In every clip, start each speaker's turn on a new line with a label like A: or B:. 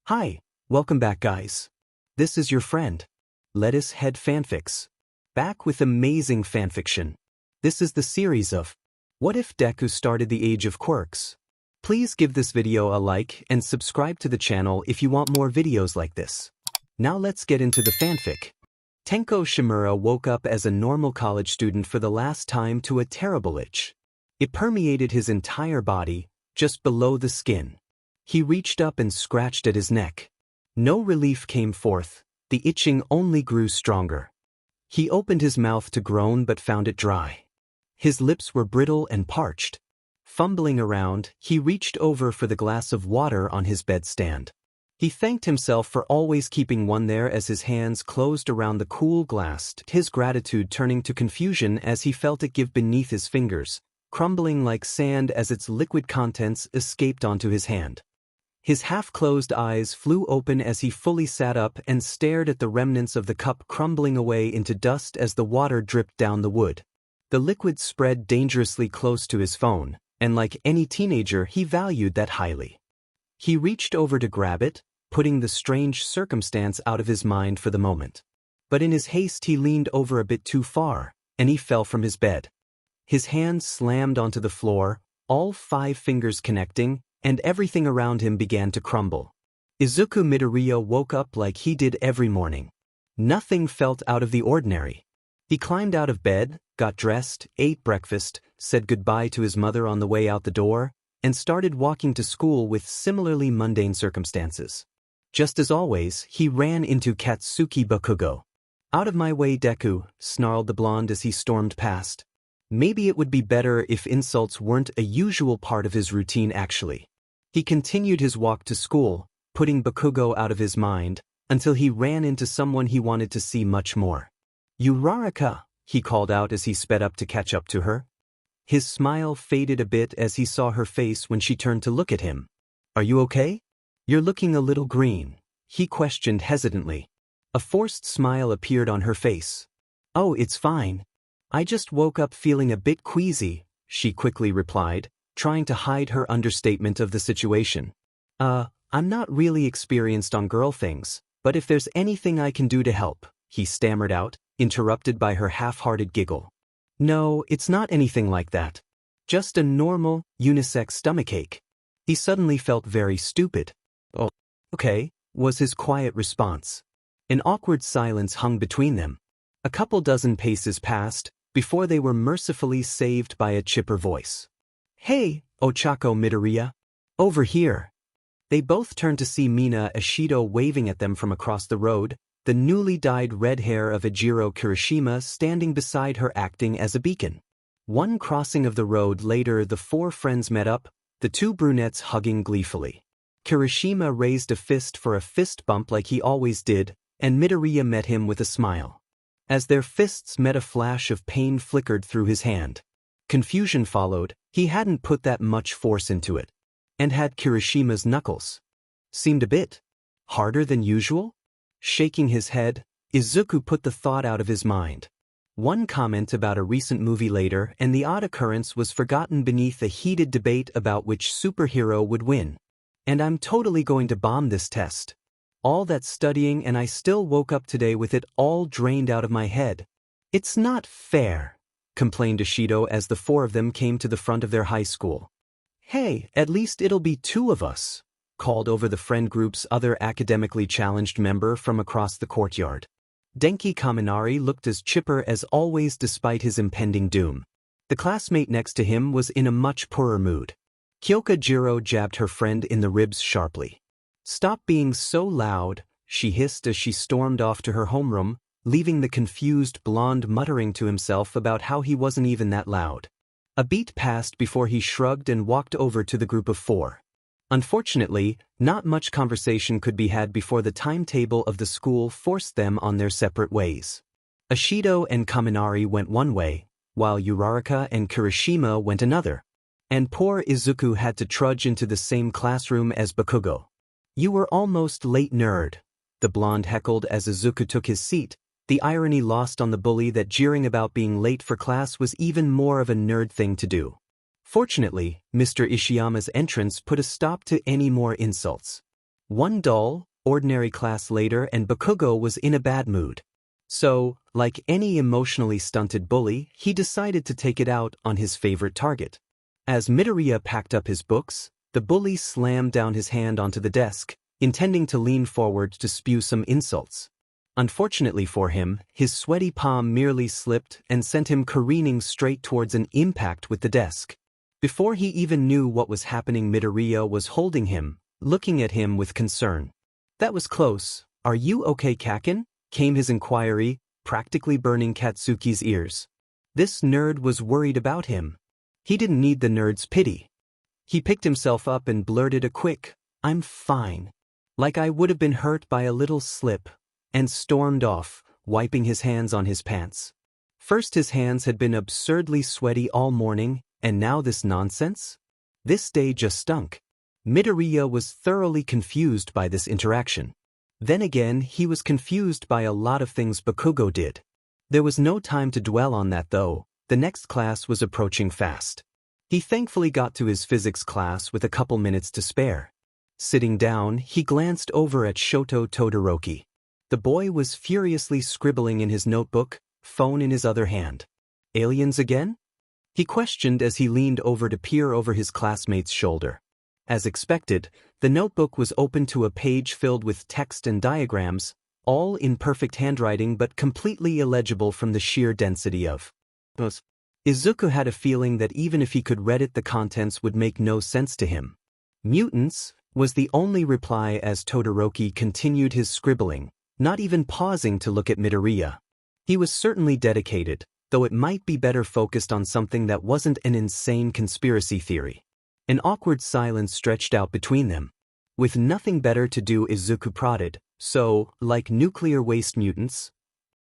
A: Hi, welcome back guys. This is your friend, Lettuce Head Fanfics. Back with amazing fanfiction. This is the series of What If Deku Started the Age of Quirks? Please give this video a like and subscribe to the channel if you want more videos like this. Now let's get into the fanfic. Tenko Shimura woke up as a normal college student for the last time to a terrible itch. It permeated his entire body, just below the skin. He reached up and scratched at his neck. No relief came forth, the itching only grew stronger. He opened his mouth to groan but found it dry. His lips were brittle and parched. Fumbling around, he reached over for the glass of water on his bedstand. He thanked himself for always keeping one there as his hands closed around the cool glass, his gratitude turning to confusion as he felt it give beneath his fingers, crumbling like sand as its liquid contents escaped onto his hand. His half-closed eyes flew open as he fully sat up and stared at the remnants of the cup crumbling away into dust as the water dripped down the wood. The liquid spread dangerously close to his phone, and like any teenager he valued that highly. He reached over to grab it, putting the strange circumstance out of his mind for the moment. But in his haste he leaned over a bit too far, and he fell from his bed. His hand slammed onto the floor, all 5 fingers connecting, and everything around him began to crumble. Izuku Midoriya woke up like he did every morning. Nothing felt out of the ordinary. He climbed out of bed, got dressed, ate breakfast, said goodbye to his mother on the way out the door, and started walking to school with similarly mundane circumstances. Just as always, he ran into Katsuki Bakugo. "Out of my way, Deku," snarled the blonde as he stormed past. Maybe it would be better if insults weren't a usual part of his routine actually. He continued his walk to school, putting Bakugo out of his mind, until he ran into someone he wanted to see much more. "Uraraka," he called out as he sped up to catch up to her. His smile faded a bit as he saw her face when she turned to look at him. "Are you okay? You're looking a little green," he questioned hesitantly. A forced smile appeared on her face. "Oh, it's fine. I just woke up feeling a bit queasy," she quickly replied, trying to hide her understatement of the situation. I'm not really experienced on girl things, but if there's anything I can do to help," he stammered out, interrupted by her half-hearted giggle. "No, it's not anything like that. Just a normal, unisex stomachache." He suddenly felt very stupid. "Oh, okay," was his quiet response. An awkward silence hung between them. A couple dozen paces passed, before they were mercifully saved by a chipper voice. "Hey, Ochako Midoriya. Over here." They both turned to see Mina Ishido waving at them from across the road, the newly dyed red hair of Ejiro Kirishima standing beside her acting as a beacon. One crossing of the road later the 4 friends met up, the 2 brunettes hugging gleefully. Kirishima raised a fist for a fist bump like he always did, and Midoriya met him with a smile. As their fists met, a flash of pain flickered through his hand. Confusion followed. He hadn't put that much force into it. And had Kirishima's knuckles seemed a bit harder than usual? Shaking his head, Izuku put the thought out of his mind. One comment about a recent movie later and the odd occurrence was forgotten beneath a heated debate about which superhero would win. "And I'm totally going to bomb this test. All that studying and I still woke up today with it all drained out of my head. It's not fair," complained Ishido as the 4 of them came to the front of their high school. "Hey, at least it'll be 2 of us," called over the friend group's other academically challenged member from across the courtyard. Denki Kaminari looked as chipper as always despite his impending doom. The classmate next to him was in a much poorer mood. Kyoka Jiro jabbed her friend in the ribs sharply. "Stop being so loud," she hissed as she stormed off to her homeroom, leaving the confused blonde muttering to himself about how he wasn't even that loud. A beat passed before he shrugged and walked over to the group of 4. Unfortunately, not much conversation could be had before the timetable of the school forced them on their separate ways. Ishido and Kaminari went one way, while Uraraka and Kirishima went another. And poor Izuku had to trudge into the same classroom as Bakugo. "You were almost late, nerd," the blonde heckled as Izuku took his seat, the irony lost on the bully that jeering about being late for class was even more of a nerd thing to do. Fortunately, Mr. Ishiyama's entrance put a stop to any more insults. One dull, ordinary class later and Bakugo was in a bad mood. So, like any emotionally stunted bully, he decided to take it out on his favorite target. As Midoriya packed up his books, the bully slammed down his hand onto the desk, intending to lean forward to spew some insults. Unfortunately for him, his sweaty palm merely slipped and sent him careening straight towards an impact with the desk. Before he even knew what was happening, Midoriya was holding him, looking at him with concern. "That was close. Are you okay, Kakin?" came his inquiry, practically burning Katsuki's ears. This nerd was worried about him. He didn't need the nerd's pity. He picked himself up and blurted a quick, "I'm fine," like I would have been hurt by a little slip, and stormed off, wiping his hands on his pants. First his hands had been absurdly sweaty all morning, and now this nonsense? This day just stunk. Midoriya was thoroughly confused by this interaction. Then again, he was confused by a lot of things Bakugo did. There was no time to dwell on that though, the next class was approaching fast. He thankfully got to his physics class with a couple minutes to spare. Sitting down, he glanced over at Shoto Todoroki. The boy was furiously scribbling in his notebook, phone in his other hand. "Aliens again?" he questioned as he leaned over to peer over his classmate's shoulder. As expected, the notebook was open to a page filled with text and diagrams, all in perfect handwriting but completely illegible from the sheer density of those. Izuku had a feeling that even if he could read it, the contents would make no sense to him. "Mutants," was the only reply as Todoroki continued his scribbling, not even pausing to look at Midoriya. He was certainly dedicated, though it might be better focused on something that wasn't an insane conspiracy theory. An awkward silence stretched out between them. With nothing better to do, Izuku prodded, "So, like nuclear waste mutants?"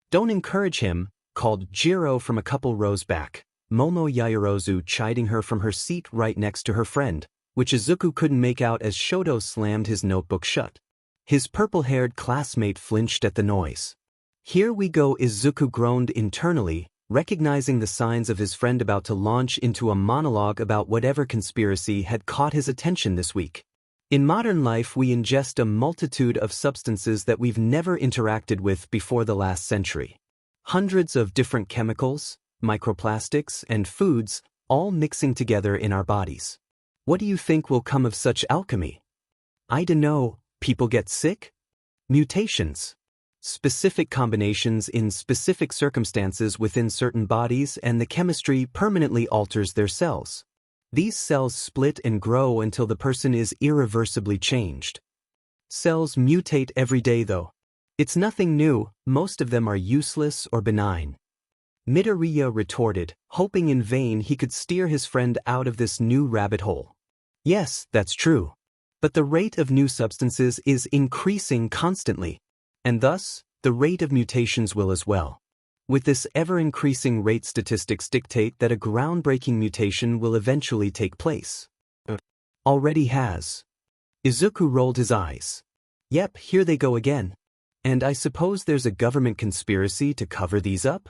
A: "Don't encourage him," called Jiro from a couple rows back, Momo Yaoyorozu chiding her from her seat right next to her friend, which Izuku couldn't make out as Shoto slammed his notebook shut. His purple-haired classmate flinched at the noise. "Here we go," Izuku groaned internally, recognizing the signs of his friend about to launch into a monologue about whatever conspiracy had caught his attention this week. In modern life, we ingest a multitude of substances that we've never interacted with before the last century. Hundreds of different chemicals, microplastics, and foods, all mixing together in our bodies. What do you think will come of such alchemy? I dunno, people get sick? Mutations. Specific combinations in specific circumstances within certain bodies, and the chemistry permanently alters their cells. These cells split and grow until the person is irreversibly changed. Cells mutate every day though. It's nothing new, most of them are useless or benign. Midoriya retorted, hoping in vain he could steer his friend out of this new rabbit hole. Yes, that's true. But the rate of new substances is increasing constantly. And thus, the rate of mutations will as well. With this ever-increasing rate, statistics dictate that a groundbreaking mutation will eventually take place. Already has. Izuku rolled his eyes. Yep, here they go again. And I suppose there's a government conspiracy to cover these up?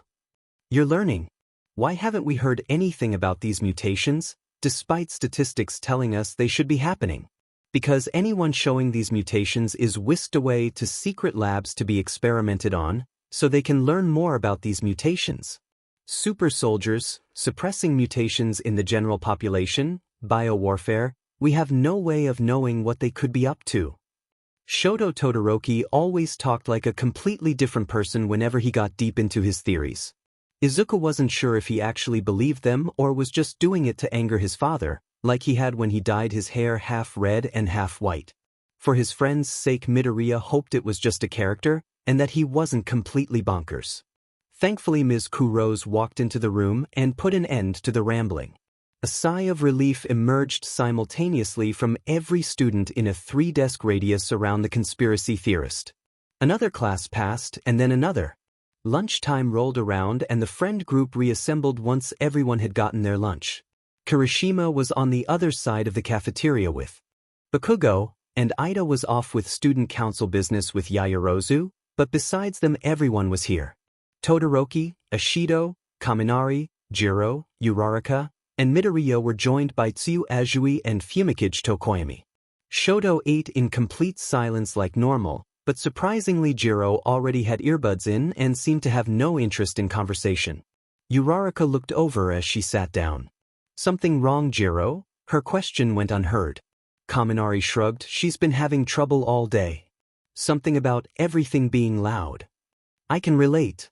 A: You're learning. Why haven't we heard anything about these mutations, despite statistics telling us they should be happening? Because anyone showing these mutations is whisked away to secret labs to be experimented on, so they can learn more about these mutations. Super soldiers, suppressing mutations in the general population, biowarfare, we have no way of knowing what they could be up to. Shoto Todoroki always talked like a completely different person whenever he got deep into his theories. Izuku wasn't sure if he actually believed them or was just doing it to anger his father, like he had when he dyed his hair half red and half white. For his friend's sake, Midoriya hoped it was just a character, and that he wasn't completely bonkers. Thankfully, Ms. Kurose walked into the room and put an end to the rambling. A sigh of relief emerged simultaneously from every student in a 3-desk radius around the conspiracy theorist. Another class passed, and then another. Lunchtime rolled around and the friend group reassembled once everyone had gotten their lunch. Kirishima was on the other side of the cafeteria with Bakugo, and Ida was off with student council business with Yaoyorozu, but besides them everyone was here. Todoroki, Ashido, Kaminari, Jiro, Uraraka, and Midoriya were joined by Tsuyu Azui and Fumikage Tokoyami. Shoto ate in complete silence like normal, but surprisingly Jiro already had earbuds in and seemed to have no interest in conversation. Uraraka looked over as she sat down. Something wrong, Jiro? Her question went unheard. Kaminari shrugged. She's been having trouble all day. Something about everything being loud. I can relate.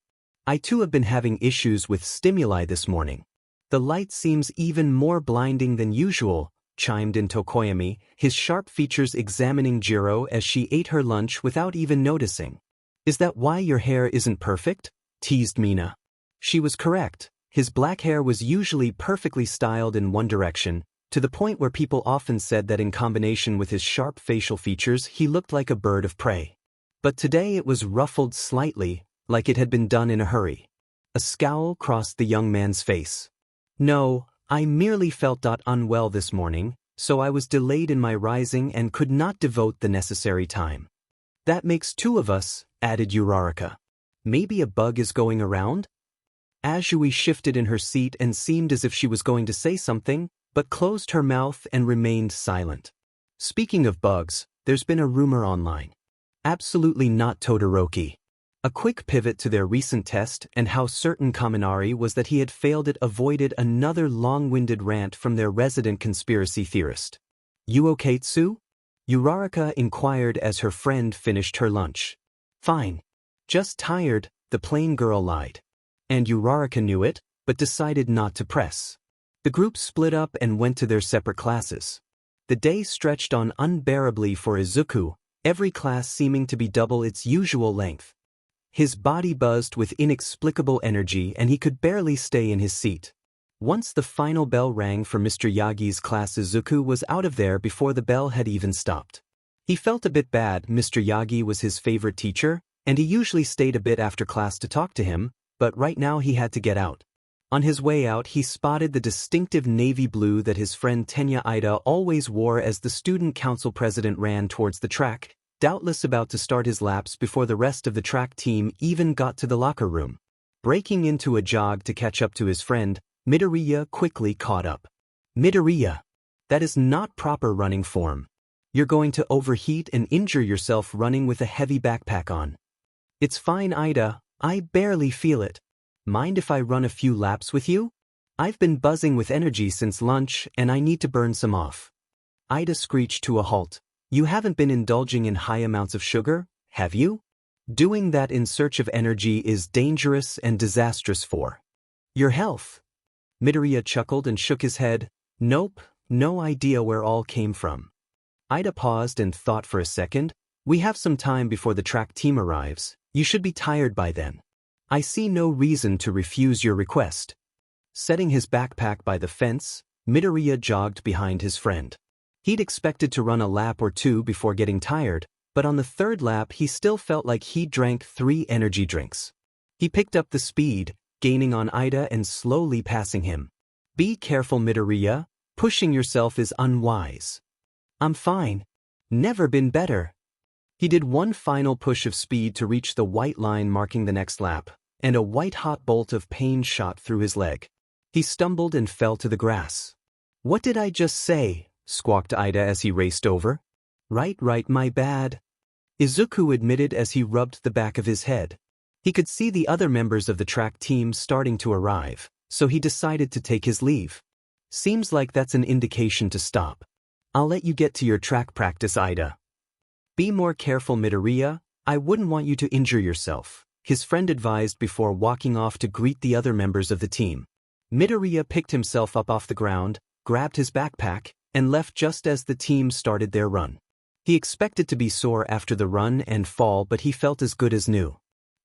A: I too have been having issues with stimuli this morning. The light seems even more blinding than usual, chimed in Tokoyami, his sharp features examining Jiro as she ate her lunch without even noticing. Is that why your hair isn't perfect? Teased Mina. She was correct. His black hair was usually perfectly styled in one direction, to the point where people often said that in combination with his sharp facial features he looked like a bird of prey. But today it was ruffled slightly, like it had been done in a hurry. A scowl crossed the young man's face. No, I merely felt unwell this morning, so I was delayed in my rising and could not devote the necessary time. That makes two of us, added Uraraka. Maybe a bug is going around? Azui shifted in her seat and seemed as if she was going to say something, but closed her mouth and remained silent. Speaking of bugs, there's been a rumor online. Absolutely not, Todoroki. A quick pivot to their recent test and how certain Kaminari was that he had failed it avoided another long-winded rant from their resident conspiracy theorist. You okay, Tsu? Uraraka inquired as her friend finished her lunch. Fine. Just tired, the plain girl lied. And Uraraka knew it, but decided not to press. The group split up and went to their separate classes. The day stretched on unbearably for Izuku, every class seeming to be double its usual length. His body buzzed with inexplicable energy and he could barely stay in his seat. Once the final bell rang for Mr. Yagi's class, Izuku was out of there before the bell had even stopped. He felt a bit bad. Mr. Yagi was his favorite teacher, and he usually stayed a bit after class to talk to him, but right now he had to get out. On his way out he spotted the distinctive navy blue that his friend Tenya Ida always wore as the student council president ran towards the track, doubtless about to start his laps before the rest of the track team even got to the locker room. Breaking into a jog to catch up to his friend, Midoriya quickly caught up. Midoriya, that is not proper running form. You're going to overheat and injure yourself running with a heavy backpack on. It's fine, Ida, I barely feel it. Mind if I run a few laps with you? I've been buzzing with energy since lunch and I need to burn some off. Ida screeched to a halt. You haven't been indulging in high amounts of sugar, have you? Doing that in search of energy is dangerous and disastrous for your health. Midoriya chuckled and shook his head. Nope, no idea where all came from. Ida paused and thought for a second. We have some time before the track team arrives. You should be tired by then. I see no reason to refuse your request. Setting his backpack by the fence, Midoriya jogged behind his friend. He'd expected to run a lap or two before getting tired, but on the third lap he still felt like he drank 3 energy drinks. He picked up the speed, gaining on Ida and slowly passing him. Be careful, Midoriya, pushing yourself is unwise. I'm fine. Never been better. He did one final push of speed to reach the white line marking the next lap, and a white-hot bolt of pain shot through his leg. He stumbled and fell to the grass. What did I just say? Squawked Ida as he raced over. Right, my bad. Izuku admitted as he rubbed the back of his head. He could see the other members of the track team starting to arrive, so he decided to take his leave. Seems like that's an indication to stop. I'll let you get to your track practice, Ida. Be more careful, Midoriya, I wouldn't want you to injure yourself, his friend advised before walking off to greet the other members of the team. Midoriya picked himself up off the ground, grabbed his backpack, and left just as the team started their run. He expected to be sore after the run and fall, but he felt as good as new.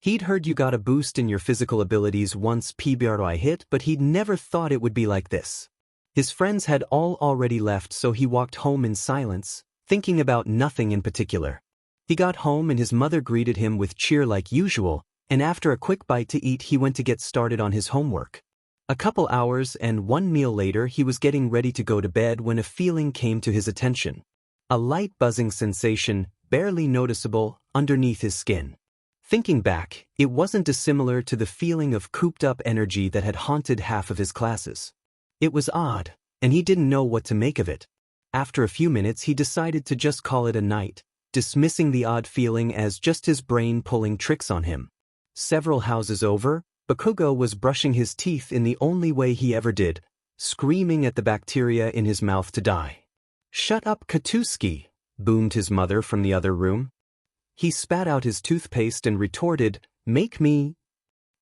A: He'd heard you got a boost in your physical abilities once PBRI hit, but he'd never thought it would be like this. His friends had all already left, so he walked home in silence, thinking about nothing in particular. He got home and his mother greeted him with cheer like usual, and after a quick bite to eat he went to get started on his homework. A couple hours and one meal later he was getting ready to go to bed when a feeling came to his attention. A light buzzing sensation, barely noticeable, underneath his skin. Thinking back, it wasn't dissimilar to the feeling of cooped-up energy that had haunted half of his classes. It was odd, and he didn't know what to make of it. After a few minutes he decided to just call it a night, dismissing the odd feeling as just his brain pulling tricks on him. Several houses over, Bakugo was brushing his teeth in the only way he ever did, screaming at the bacteria in his mouth to die. "Shut up, Katuski," boomed his mother from the other room. He spat out his toothpaste and retorted, "Make me."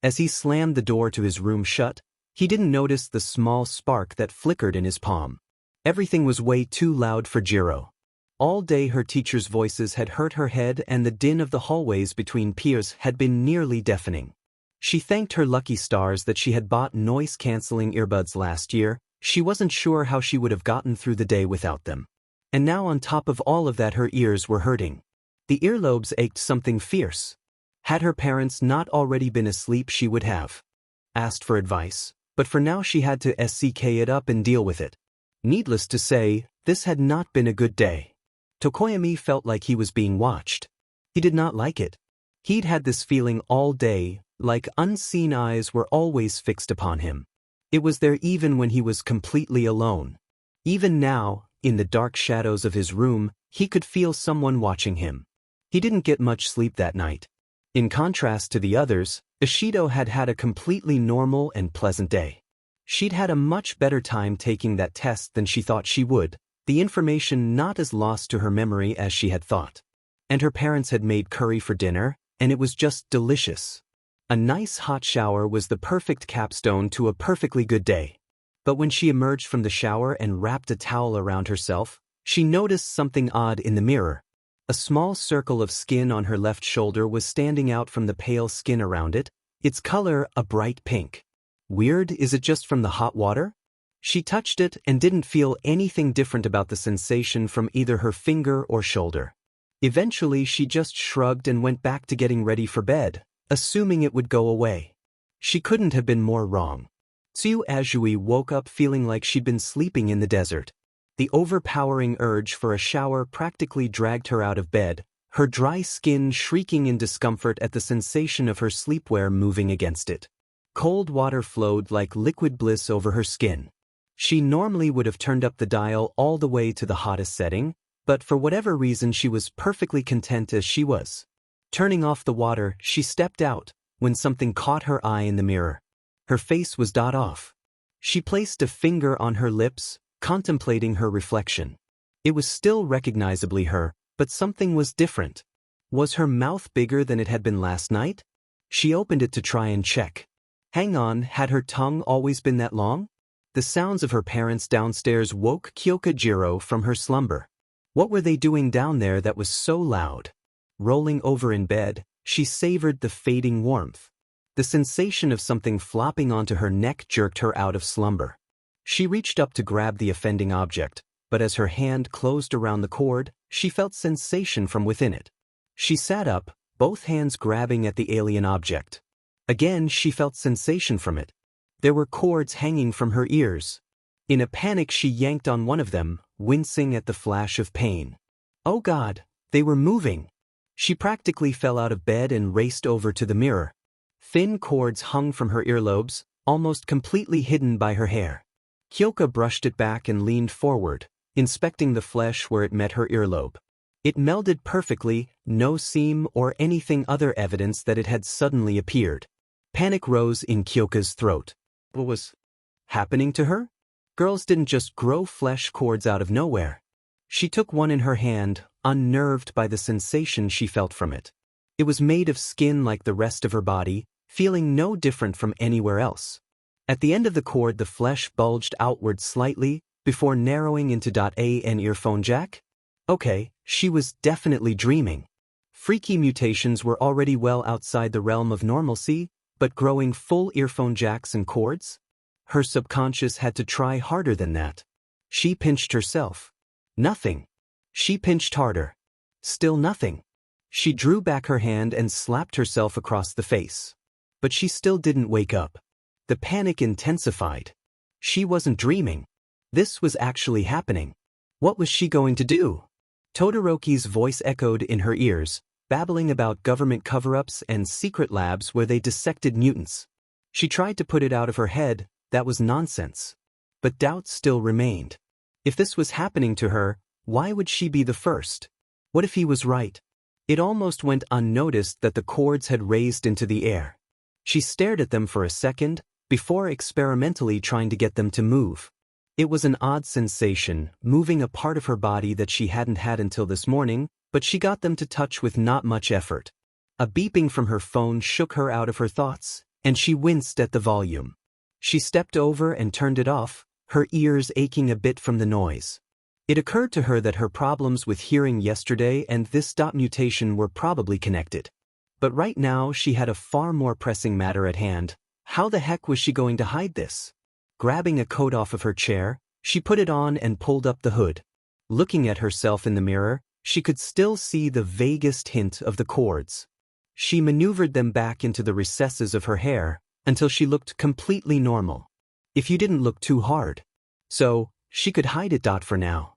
A: As he slammed the door to his room shut, he didn't notice the small spark that flickered in his palm. Everything was way too loud for Jiro. All day her teachers' voices had hurt her head and the din of the hallways between peers had been nearly deafening. She thanked her lucky stars that she had bought noise-canceling earbuds last year. She wasn't sure how she would have gotten through the day without them. And now on top of all of that her ears were hurting. The earlobes ached something fierce. Had her parents not already been asleep she would have asked for advice, but for now she had to SCK it up and deal with it. Needless to say, this had not been a good day. Tokoyami felt like he was being watched. He did not like it. He'd had this feeling all day, like unseen eyes were always fixed upon him. It was there even when he was completely alone. Even now, in the dark shadows of his room, he could feel someone watching him. He didn't get much sleep that night. In contrast to the others, Ishido had had a completely normal and pleasant day. She'd had a much better time taking that test than she thought she would, the information not as lost to her memory as she had thought. And her parents had made curry for dinner, and it was just delicious. A nice hot shower was the perfect capstone to a perfectly good day. But when she emerged from the shower and wrapped a towel around herself, she noticed something odd in the mirror. A small circle of skin on her left shoulder was standing out from the pale skin around it, its color a bright pink. Weird, is it just from the hot water? She touched it and didn't feel anything different about the sensation from either her finger or shoulder. Eventually she just shrugged and went back to getting ready for bed, assuming it would go away. She couldn't have been more wrong. Tsuyu Azui woke up feeling like she'd been sleeping in the desert. The overpowering urge for a shower practically dragged her out of bed, her dry skin shrieking in discomfort at the sensation of her sleepwear moving against it. Cold water flowed like liquid bliss over her skin. She normally would have turned up the dial all the way to the hottest setting, but for whatever reason she was perfectly content as she was. Turning off the water, she stepped out, when something caught her eye in the mirror. Her face was off. She placed a finger on her lips, contemplating her reflection. It was still recognizably her, but something was different. Was her mouth bigger than it had been last night? She opened it to try and check. Hang on, had her tongue always been that long? The sounds of her parents downstairs woke Kyokajiro from her slumber. What were they doing down there that was so loud? Rolling over in bed, she savored the fading warmth. The sensation of something flopping onto her neck jerked her out of slumber. She reached up to grab the offending object, but as her hand closed around the cord, she felt sensation from within it. She sat up, both hands grabbing at the alien object. Again she felt sensation from it. There were cords hanging from her ears. In a panic she yanked on one of them, wincing at the flash of pain. Oh God, they were moving. She practically fell out of bed and raced over to the mirror. Thin cords hung from her earlobes, almost completely hidden by her hair. Kyoka brushed it back and leaned forward, inspecting the flesh where it met her earlobe. It melded perfectly, no seam or anything other evidence that it had suddenly appeared. Panic rose in Kyoka's throat. What was happening to her? Girls didn't just grow flesh cords out of nowhere. She took one in her hand, unnerved by the sensation she felt from it. It was made of skin like the rest of her body, feeling no different from anywhere else. At the end of the cord the flesh bulged outward slightly, before narrowing into an earphone jack. Okay, she was definitely dreaming. Freaky mutations were already well outside the realm of normalcy, but growing full earphone jacks and cords? Her subconscious had to try harder than that. She pinched herself. Nothing. She pinched harder. Still nothing. She drew back her hand and slapped herself across the face. But she still didn't wake up. The panic intensified. She wasn't dreaming. This was actually happening. What was she going to do? Todoroki's voice echoed in her ears, babbling about government cover-ups and secret labs where they dissected mutants. She tried to put it out of her head, that was nonsense. But doubt still remained. If this was happening to her, why would she be the first? What if he was right? It almost went unnoticed that the cords had raised into the air. She stared at them for a second, before experimentally trying to get them to move. It was an odd sensation, moving a part of her body that she hadn't had until this morning, but she got them to touch with not much effort. A beeping from her phone shook her out of her thoughts, and she winced at the volume. She stepped over and turned it off, her ears aching a bit from the noise. It occurred to her that her problems with hearing yesterday and this dot mutation were probably connected. But right now she had a far more pressing matter at hand. How the heck was she going to hide this? Grabbing a coat off of her chair, she put it on and pulled up the hood. Looking at herself in the mirror, she could still see the vaguest hint of the cords. She maneuvered them back into the recesses of her hair, until she looked completely normal. If you didn't look too hard. So, she could hide it. For now.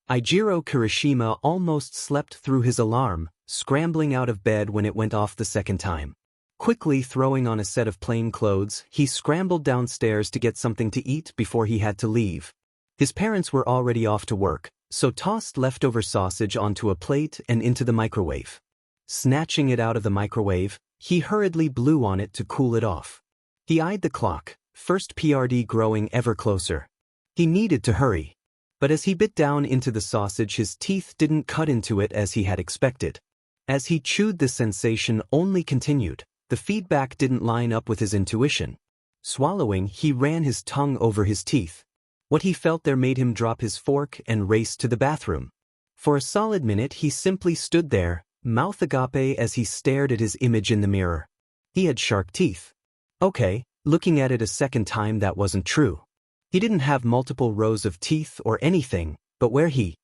A: Eijiro Kirishima almost slept through his alarm, scrambling out of bed when it went off the second time. Quickly throwing on a set of plain clothes, he scrambled downstairs to get something to eat before he had to leave. His parents were already off to work, so tossed leftover sausage onto a plate and into the microwave. Snatching it out of the microwave, he hurriedly blew on it to cool it off. He eyed the clock, first PRD growing ever closer. He needed to hurry. But as he bit down into the sausage, his teeth didn't cut into it as he had expected. As he chewed, the sensation only continued. The feedback didn't line up with his intuition. Swallowing, he ran his tongue over his teeth. What he felt there made him drop his fork and race to the bathroom. For a solid minute he simply stood there, mouth agape, as he stared at his image in the mirror. He had shark teeth. Okay, looking at it a second time, that wasn't true. He didn't have multiple rows of teeth or anything, but where he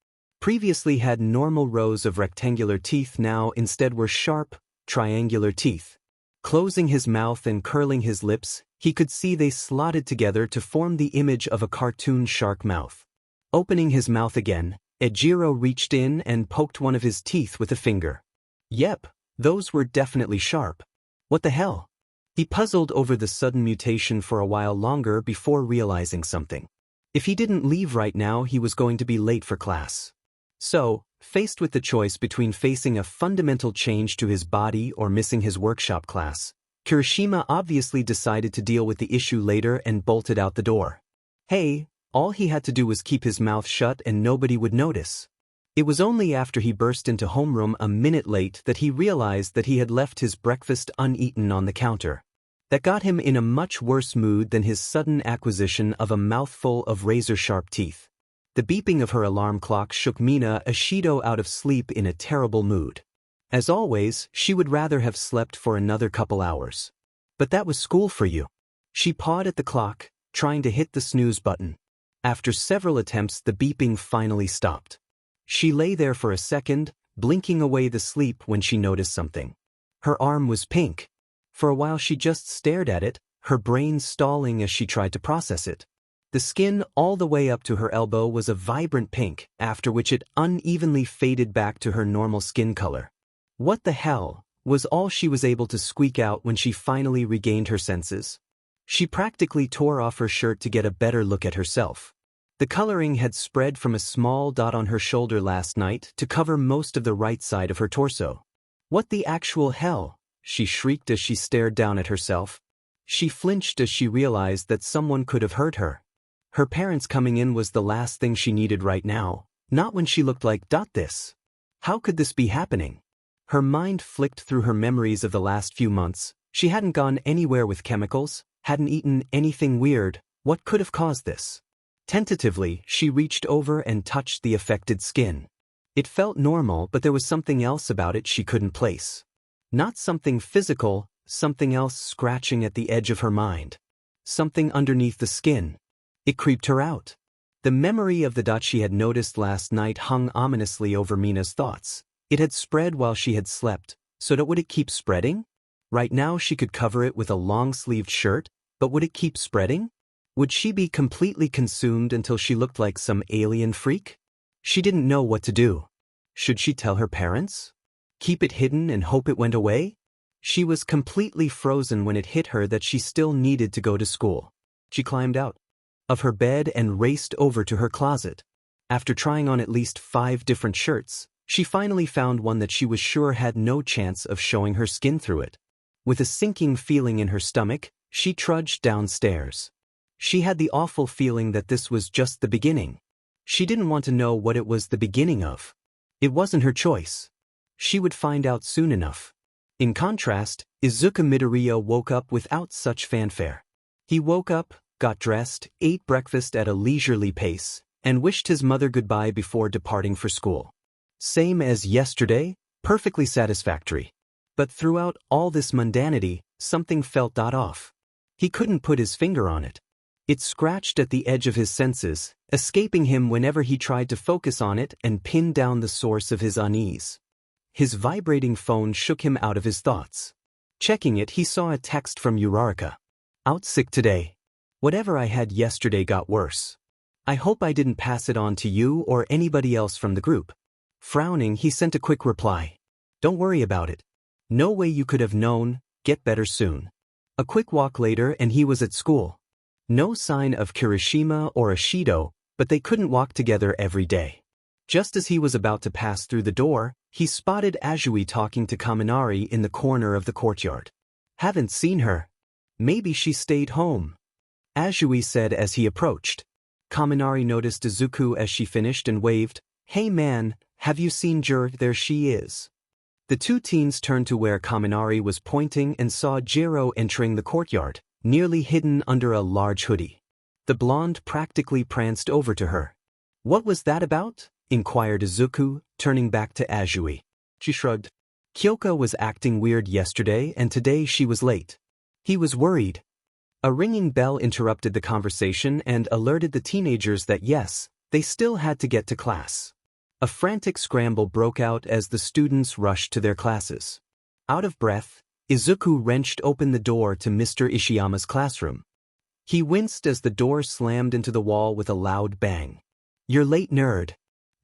A: previously had normal rows of rectangular teeth, now instead were sharp, triangular teeth. Closing his mouth and curling his lips, he could see they slotted together to form the image of a cartoon shark mouth. Opening his mouth again, Eijiro reached in and poked one of his teeth with a finger. Yep, those were definitely sharp. What the hell? He puzzled over the sudden mutation for a while longer before realizing something. If he didn't leave right now, he was going to be late for class. So, faced with the choice between facing a fundamental change to his body or missing his workshop class, Kirishima obviously decided to deal with the issue later and bolted out the door. Hey, all he had to do was keep his mouth shut and nobody would notice. It was only after he burst into homeroom a minute late that he realized that he had left his breakfast uneaten on the counter. That got him in a much worse mood than his sudden acquisition of a mouthful of razor-sharp teeth. The beeping of her alarm clock shook Mina Ashido out of sleep in a terrible mood. As always, she would rather have slept for another couple hours. But that was school for you. She pawed at the clock, trying to hit the snooze button. After several attempts, the beeping finally stopped. She lay there for a second, blinking away the sleep when she noticed something. Her arm was pink. For a while she just stared at it, her brain stalling as she tried to process it. The skin all the way up to her elbow was a vibrant pink, after which it unevenly faded back to her normal skin color. What the hell, was all she was able to squeak out when she finally regained her senses. She practically tore off her shirt to get a better look at herself. The coloring had spread from a small dot on her shoulder last night to cover most of the right side of her torso. What the actual hell? She shrieked as she stared down at herself. She flinched as she realized that someone could have heard her. Her parents coming in was the last thing she needed right now, not when she looked like this. How could this be happening? Her mind flicked through her memories of the last few months. She hadn't gone anywhere with chemicals, hadn't eaten anything weird. What could have caused this? Tentatively, she reached over and touched the affected skin. It felt normal, but there was something else about it she couldn't place. Not something physical, something else scratching at the edge of her mind. Something underneath the skin. It creeped her out. The memory of the dot she had noticed last night hung ominously over Mina's thoughts. It had spread while she had slept, so would it keep spreading? Right now she could cover it with a long-sleeved shirt, but would it keep spreading? Would she be completely consumed until she looked like some alien freak? She didn't know what to do. Should she tell her parents? Keep it hidden and hope it went away? She was completely frozen when it hit her that she still needed to go to school. She climbed out of her bed and raced over to her closet. After trying on at least 5 different shirts, she finally found one that she was sure had no chance of showing her skin through it. With a sinking feeling in her stomach, she trudged downstairs. She had the awful feeling that this was just the beginning. She didn't want to know what it was the beginning of. It wasn't her choice. She would find out soon enough. In contrast, Izuku Midoriya woke up without such fanfare. He woke up, got dressed, ate breakfast at a leisurely pace, and wished his mother goodbye before departing for school. Same as yesterday, perfectly satisfactory. But throughout all this mundanity, something felt off. He couldn't put his finger on it. It scratched at the edge of his senses, escaping him whenever he tried to focus on it and pin down the source of his unease. His vibrating phone shook him out of his thoughts. Checking it, he saw a text from Uraraka. Out sick today. Whatever I had yesterday got worse. I hope I didn't pass it on to you or anybody else from the group. Frowning, he sent a quick reply. Don't worry about it. No way you could have known, get better soon. A quick walk later and he was at school. No sign of Kirishima or Ishido, but they couldn't walk together every day. Just as he was about to pass through the door, he spotted Azui talking to Kaminari in the corner of the courtyard. Haven't seen her. Maybe she stayed home, Azui said as he approached. Kaminari noticed Izuku as she finished and waved. Hey man, have you seen Jiro? There she is. The two teens turned to where Kaminari was pointing and saw Jiro entering the courtyard, nearly hidden under a large hoodie. The blonde practically pranced over to her. What was that about? Inquired Izuku, turning back to Azui. She shrugged. Kyoka was acting weird yesterday and today she was late. He was worried. A ringing bell interrupted the conversation and alerted the teenagers that yes, they still had to get to class. A frantic scramble broke out as the students rushed to their classes. Out of breath, Izuku wrenched open the door to Mr. Ishiyama's classroom. He winced as the door slammed into the wall with a loud bang. You're late, nerd.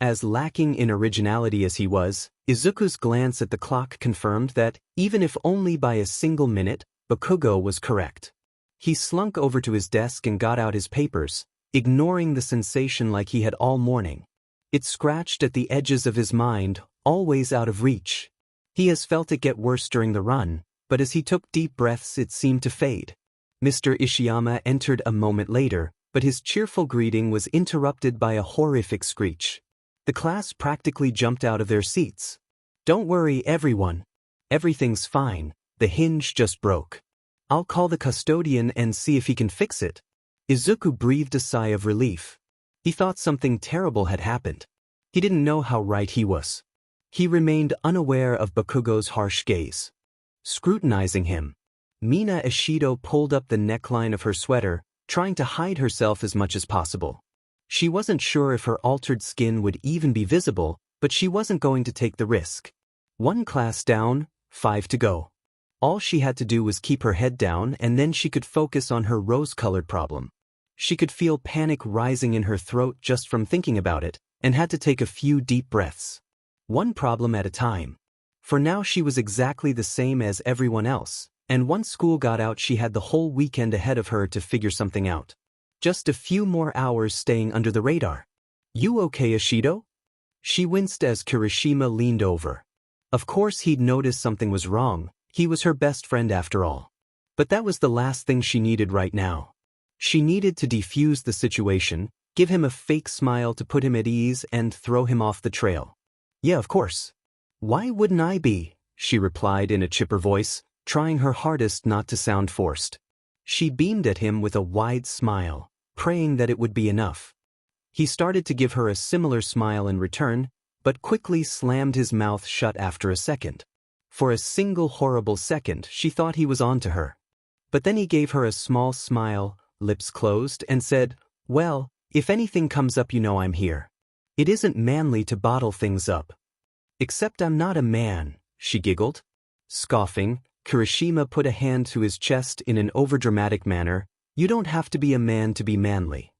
A: As lacking in originality as he was, Izuku's glance at the clock confirmed that, even if only by a single minute, Bakugo was correct. He slunk over to his desk and got out his papers, ignoring the sensation like he had all morning. It scratched at the edges of his mind, always out of reach. He has felt it get worse during the run, but as he took deep breaths it seemed to fade. Mr. Ishiyama entered a moment later, but his cheerful greeting was interrupted by a horrific screech. The class practically jumped out of their seats. Don't worry, everyone. Everything's fine, the hinge just broke. I'll call the custodian and see if he can fix it. Izuku breathed a sigh of relief. He thought something terrible had happened. He didn't know how right he was. He remained unaware of Bakugo's harsh gaze. Scrutinizing him, Mina Ishido pulled up the neckline of her sweater, trying to hide herself as much as possible. She wasn't sure if her altered skin would even be visible, but she wasn't going to take the risk. 1 class down, 5 to go. All she had to do was keep her head down and then she could focus on her rose-colored problem. She could feel panic rising in her throat just from thinking about it, and had to take a few deep breaths. 1 problem at a time. For now she was exactly the same as everyone else, and once school got out she had the whole weekend ahead of her to figure something out. Just a few more hours staying under the radar. You okay, Ishido? She winced as Kirishima leaned over. Of course he'd noticed something was wrong, he was her best friend after all. But that was the last thing she needed right now. She needed to defuse the situation, give him a fake smile to put him at ease and throw him off the trail. Yeah, of course. Why wouldn't I be? She replied in a chipper voice, trying her hardest not to sound forced. She beamed at him with a wide smile, praying that it would be enough. He started to give her a similar smile in return, but quickly slammed his mouth shut after a second. For a single horrible second, she thought he was on to her. But then he gave her a small smile, lips closed, and said, well, if anything comes up you know I'm here. It isn't manly to bottle things up. Except I'm not a man, she giggled. Scoffing, Kirishima put a hand to his chest in an overdramatic manner. You don't have to be a man to be manly.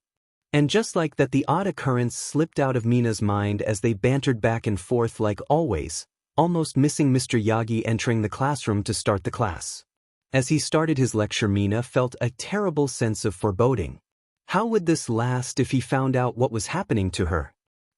A: And just like that, the odd occurrence slipped out of Mina's mind as they bantered back and forth like always, almost missing Mr. Yagi entering the classroom to start the class. As he started his lecture, Mina felt a terrible sense of foreboding. How would this last if he found out what was happening to her?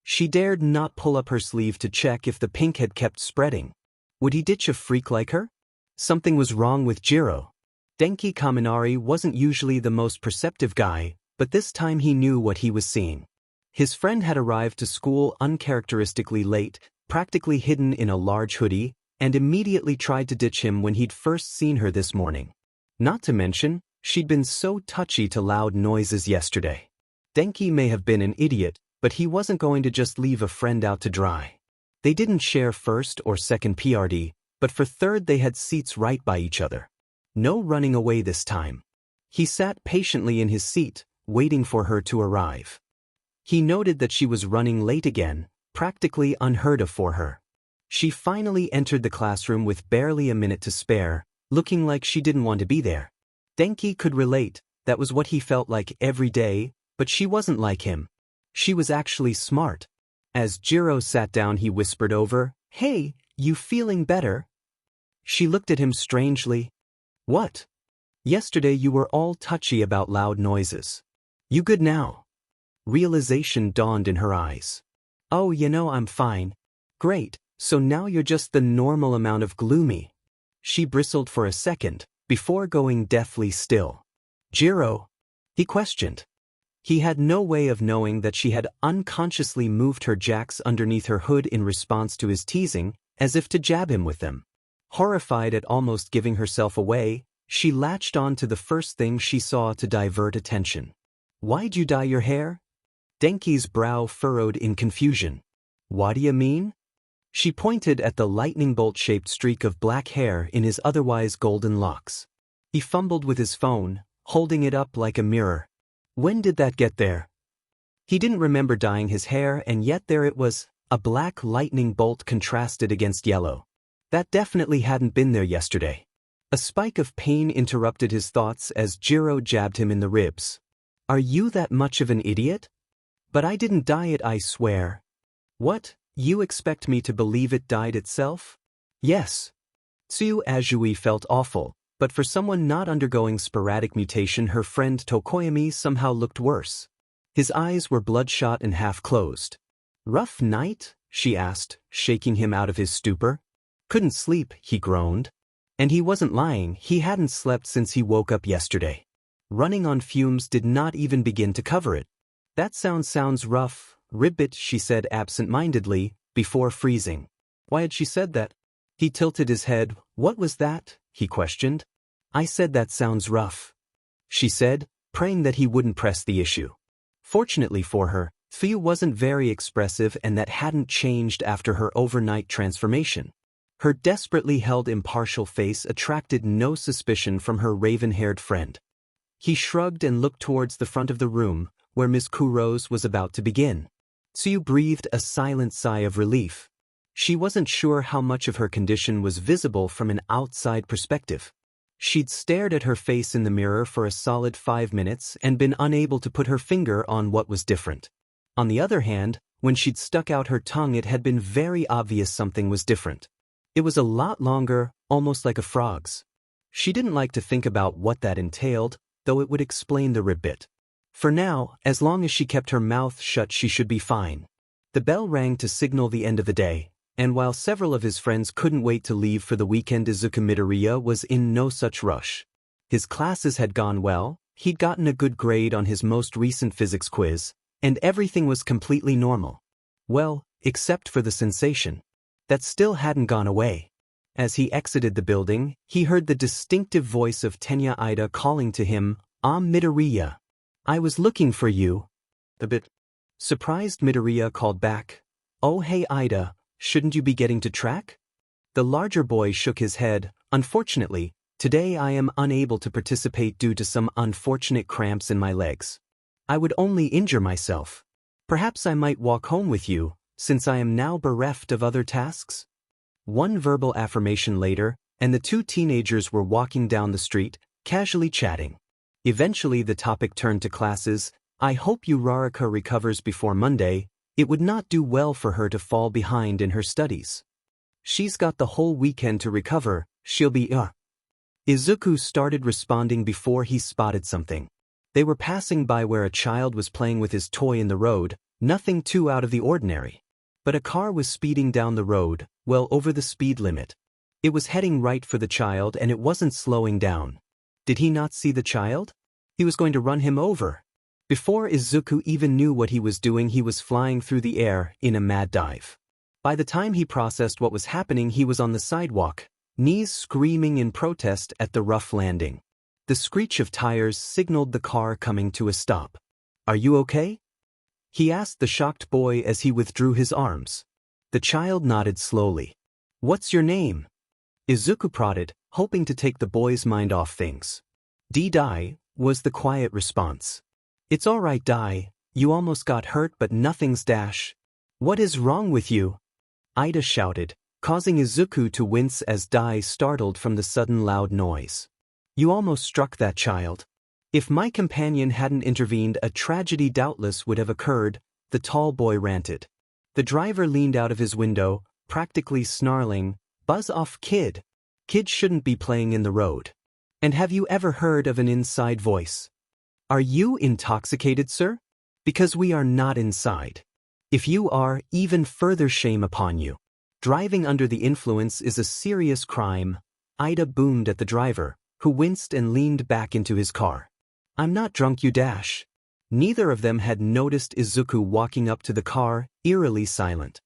A: She dared not pull up her sleeve to check if the pink had kept spreading. Would he ditch a freak like her? Something was wrong with Jiro. Denki Kaminari wasn't usually the most perceptive guy, but this time he knew what he was seeing. His friend had arrived to school uncharacteristically late, practically hidden in a large hoodie, and immediately tried to ditch him when he'd first seen her this morning. Not to mention, she'd been so touchy to loud noises yesterday. Denki may have been an idiot, but he wasn't going to just leave a friend out to dry. They didn't share first or second PRD, but for third they had seats right by each other. No running away this time. He sat patiently in his seat, waiting for her to arrive. He noted that she was running late again, practically unheard of for her. She finally entered the classroom with barely a minute to spare, looking like she didn't want to be there. Denki could relate, that was what he felt like every day, but she wasn't like him. She was actually smart. As Jiro sat down he whispered over, "Hey, you feeling better?" She looked at him strangely. "What? Yesterday you were all touchy about loud noises. You good now?" Realization dawned in her eyes. "Oh, I'm fine." "Great, so now you're just the normal amount of gloomy." She bristled for a second, before going deathly still. "Jiro?" he questioned. He had no way of knowing that she had unconsciously moved her jacks underneath her hood in response to his teasing, as if to jab him with them. Horrified at almost giving herself away, she latched on to the first thing she saw to divert attention. "Why'd you dye your hair?" Denki's brow furrowed in confusion. "What do you mean?" She pointed at the lightning bolt-shaped streak of black hair in his otherwise golden locks. He fumbled with his phone, holding it up like a mirror. When did that get there? He didn't remember dyeing his hair, and yet there it was, a black lightning bolt contrasted against yellow. That definitely hadn't been there yesterday. A spike of pain interrupted his thoughts as Jiro jabbed him in the ribs. "Are you that much of an idiot?" "But I didn't dye it, I swear." "What, you expect me to believe it dyed itself?" "Yes." Tsuyu Azui felt awful, but for someone not undergoing sporadic mutation her friend Tokoyami somehow looked worse. His eyes were bloodshot and half-closed. "Rough night?" she asked, shaking him out of his stupor. "Couldn't sleep," he groaned. And he wasn't lying, he hadn't slept since he woke up yesterday. Running on fumes did not even begin to cover it. "That sounds rough, ribbit," she said absent-mindedly, before freezing. Why had she said that? He tilted his head. "What was that?" he questioned. "I said that sounds rough," she said, praying that he wouldn't press the issue. Fortunately for her, Tsuyu wasn't very expressive, and that hadn't changed after her overnight transformation. Her desperately held impartial face attracted no suspicion from her raven-haired friend. He shrugged and looked towards the front of the room, where Ms. Kuros was about to begin. Tsuyu breathed a silent sigh of relief. She wasn't sure how much of her condition was visible from an outside perspective. She'd stared at her face in the mirror for a solid 5 minutes and been unable to put her finger on what was different. On the other hand, when she'd stuck out her tongue it had been very obvious something was different. It was a lot longer, almost like a frog's. She didn't like to think about what that entailed, though it would explain the rib bit. For now, as long as she kept her mouth shut she should be fine. The bell rang to signal the end of the day, and while several of his friends couldn't wait to leave for the weekend, Izuku Midoriya was in no such rush. His classes had gone well, he'd gotten a good grade on his most recent physics quiz, and everything was completely normal. Well, except for the sensation. That still hadn't gone away. As he exited the building, he heard the distinctive voice of Tenya Ida calling to him, Midoriya. "I was looking for you." A bit surprised, Midoriya called back, "Oh hey Ida, shouldn't you be getting to track?" The larger boy shook his head. "Unfortunately, today I am unable to participate due to some unfortunate cramps in my legs. I would only injure myself. Perhaps I might walk home with you, since I am now bereft of other tasks." One verbal affirmation later, and the two teenagers were walking down the street, casually chatting. Eventually the topic turned to classes. "I hope Uraraka recovers before Monday. It would not do well for her to fall behind in her studies. She's got the whole weekend to recover, she'll be Izuku started responding before he spotted something. They were passing by where a child was playing with his toy in the road, Nothing too out of the ordinary. But a car was speeding down the road, well over the speed limit. It was heading right for the child and it wasn't slowing down. Did he not see the child? He was going to run him over. Before Izuku even knew what he was doing, he was flying through the air in a mad dive. By the time he processed what was happening, he was on the sidewalk, knees screaming in protest at the rough landing. The screech of tires signaled the car coming to a stop. "Are you okay?" he asked the shocked boy as he withdrew his arms. The child nodded slowly. "What's your name?" Izuku prodded, hoping to take the boy's mind off things. "Dai," was the quiet response. "It's all right, Dai. You almost got hurt, but nothing's dash." "What is wrong with you?" Ida shouted, causing Izuku to wince as Dai startled from the sudden loud noise. "You almost struck that child." "If my companion hadn't intervened, a tragedy doubtless would have occurred," the tall boy ranted. The driver leaned out of his window, practically snarling, "Buzz off, kid. Kids shouldn't be playing in the road. And have you ever heard of an inside voice?" "Are you intoxicated, sir?" "Because we are not inside. If you are, even further shame upon you. Driving under the influence is a serious crime." Ida boomed at the driver, who winced and leaned back into his car. "I'm not drunk, you dash." Neither of them had noticed Izuku walking up to the car, eerily silent.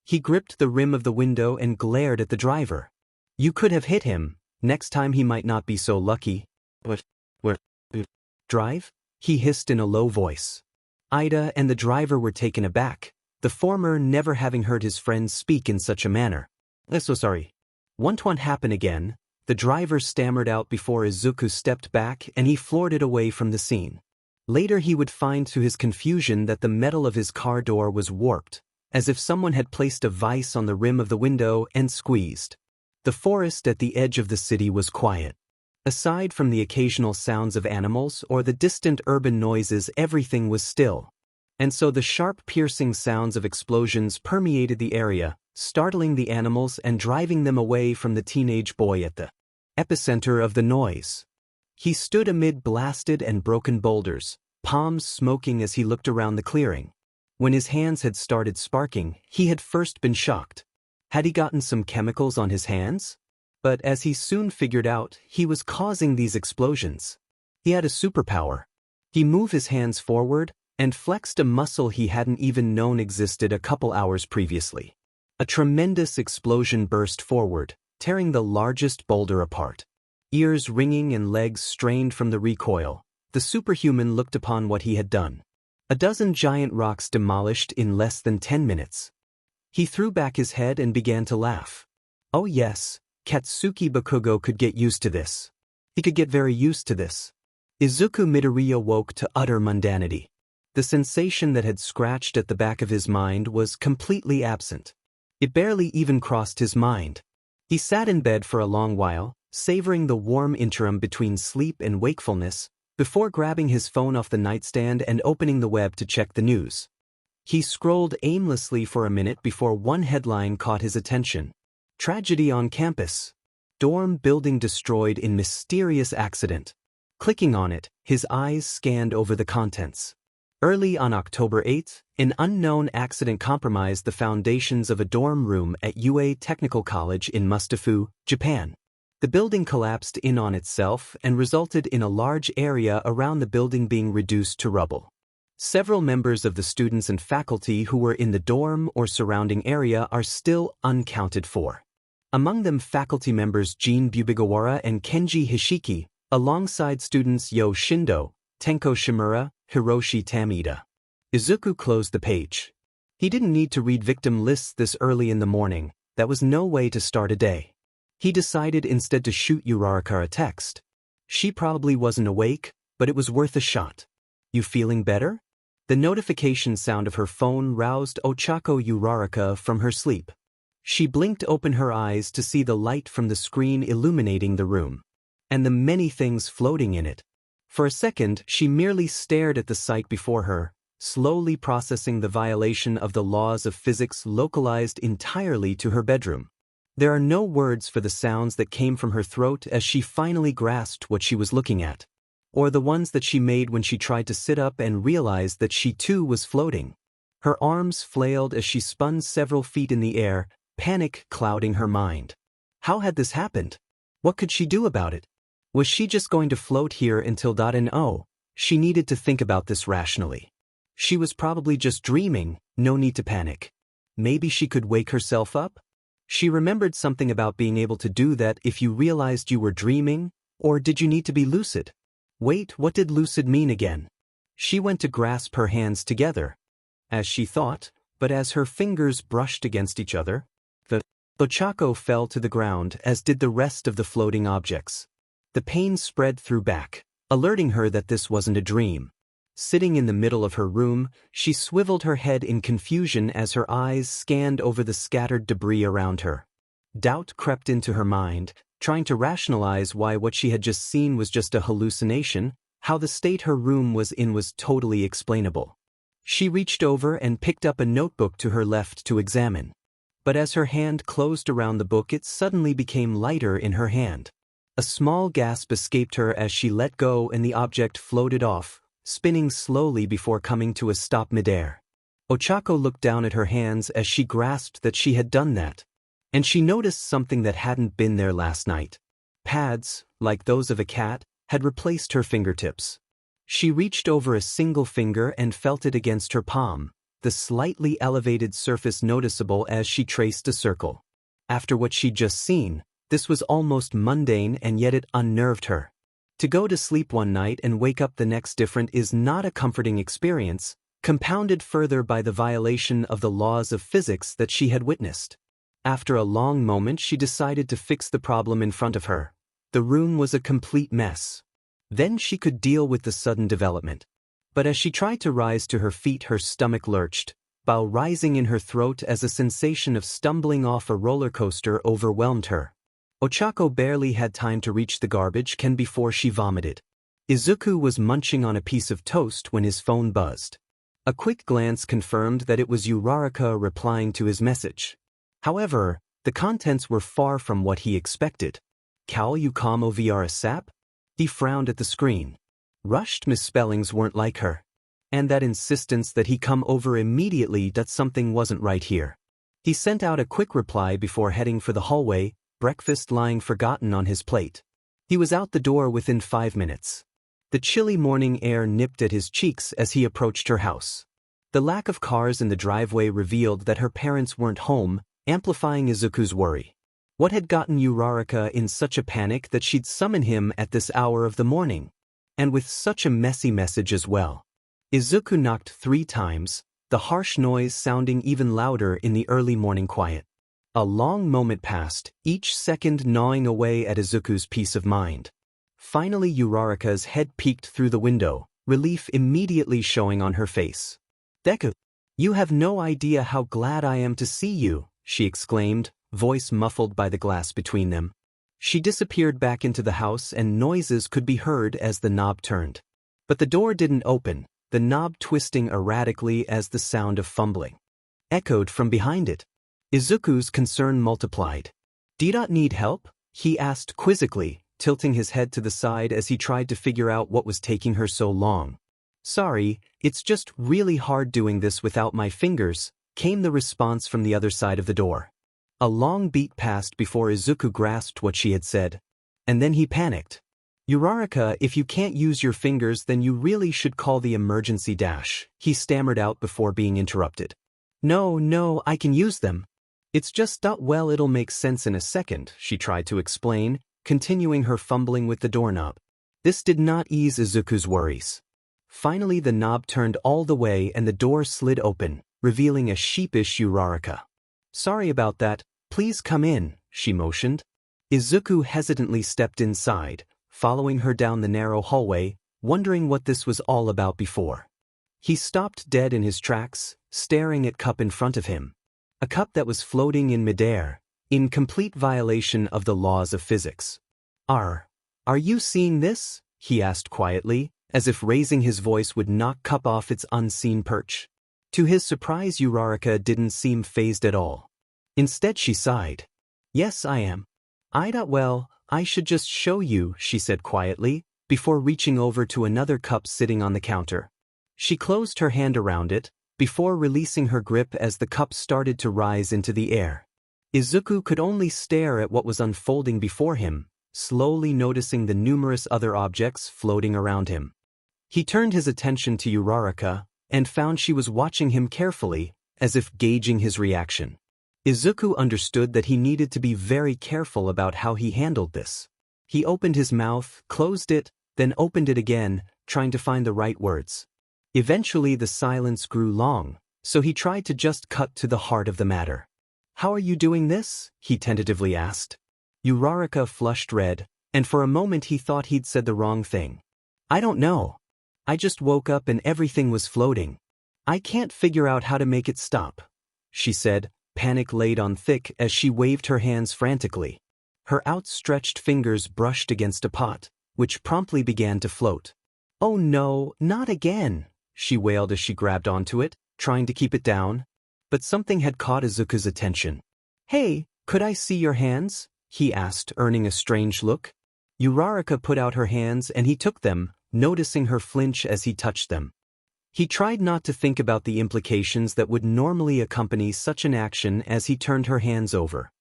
A: He gripped the rim of the window and glared at the driver. "You could have hit him. Next time he might not be so lucky." "What? Drive?" he hissed in a low voice. Ida and the driver were taken aback, the former never having heard his friend speak in such a manner. "So sorry. Won't happen again," the driver stammered out before Izuku stepped back and he floored it away from the scene. Later he would find to his confusion that the metal of his car door was warped, as if someone had placed a vise on the rim of the window and squeezed. The forest at the edge of the city was quiet. Aside from the occasional sounds of animals or the distant urban noises, everything was still. And so the sharp piercing sounds of explosions permeated the area, startling the animals and driving them away from the teenage boy at the epicenter of the noise. He stood amid blasted and broken boulders, palms smoking as he looked around the clearing. When his hands had started sparking, he had first been shocked. Had he gotten some chemicals on his hands? But as he soon figured out, he was causing these explosions. He had a superpower. He moved his hands forward and flexed a muscle he hadn't even known existed a couple hours previously. A tremendous explosion burst forward, tearing the largest boulder apart. Ears ringing and legs strained from the recoil, the superhuman looked upon what he had done. A dozen giant rocks demolished in less than 10 minutes. He threw back his head and began to laugh. Oh yes, Katsuki Bakugo could get used to this. He could get very used to this. Izuku Midoriya woke to utter mundanity. The sensation that had scratched at the back of his mind was completely absent. It barely even crossed his mind. He sat in bed for a long while, savoring the warm interim between sleep and wakefulness, before grabbing his phone off the nightstand and opening the web to check the news. He scrolled aimlessly for a minute before one headline caught his attention. Tragedy on campus. Dorm building destroyed in mysterious accident. Clicking on it, his eyes scanned over the contents. Early on October 8, an unknown accident compromised the foundations of a dorm room at UA Technical College in Mustafu, Japan. The building collapsed in on itself and resulted in a large area around the building being reduced to rubble. Several members of the students and faculty who were in the dorm or surrounding area are still unaccounted for. Among them faculty members Jin Bubigawara and Kenji Hishiki, alongside students Yo Shindo, Tenko Shimura, Hiroshi Tamida. Izuku closed the page. He didn't need to read victim lists this early in the morning. That was no way to start a day. He decided instead to shoot Uraraka a text. She probably wasn't awake, but it was worth a shot. You feeling better? The notification sound of her phone roused Ochako Uraraka from her sleep. She blinked open her eyes to see the light from the screen illuminating the room, and the many things floating in it. For a second, she merely stared at the sight before her, slowly processing the violation of the laws of physics localized entirely to her bedroom. There are no words for the sounds that came from her throat as she finally grasped what she was looking at, or the ones that she made when she tried to sit up and realized that she too was floating. Her arms flailed as she spun several feet in the air, panic clouding her mind. How had this happened? What could she do about it? Was she just going to float here until she needed to think about this rationally. She was probably just dreaming, no need to panic. Maybe she could wake herself up? She remembered something about being able to do that if you realized you were dreaming, or did you need to be lucid? Wait, what did lucid mean again? She went to grasp her hands together, as she thought, but as her fingers brushed against each other, the Ochako fell to the ground as did the rest of the floating objects. The pain spread through back, alerting her that this wasn't a dream. Sitting in the middle of her room, she swiveled her head in confusion as her eyes scanned over the scattered debris around her. Doubt crept into her mind, trying to rationalize why what she had just seen was just a hallucination, how the state her room was in was totally explainable. She reached over and picked up a notebook to her left to examine. But as her hand closed around the book, it suddenly became lighter in her hand. A small gasp escaped her as she let go and the object floated off, spinning slowly before coming to a stop midair. Ochako looked down at her hands as she grasped that she had done that. And she noticed something that hadn't been there last night. Pads, like those of a cat, had replaced her fingertips. She reached over a single finger and felt it against her palm, the slightly elevated surface noticeable as she traced a circle. After what she'd just seen, this was almost mundane and yet it unnerved her. To go to sleep one night and wake up the next different is not a comforting experience, compounded further by the violation of the laws of physics that she had witnessed. After a long moment, she decided to fix the problem in front of her. The room was a complete mess. Then she could deal with the sudden development. But as she tried to rise to her feet, her stomach lurched, bow rising in her throat as a sensation of stumbling off a roller coaster overwhelmed her. Ochako barely had time to reach the garbage can before she vomited. Izuku was munching on a piece of toast when his phone buzzed. A quick glance confirmed that it was Uraraka replying to his message. However, the contents were far from what he expected. Cal you como vr sap? He frowned at the screen. Rushed misspellings weren't like her. And that insistence that he come over immediately that something wasn't right here. He sent out a quick reply before heading for the hallway, breakfast lying forgotten on his plate. He was out the door within 5 minutes. The chilly morning air nipped at his cheeks as he approached her house. The lack of cars in the driveway revealed that her parents weren't home, amplifying Izuku's worry. What had gotten Uraraka in such a panic that she'd summon him at this hour of the morning? And with such a messy message as well. Izuku knocked 3 times, the harsh noise sounding even louder in the early morning quiet. A long moment passed, each second gnawing away at Izuku's peace of mind. Finally Uraraka's head peeked through the window, relief immediately showing on her face. "Deku, you have no idea how glad I am to see you," she exclaimed, voice muffled by the glass between them. She disappeared back into the house and noises could be heard as the knob turned. But the door didn't open, the knob twisting erratically as the sound of fumbling echoed from behind it. Izuku's concern multiplied. "Do you not need help?" he asked quizzically, tilting his head to the side as he tried to figure out what was taking her so long. "Sorry, it's just really hard doing this without my fingers," came the response from the other side of the door. A long beat passed before Izuku grasped what she had said. And then he panicked. "Uraraka, if you can't use your fingers then you really should call the emergency dash," he stammered out before being interrupted. No, I can use them. It's just well, it'll make sense in a second," she tried to explain, continuing her fumbling with the doorknob. This did not ease Izuku's worries. Finally the knob turned all the way and the door slid open, revealing a sheepish Uraraka. "Sorry about that, please come in," she motioned. Izuku hesitantly stepped inside, following her down the narrow hallway, wondering what this was all about before. He stopped dead in his tracks, staring at cup in front of him. A cup that was floating in midair, in complete violation of the laws of physics. Are you seeing this?" he asked quietly, as if raising his voice would knock cup off its unseen perch. To his surprise Uraraka didn't seem fazed at all. Instead she sighed. "Yes, I am. Well, I should just show you," she said quietly, before reaching over to another cup sitting on the counter. She closed her hand around it, before releasing her grip as the cup started to rise into the air. Izuku could only stare at what was unfolding before him, slowly noticing the numerous other objects floating around him. He turned his attention to Uraraka and found she was watching him carefully, as if gauging his reaction. Izuku understood that he needed to be very careful about how he handled this. He opened his mouth, closed it, then opened it again, trying to find the right words. Eventually the silence grew long, so he tried to just cut to the heart of the matter. "How are you doing this?" he tentatively asked. Uraraka flushed red, and for a moment he thought he'd said the wrong thing. "I don't know. I just woke up and everything was floating. I can't figure out how to make it stop," she said, panic laid on thick as she waved her hands frantically. Her outstretched fingers brushed against a pot, which promptly began to float. "Oh no, not again," she wailed as she grabbed onto it, trying to keep it down. But something had caught Izuku's attention. "Hey, could I see your hands?" he asked, earning a strange look. Uraraka put out her hands and he took them, noticing her flinch as he touched them. He tried not to think about the implications that would normally accompany such an action as he turned her hands over.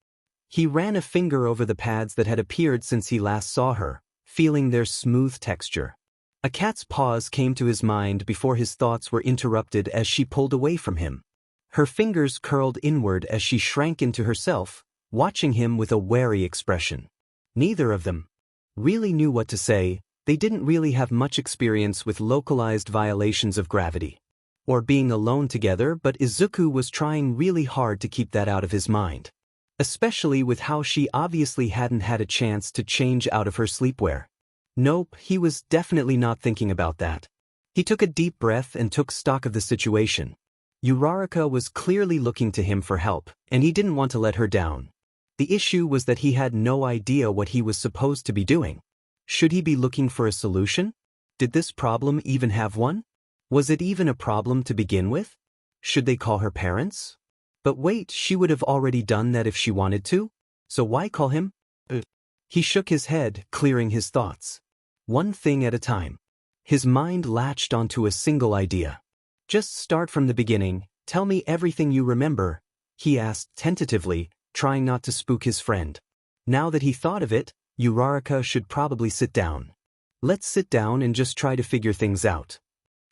A: He ran a finger over the pads that had appeared since he last saw her, feeling their smooth texture. A cat's paws came to his mind before his thoughts were interrupted as she pulled away from him. Her fingers curled inward as she shrank into herself, watching him with a wary expression. Neither of them really knew what to say. They didn't really have much experience with localized violations of gravity or being alone together, but Izuku was trying really hard to keep that out of his mind, especially with how she obviously hadn't had a chance to change out of her sleepwear. Nope, he was definitely not thinking about that. He took a deep breath and took stock of the situation. Uraraka was clearly looking to him for help, and he didn't want to let her down. The issue was that he had no idea what he was supposed to be doing. Should he be looking for a solution? Did this problem even have one? Was it even a problem to begin with? Should they call her parents? But wait, she would have already done that if she wanted to? So why call him? He shook his head, clearing his thoughts. One thing at a time. His mind latched onto a single idea. "Just start from the beginning, tell me everything you remember," he asked tentatively, trying not to spook his friend. Now that he thought of it, Uraraka should probably sit down. "Let's sit down and just try to figure things out."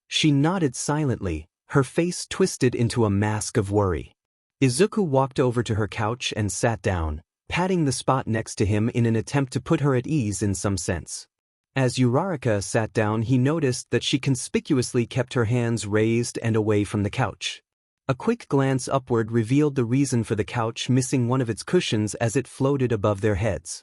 A: She nodded silently, her face twisted into a mask of worry. Izuku walked over to her couch and sat down, patting the spot next to him in an attempt to put her at ease in some sense. As Uraraka sat down, he noticed that she conspicuously kept her hands raised and away from the couch. A quick glance upward revealed the reason for the couch missing one of its cushions as it floated above their heads.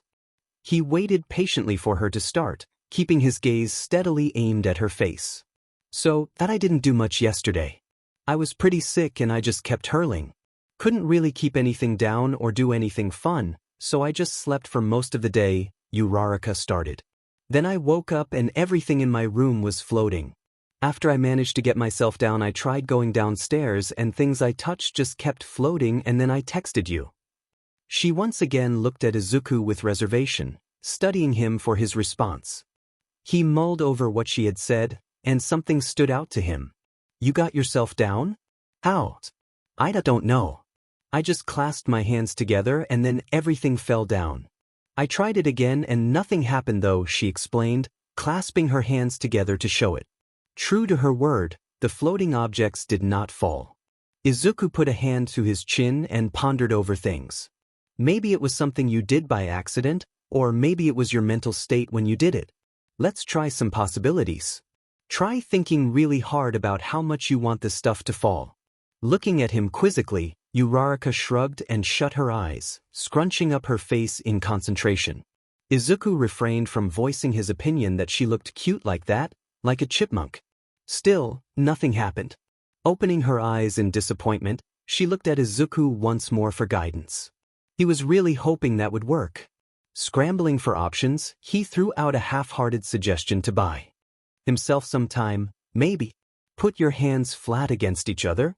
A: He waited patiently for her to start, keeping his gaze steadily aimed at her face. "So, that I didn't do much yesterday. I was pretty sick and I just kept hurling. Couldn't really keep anything down or do anything fun, so I just slept for most of the day," Uraraka started. "Then I woke up and everything in my room was floating. After I managed to get myself down, I tried going downstairs and things I touched just kept floating, and then I texted you." She once again looked at Izuku with reservation, studying him for his response. He mulled over what she had said, and something stood out to him. "You got yourself down? How?" "I don't know. I just clasped my hands together and then everything fell down. I tried it again and nothing happened though," she explained, clasping her hands together to show it. True to her word, the floating objects did not fall. Izuku put a hand to his chin and pondered over things. "Maybe it was something you did by accident, or maybe it was your mental state when you did it. Let's try some possibilities. Try thinking really hard about how much you want the stuff to fall." Looking at him quizzically, Uraraka shrugged and shut her eyes, scrunching up her face in concentration. Izuku refrained from voicing his opinion that she looked cute like that, like a chipmunk. Still, nothing happened. Opening her eyes in disappointment, she looked at Izuku once more for guidance. He was really hoping that would work. Scrambling for options, he threw out a half-hearted suggestion to buy himself some time. "Maybe put your hands flat against each other?"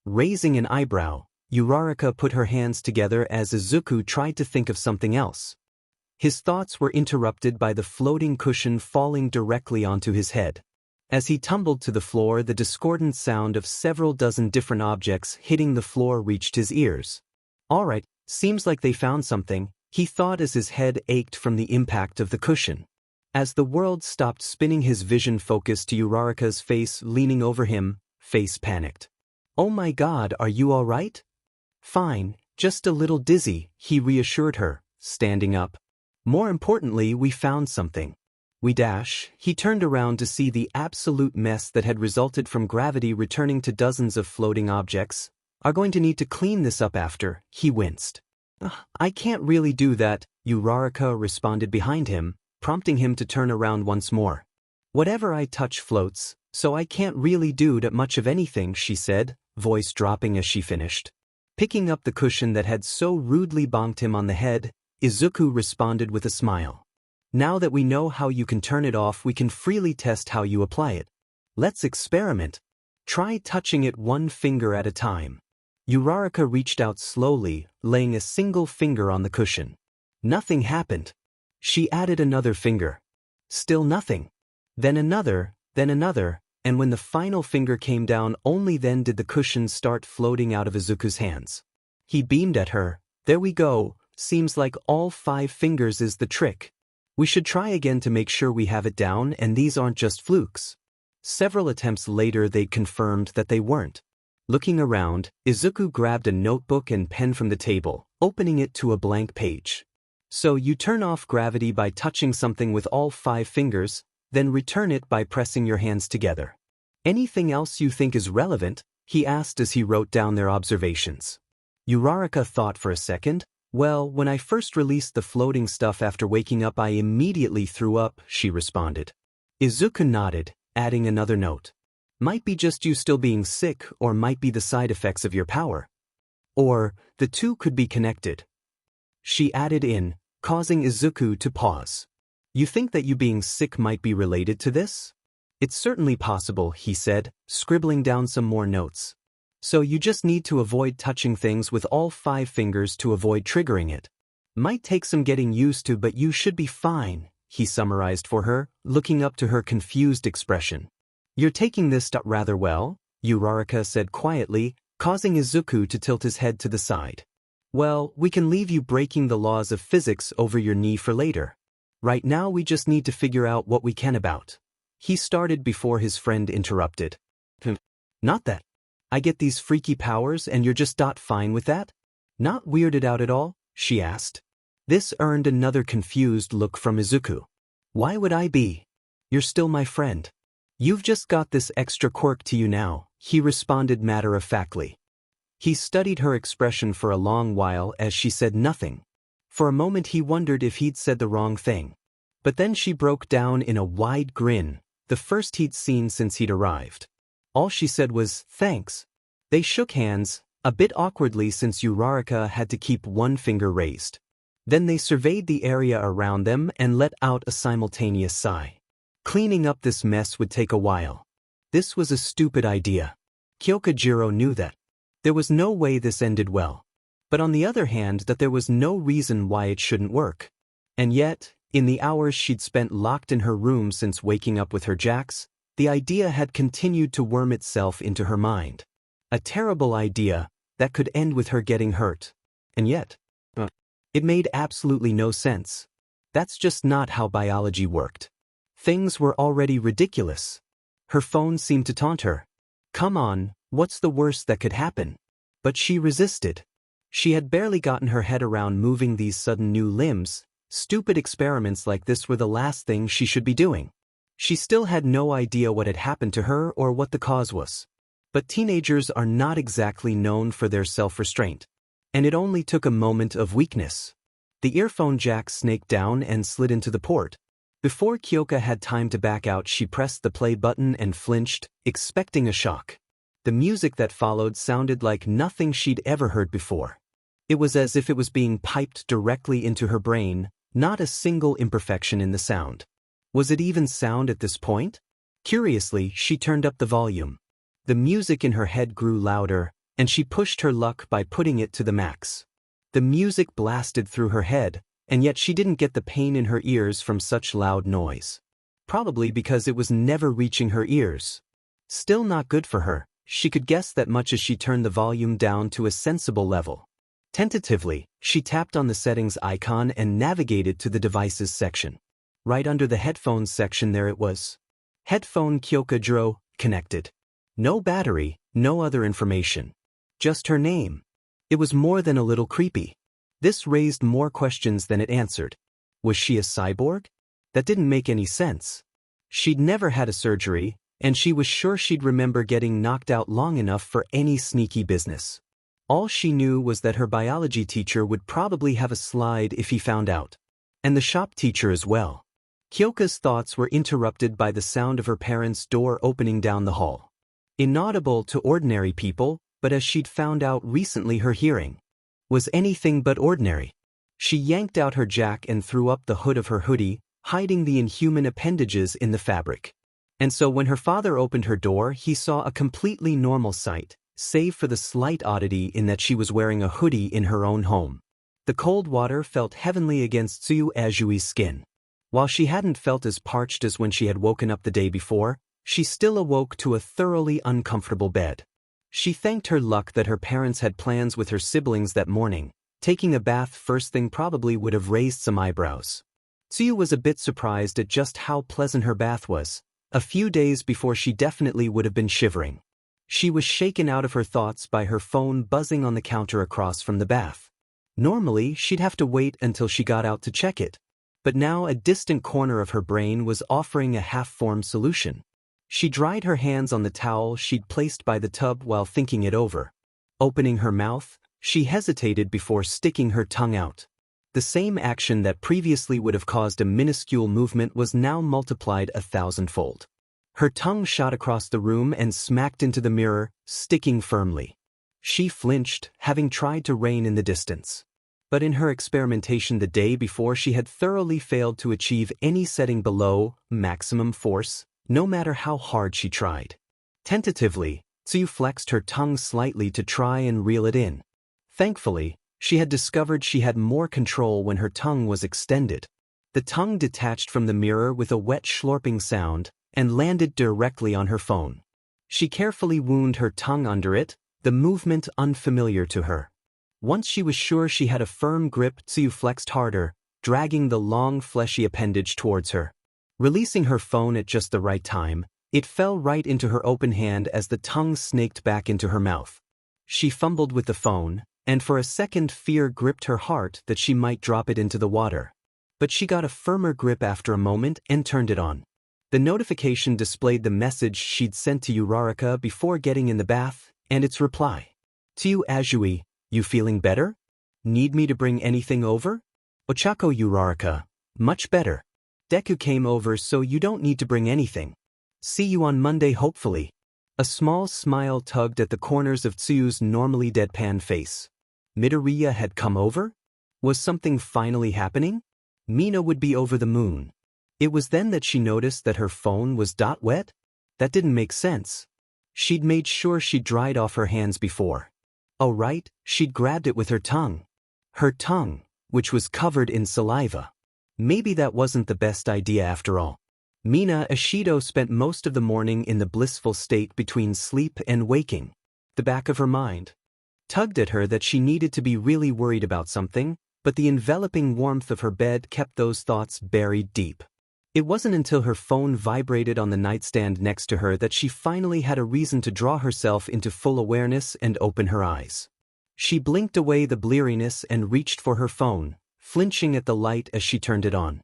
A: Raising an eyebrow, Uraraka put her hands together as Izuku tried to think of something else. His thoughts were interrupted by the floating cushion falling directly onto his head. As he tumbled to the floor, the discordant sound of several dozen different objects hitting the floor reached his ears. All right, seems like they found something, he thought as his head ached from the impact of the cushion. As the world stopped spinning, his vision focused to Uraraka's face leaning over him, face panicked. "Oh my God, are you all right?" "Fine, just a little dizzy," he reassured her, standing up. "More importantly, we found something." He turned around to see the absolute mess that had resulted from gravity returning to dozens of floating objects. "Are going to need to clean this up after," he winced. "I can't really do that," Uraraka responded behind him, prompting him to turn around once more. "Whatever I touch floats, so I can't really do that much of anything," she said, voice dropping as she finished. Picking up the cushion that had so rudely bonked him on the head, Izuku responded with a smile. "Now that we know how you can turn it off, we can freely test how you apply it. Let's experiment. Try touching it one finger at a time." Uraraka reached out slowly, laying a single finger on the cushion. Nothing happened. She added another finger. Still nothing. Then another, and when the final finger came down, only then did the cushion start floating out of Izuku's hands. He beamed at her. "There we go, seems like all 5 fingers is the trick. We should try again to make sure we have it down and these aren't just flukes." Several attempts later they confirmed that they weren't. Looking around, Izuku grabbed a notebook and pen from the table, opening it to a blank page. "So you turn off gravity by touching something with all 5 fingers, then return it by pressing your hands together. Anything else you think is relevant?" he asked as he wrote down their observations. Uraraka thought for a second. "Well, when I first released the floating stuff after waking up, I immediately threw up," she responded. Izuku nodded, adding another note. "Might be just you still being sick, or might be the side effects of your power. Or, the two could be connected." She added in, causing Izuku to pause. "You think that you being sick might be related to this?" "It's certainly possible," he said, scribbling down some more notes. "So you just need to avoid touching things with all 5 fingers to avoid triggering it. Might take some getting used to, but you should be fine," he summarized for her, looking up to her confused expression. "You're taking this stuff rather well," Uraraka said quietly, causing Izuku to tilt his head to the side. "Well, we can leave you breaking the laws of physics over your knee for later. Right now we just need to figure out what we can about." He started before his friend interrupted. "Not that. I get these freaky powers and you're just not fine with that? Not weirded out at all?" she asked. This earned another confused look from Izuku. "Why would I be? You're still my friend. You've just got this extra quirk to you now," he responded matter-of-factly. He studied her expression for a long while as she said nothing. For a moment he wondered if he'd said the wrong thing. But then she broke down in a wide grin, the first he'd seen since he'd arrived. All she said was, "Thanks." They shook hands, a bit awkwardly since Uraraka had to keep one finger raised. Then they surveyed the area around them and let out a simultaneous sigh. Cleaning up this mess would take a while. This was a stupid idea. Kyokujiro knew that. There was no way this ended well. But on the other hand, that there was no reason why it shouldn't work. And yet, in the hours she'd spent locked in her room since waking up with her Jax, the idea had continued to worm itself into her mind. A terrible idea that could end with her getting hurt. And yet, it made absolutely no sense. That's just not how biology worked. Things were already ridiculous. Her phone seemed to taunt her. Come on, what's the worst that could happen? But she resisted. She had barely gotten her head around moving these sudden new limbs. Stupid experiments like this were the last thing she should be doing. She still had no idea what had happened to her or what the cause was. But teenagers are not exactly known for their self-restraint. And it only took a moment of weakness. The earphone jack snaked down and slid into the port. Before Kyoka had time to back out, she pressed the play button and flinched, expecting a shock. The music that followed sounded like nothing she'd ever heard before. It was as if it was being piped directly into her brain, not a single imperfection in the sound. Was it even sound at this point? Curiously, she turned up the volume. The music in her head grew louder, and she pushed her luck by putting it to the max. The music blasted through her head, and yet she didn't get the pain in her ears from such loud noise. probably because it was never reaching her ears. Still not good for her, she could guess that much as she turned the volume down to a sensible level. Tentatively, she tapped on the settings icon and navigated to the devices section. Right under the headphones section there it was. Headphone Kyokujiro, connected. No battery, no other information. Just her name. It was more than a little creepy. This raised more questions than it answered. Was she a cyborg? That didn't make any sense. She'd never had a surgery, and she was sure she'd remember getting knocked out long enough for any sneaky business. All she knew was that her biology teacher would probably have a slide if he found out. And the shop teacher as well. Kyoka's thoughts were interrupted by the sound of her parents' door opening down the hall. Inaudible to ordinary people, but as she'd found out recently her hearing was anything but ordinary. She yanked out her jack and threw up the hood of her hoodie, hiding the inhuman appendages in the fabric. And so when her father opened her door he saw a completely normal sight, save for the slight oddity in that she was wearing a hoodie in her own home. The cold water felt heavenly against Tsuyu Ajui's skin. While she hadn't felt as parched as when she had woken up the day before, she still awoke to a thoroughly uncomfortable bed. She thanked her luck that her parents had plans with her siblings that morning. Taking a bath first thing probably would have raised some eyebrows. Tsuyu was a bit surprised at just how pleasant her bath was. A few days before she definitely would have been shivering. She was shaken out of her thoughts by her phone buzzing on the counter across from the bath. Normally, she'd have to wait until she got out to check it. But now a distant corner of her brain was offering a half-formed solution. She dried her hands on the towel she'd placed by the tub while thinking it over. Opening her mouth, she hesitated before sticking her tongue out. The same action that previously would have caused a minuscule movement was now multiplied 1,000-fold. Her tongue shot across the room and smacked into the mirror, sticking firmly. She flinched, having tried to rein in the distance. But in her experimentation the day before she had thoroughly failed to achieve any setting below maximum force, no matter how hard she tried. Tentatively, Tsuyu flexed her tongue slightly to try and reel it in. Thankfully, she had discovered she had more control when her tongue was extended. The tongue detached from the mirror with a wet slurping sound and landed directly on her phone. She carefully wound her tongue under it, the movement unfamiliar to her. Once she was sure she had a firm grip, Tsuyu flexed harder, dragging the long fleshy appendage towards her. Releasing her phone at just the right time, it fell right into her open hand as the tongue snaked back into her mouth. She fumbled with the phone, and for a second fear gripped her heart that she might drop it into the water. But she got a firmer grip after a moment and turned it on. The notification displayed the message she'd sent to Uraraka before getting in the bath, and its reply. Tsuyu Ajui, you feeling better? Need me to bring anything over? Ochako Uraraka, much better. Deku came over so you don't need to bring anything. See you on Monday hopefully. A small smile tugged at the corners of Tsuyu's normally deadpan face. Midoriya had come over? Was something finally happening? Mina would be over the moon. It was then that she noticed that her phone was wet? That didn't make sense. She'd made sure she'd dried off her hands before. Oh right, she'd grabbed it with her tongue. Her tongue, which was covered in saliva. Maybe that wasn't the best idea after all. Mina Ashido spent most of the morning in the blissful state between sleep and waking. The back of her mind tugged at her that she needed to be really worried about something, but the enveloping warmth of her bed kept those thoughts buried deep. It wasn't until her phone vibrated on the nightstand next to her that she finally had a reason to draw herself into full awareness and open her eyes. She blinked away the bleariness and reached for her phone, flinching at the light as she turned it on.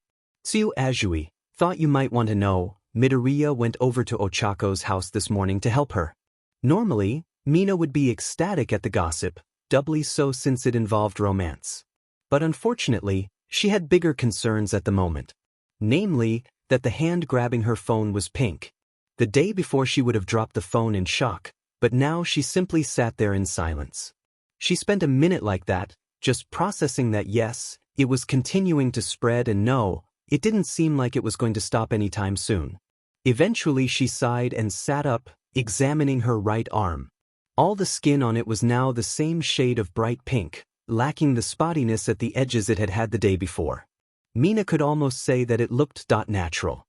A: Tsuyu Ajui, thought you might want to know, Midoriya went over to Ochako's house this morning to help her. Normally, Mina would be ecstatic at the gossip, doubly so since it involved romance. But unfortunately, she had bigger concerns at the moment. Namely, that the hand grabbing her phone was pink. The day before she would have dropped the phone in shock, but now she simply sat there in silence. She spent a minute like that, just processing that yes, it was continuing to spread and no, it didn't seem like it was going to stop anytime soon. Eventually she sighed and sat up, examining her right arm. All the skin on it was now the same shade of bright pink, lacking the spottiness at the edges it had had the day before. Mina could almost say that it looked natural.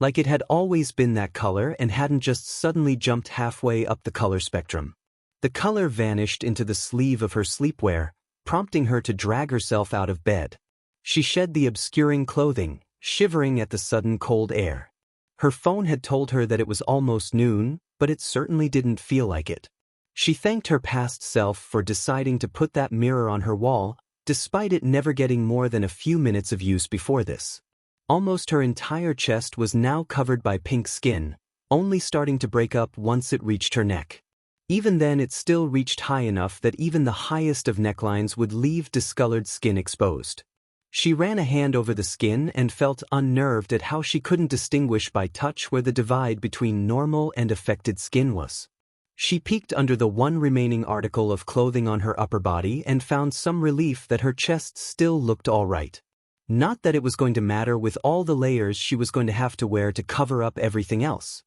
A: Like it had always been that color and hadn't just suddenly jumped halfway up the color spectrum. The color vanished into the sleeve of her sleepwear, prompting her to drag herself out of bed. She shed the obscuring clothing, shivering at the sudden cold air. Her phone had told her that it was almost noon, but it certainly didn't feel like it. She thanked her past self for deciding to put that mirror on her wall, despite it never getting more than a few minutes of use before this. Almost her entire chest was now covered by pink skin, only starting to break up once it reached her neck. Even then it still reached high enough that even the highest of necklines would leave discolored skin exposed. She ran a hand over the skin and felt unnerved at how she couldn't distinguish by touch where the divide between normal and affected skin was. She peeked under the one remaining article of clothing on her upper body and found some relief that her chest still looked all right. Not that it was going to matter with all the layers she was going to have to wear to cover up everything else.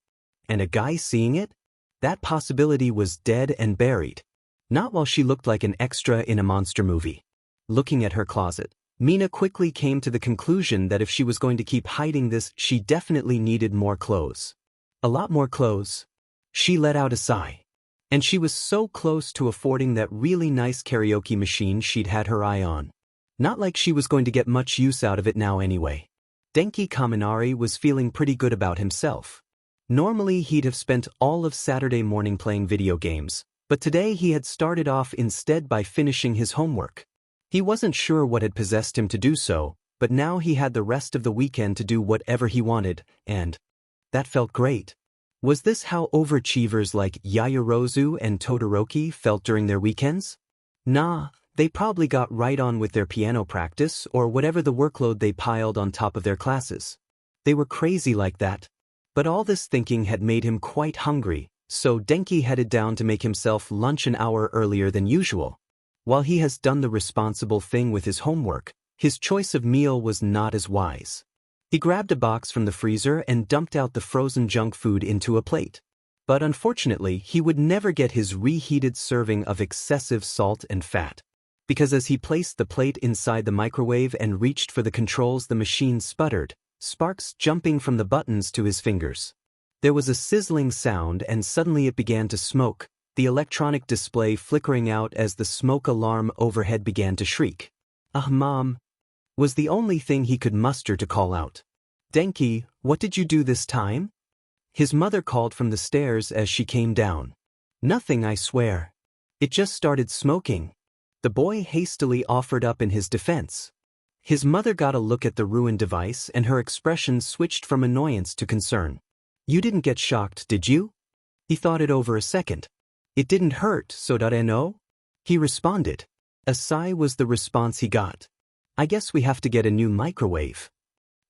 A: And a guy seeing it? That possibility was dead and buried. Not while she looked like an extra in a monster movie. Looking at her closet, Mina quickly came to the conclusion that if she was going to keep hiding this, she definitely needed more clothes. A lot more clothes. She let out a sigh. And she was so close to affording that really nice karaoke machine she'd had her eye on. Not like she was going to get much use out of it now anyway. Denki Kaminari was feeling pretty good about himself. Normally he'd have spent all of Saturday morning playing video games, but today he had started off instead by finishing his homework. He wasn't sure what had possessed him to do so, but now he had the rest of the weekend to do whatever he wanted, and that felt great. Was this how overachievers like Yayorozu and Todoroki felt during their weekends? Nah. They probably got right on with their piano practice or whatever the workload they piled on top of their classes. They were crazy like that. But all this thinking had made him quite hungry, so Denki headed down to make himself lunch an hour earlier than usual. While he has done the responsible thing with his homework, his choice of meal was not as wise. He grabbed a box from the freezer and dumped out the frozen junk food into a plate. But unfortunately, he would never get his reheated serving of excessive salt and fat. Because as he placed the plate inside the microwave and reached for the controls, the machine sputtered, sparks jumping from the buttons to his fingers. There was a sizzling sound and suddenly it began to smoke, the electronic display flickering out as the smoke alarm overhead began to shriek. Mom," was the only thing he could muster to call out. "Denki, what did you do this time?" His mother called from the stairs as she came down. "Nothing, I swear. It just started smoking." The boy hastily offered up in his defense. His mother got a look at the ruined device and her expression switched from annoyance to concern. "You didn't get shocked, did you?" He thought it over a second. "It didn't hurt, so did I know?" he responded. A sigh was the response he got. "I guess we have to get a new microwave."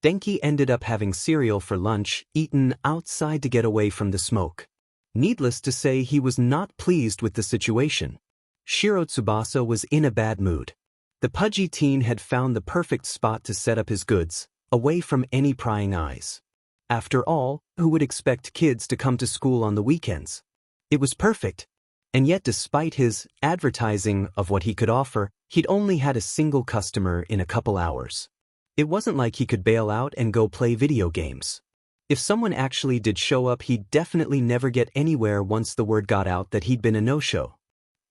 A: Denki ended up having cereal for lunch, eaten outside to get away from the smoke. Needless to say, he was not pleased with the situation. Shiro Tsubasa was in a bad mood. The pudgy teen had found the perfect spot to set up his goods, away from any prying eyes. After all, who would expect kids to come to school on the weekends? It was perfect. And yet despite his advertising of what he could offer, he'd only had a single customer in a couple hours. It wasn't like he could bail out and go play video games. If someone actually did show up, he'd definitely never get anywhere once the word got out that he'd been a no-show.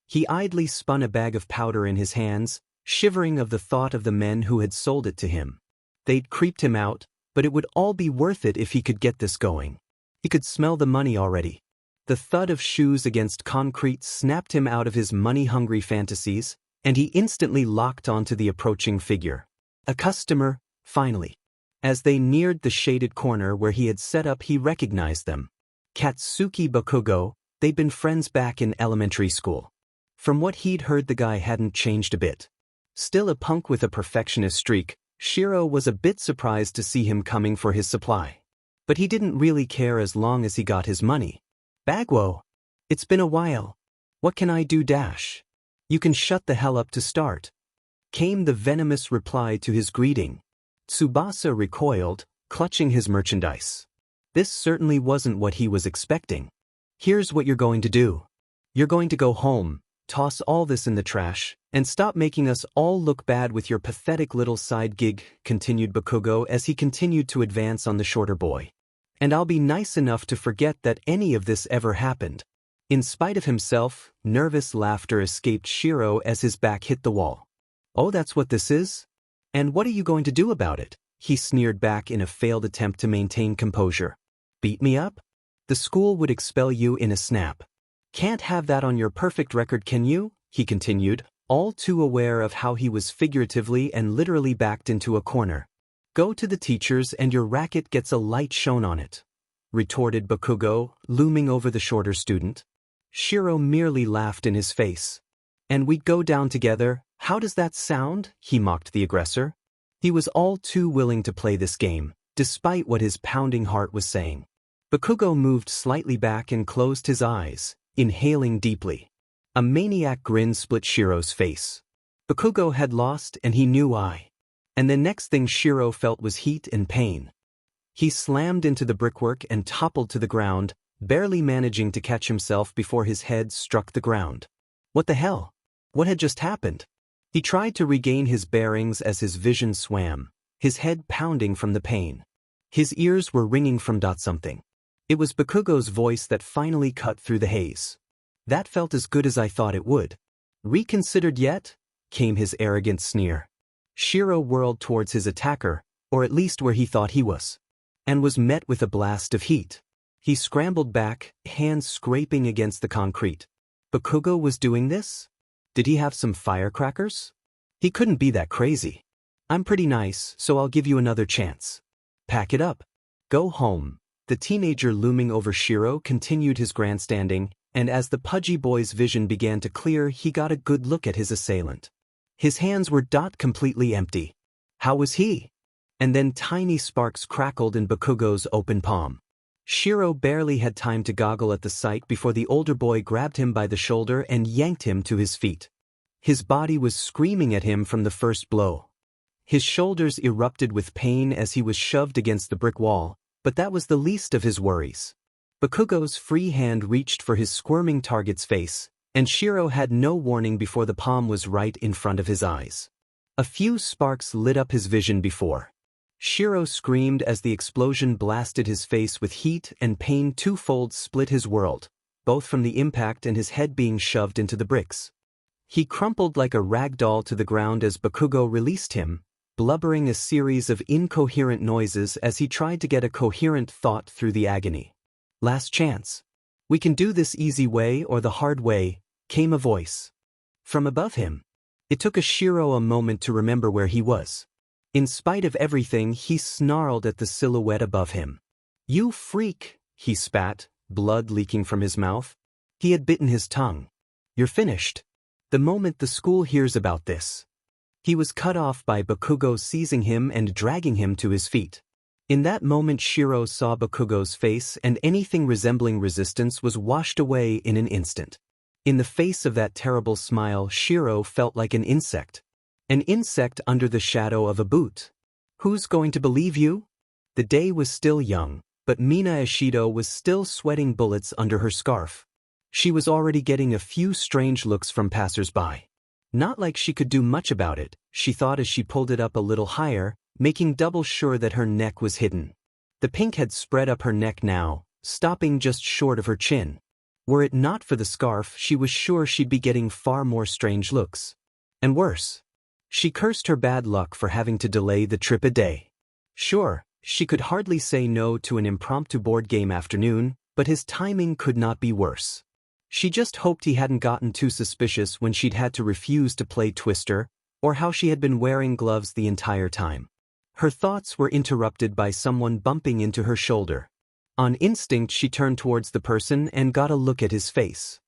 A: He idly spun a bag of powder in his hands, shivering of the thought of the men who had sold it to him. They'd creeped him out, but it would all be worth it if he could get this going. He could smell the money already. The thud of shoes against concrete snapped him out of his money-hungry fantasies, and he instantly locked onto the approaching figure. A customer, finally. As they neared the shaded corner where he had set up, he recognized them. Katsuki Bakugo. They'd been friends back in elementary school. From what he'd heard, the guy hadn't changed a bit. Still a punk with a perfectionist streak, Shiro was a bit surprised to see him coming for his supply. But he didn't really care as long as he got his money. "Bagwo. It's been a while. What can I do dash? You can shut the hell up to start," came the venomous reply to his greeting. Tsubasa recoiled, clutching his merchandise. This certainly wasn't what he was expecting. "Here's what you're going to do. You're going to go home, toss all this in the trash, and stop making us all look bad with your pathetic little side gig," continued Bakugo as he continued to advance on the shorter boy. And I'll be nice enough to forget that any of this ever happened. In spite of himself, nervous laughter escaped Shiro as his back hit the wall. Oh, that's what this is? And what are you going to do about it? He sneered back in a failed attempt to maintain composure. Beat me up? The school would expel you in a snap. Can't have that on your perfect record, can you? He continued, all too aware of how he was figuratively and literally backed into a corner. Go to the teachers and your racket gets a light shown on it, retorted Bakugo, looming over the shorter student. Shiro merely laughed in his face. And we'd go down together, how does that sound? He mocked the aggressor. He was all too willing to play this game, despite what his pounding heart was saying. Bakugo moved slightly back and closed his eyes, inhaling deeply. A maniac grin split Shiro's face. Bakugo had lost and he knew why. And the next thing Shiro felt was heat and pain. He slammed into the brickwork and toppled to the ground, barely managing to catch himself before his head struck the ground. What the hell? What had just happened? He tried to regain his bearings as his vision swam, his head pounding from the pain. His ears were ringing from something. It was Bakugo's voice that finally cut through the haze. That felt as good as I thought it would. Reconsidered yet? Came his arrogant sneer. Shiro whirled towards his attacker, or at least where he thought he was, and was met with a blast of heat. He scrambled back, hands scraping against the concrete. Bakugo was doing this? Did he have some firecrackers? He couldn't be that crazy. I'm pretty nice, so I'll give you another chance. Pack it up. Go home. The teenager looming over Shiro continued his grandstanding, and as the pudgy boy's vision began to clear, he got a good look at his assailant. His hands were completely empty. How was he? And then tiny sparks crackled in Bakugo's open palm. Shiro barely had time to goggle at the sight before the older boy grabbed him by the shoulder and yanked him to his feet. His body was screaming at him from the first blow. His shoulders erupted with pain as he was shoved against the brick wall, but that was the least of his worries. Bakugo's free hand reached for his squirming target's face, and Shiro had no warning before the palm was right in front of his eyes. A few sparks lit up his vision before. Shiro screamed as the explosion blasted his face with heat, and pain twofold split his world, both from the impact and his head being shoved into the bricks. He crumpled like a rag doll to the ground as Bakugo released him, blubbering a series of incoherent noises as he tried to get a coherent thought through the agony. Last chance. We can do this easy way or the hard way, came a voice. From above him. It took Shiro a moment to remember where he was. In spite of everything, he snarled at the silhouette above him. You freak, he spat, blood leaking from his mouth. He had bitten his tongue. You're finished. The moment the school hears about this. He was cut off by Bakugo seizing him and dragging him to his feet. In that moment Shiro saw Bakugo's face, and anything resembling resistance was washed away in an instant. In the face of that terrible smile, Shiro felt like an insect. An insect under the shadow of a boot. Who's going to believe you? The day was still young, but Mina Ishido was still sweating bullets under her scarf. She was already getting a few strange looks from passers-by. Not like she could do much about it, she thought as she pulled it up a little higher, making double sure that her neck was hidden. The pink had spread up her neck now, stopping just short of her chin. Were it not for the scarf, she was sure she'd be getting far more strange looks. And worse. She cursed her bad luck for having to delay the trip a day. Sure, she could hardly say no to an impromptu board game afternoon, but his timing could not be worse. She just hoped he hadn't gotten too suspicious when she'd had to refuse to play Twister, or how she had been wearing gloves the entire time. Her thoughts were interrupted by someone bumping into her shoulder. On instinct she turned towards the person and got a look at his face.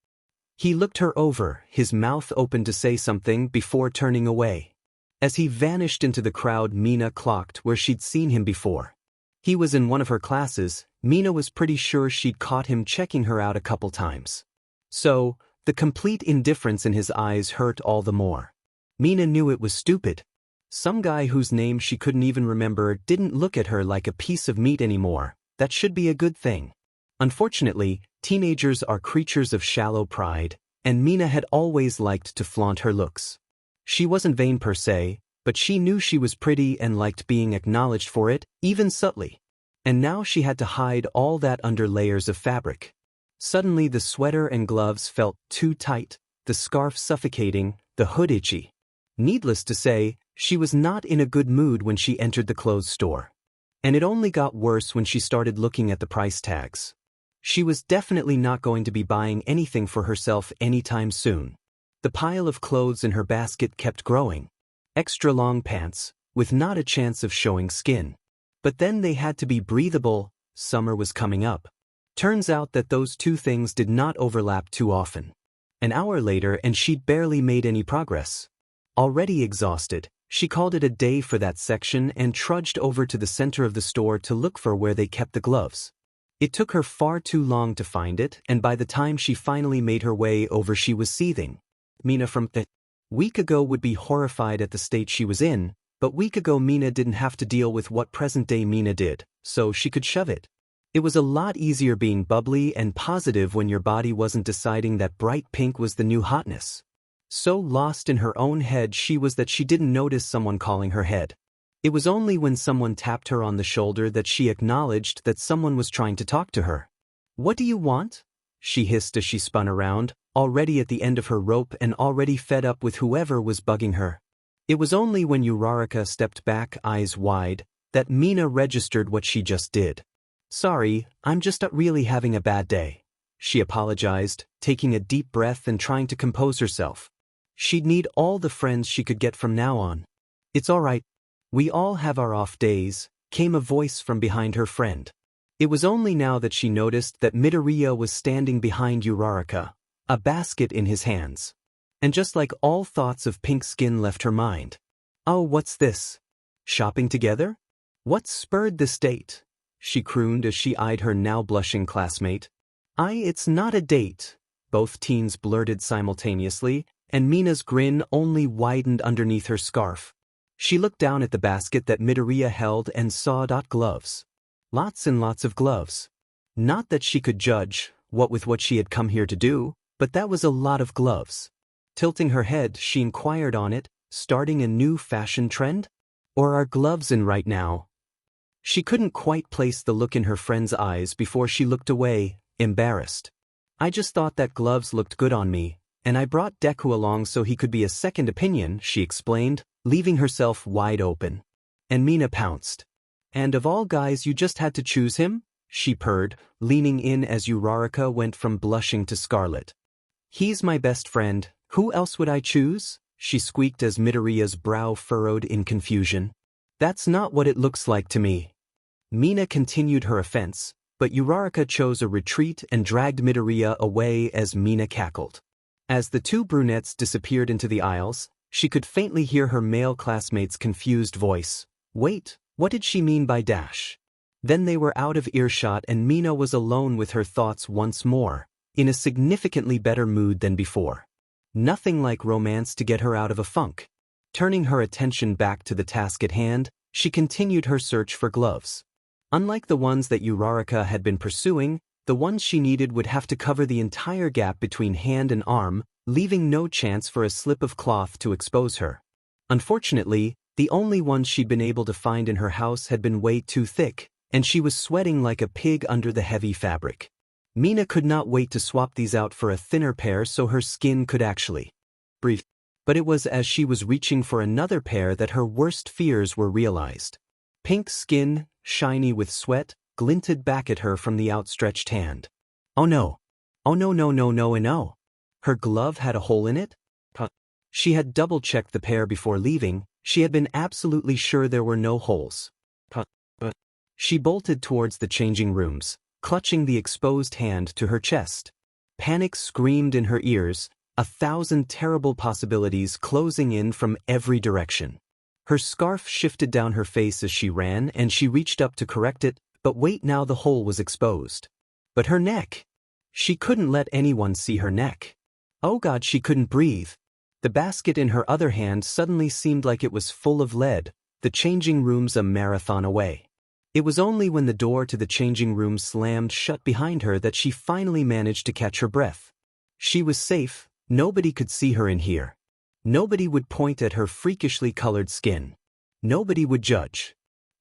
A: He looked her over, his mouth open to say something before turning away. As he vanished into the crowd, Mina clocked where she'd seen him before. He was in one of her classes. Mina was pretty sure she'd caught him checking her out a couple times. So, the complete indifference in his eyes hurt all the more. Mina knew it was stupid. Some guy whose name she couldn't even remember didn't look at her like a piece of meat anymore. That should be a good thing. Unfortunately, teenagers are creatures of shallow pride, and Mina had always liked to flaunt her looks. She wasn't vain per se, but she knew she was pretty and liked being acknowledged for it, even subtly. And now she had to hide all that under layers of fabric. Suddenly the sweater and gloves felt too tight, the scarf suffocating, the hood itchy. Needless to say, she was not in a good mood when she entered the clothes store. And it only got worse when she started looking at the price tags. She was definitely not going to be buying anything for herself anytime soon. The pile of clothes in her basket kept growing. Extra long pants, with not a chance of showing skin. But then they had to be breathable, summer was coming up. Turns out that those two things did not overlap too often. An hour later and she'd barely made any progress. Already exhausted, she called it a day for that section and trudged over to the center of the store to look for where they kept the gloves. It took her far too long to find it, and by the time she finally made her way over she was seething. Mina from a week ago would be horrified at the state she was in, but week ago Mina didn't have to deal with what present-day Mina did, so she could shove it. It was a lot easier being bubbly and positive when your body wasn't deciding that bright pink was the new hotness. So lost in her own head she was that she didn't notice someone calling her head. It was only when someone tapped her on the shoulder that she acknowledged that someone was trying to talk to her. "What do you want?" she hissed as she spun around, already at the end of her rope and already fed up with whoever was bugging her. It was only when Uraraka stepped back, eyes wide, that Mina registered what she just did. "Sorry, I'm just really having a bad day," she apologized, taking a deep breath and trying to compose herself. She'd need all the friends she could get from now on. "It's all right. We all have our off days," came a voice from behind her friend. It was only now that she noticed that Midoriya was standing behind Uraraka, a basket in his hands. And just like all thoughts of pink skin left her mind. "Oh, what's this? Shopping together? What spurred this date?" she crooned as she eyed her now blushing classmate. It's not a date," both teens blurted simultaneously, and Mina's grin only widened underneath her scarf. She looked down at the basket that Midoriya held and saw gloves. Lots and lots of gloves. Not that she could judge, what with what she had come here to do, but that was a lot of gloves. Tilting her head, she inquired on it, starting a new fashion trend? Or are gloves in right now? She couldn't quite place the look in her friend's eyes before she looked away, embarrassed. "I just thought that gloves looked good on me, and I brought Deku along so he could be a second opinion," she explained, leaving herself wide open. And Mina pounced. "And of all guys you just had to choose him?" she purred, leaning in as Uraraka went from blushing to scarlet. "He's my best friend, who else would I choose?" she squeaked as Midoriya's brow furrowed in confusion. "That's not what it looks like to me." Mina continued her offense, but Uraraka chose a retreat and dragged Midoriya away as Mina cackled. As the two brunettes disappeared into the aisles, she could faintly hear her male classmate's confused voice. "Wait, what did she mean by dash?" Then they were out of earshot and Mina was alone with her thoughts once more, in a significantly better mood than before. Nothing like romance to get her out of a funk. Turning her attention back to the task at hand, she continued her search for gloves. Unlike the ones that Uraraka had been pursuing, the ones she needed would have to cover the entire gap between hand and arm, leaving no chance for a slip of cloth to expose her. Unfortunately, the only ones she'd been able to find in her house had been way too thick, and she was sweating like a pig under the heavy fabric. Mina could not wait to swap these out for a thinner pair so her skin could actually breathe. But it was as she was reaching for another pair that her worst fears were realized. Pink skin, shiny with sweat, glinted back at her from the outstretched hand. "Oh no. Oh no no no no and no." Her glove had a hole in it? She had double-checked the pair before leaving. She had been absolutely sure there were no holes. She bolted towards the changing rooms, clutching the exposed hand to her chest. Panic screamed in her ears, 1,000 terrible possibilities closing in from every direction. Her scarf shifted down her face as she ran and she reached up to correct it, but wait, now the hole was exposed. But her neck! She couldn't let anyone see her neck. Oh God, she couldn't breathe. The basket in her other hand suddenly seemed like it was full of lead, the changing rooms a marathon away. It was only when the door to the changing room slammed shut behind her that she finally managed to catch her breath. She was safe, nobody could see her in here. Nobody would point at her freakishly colored skin. Nobody would judge.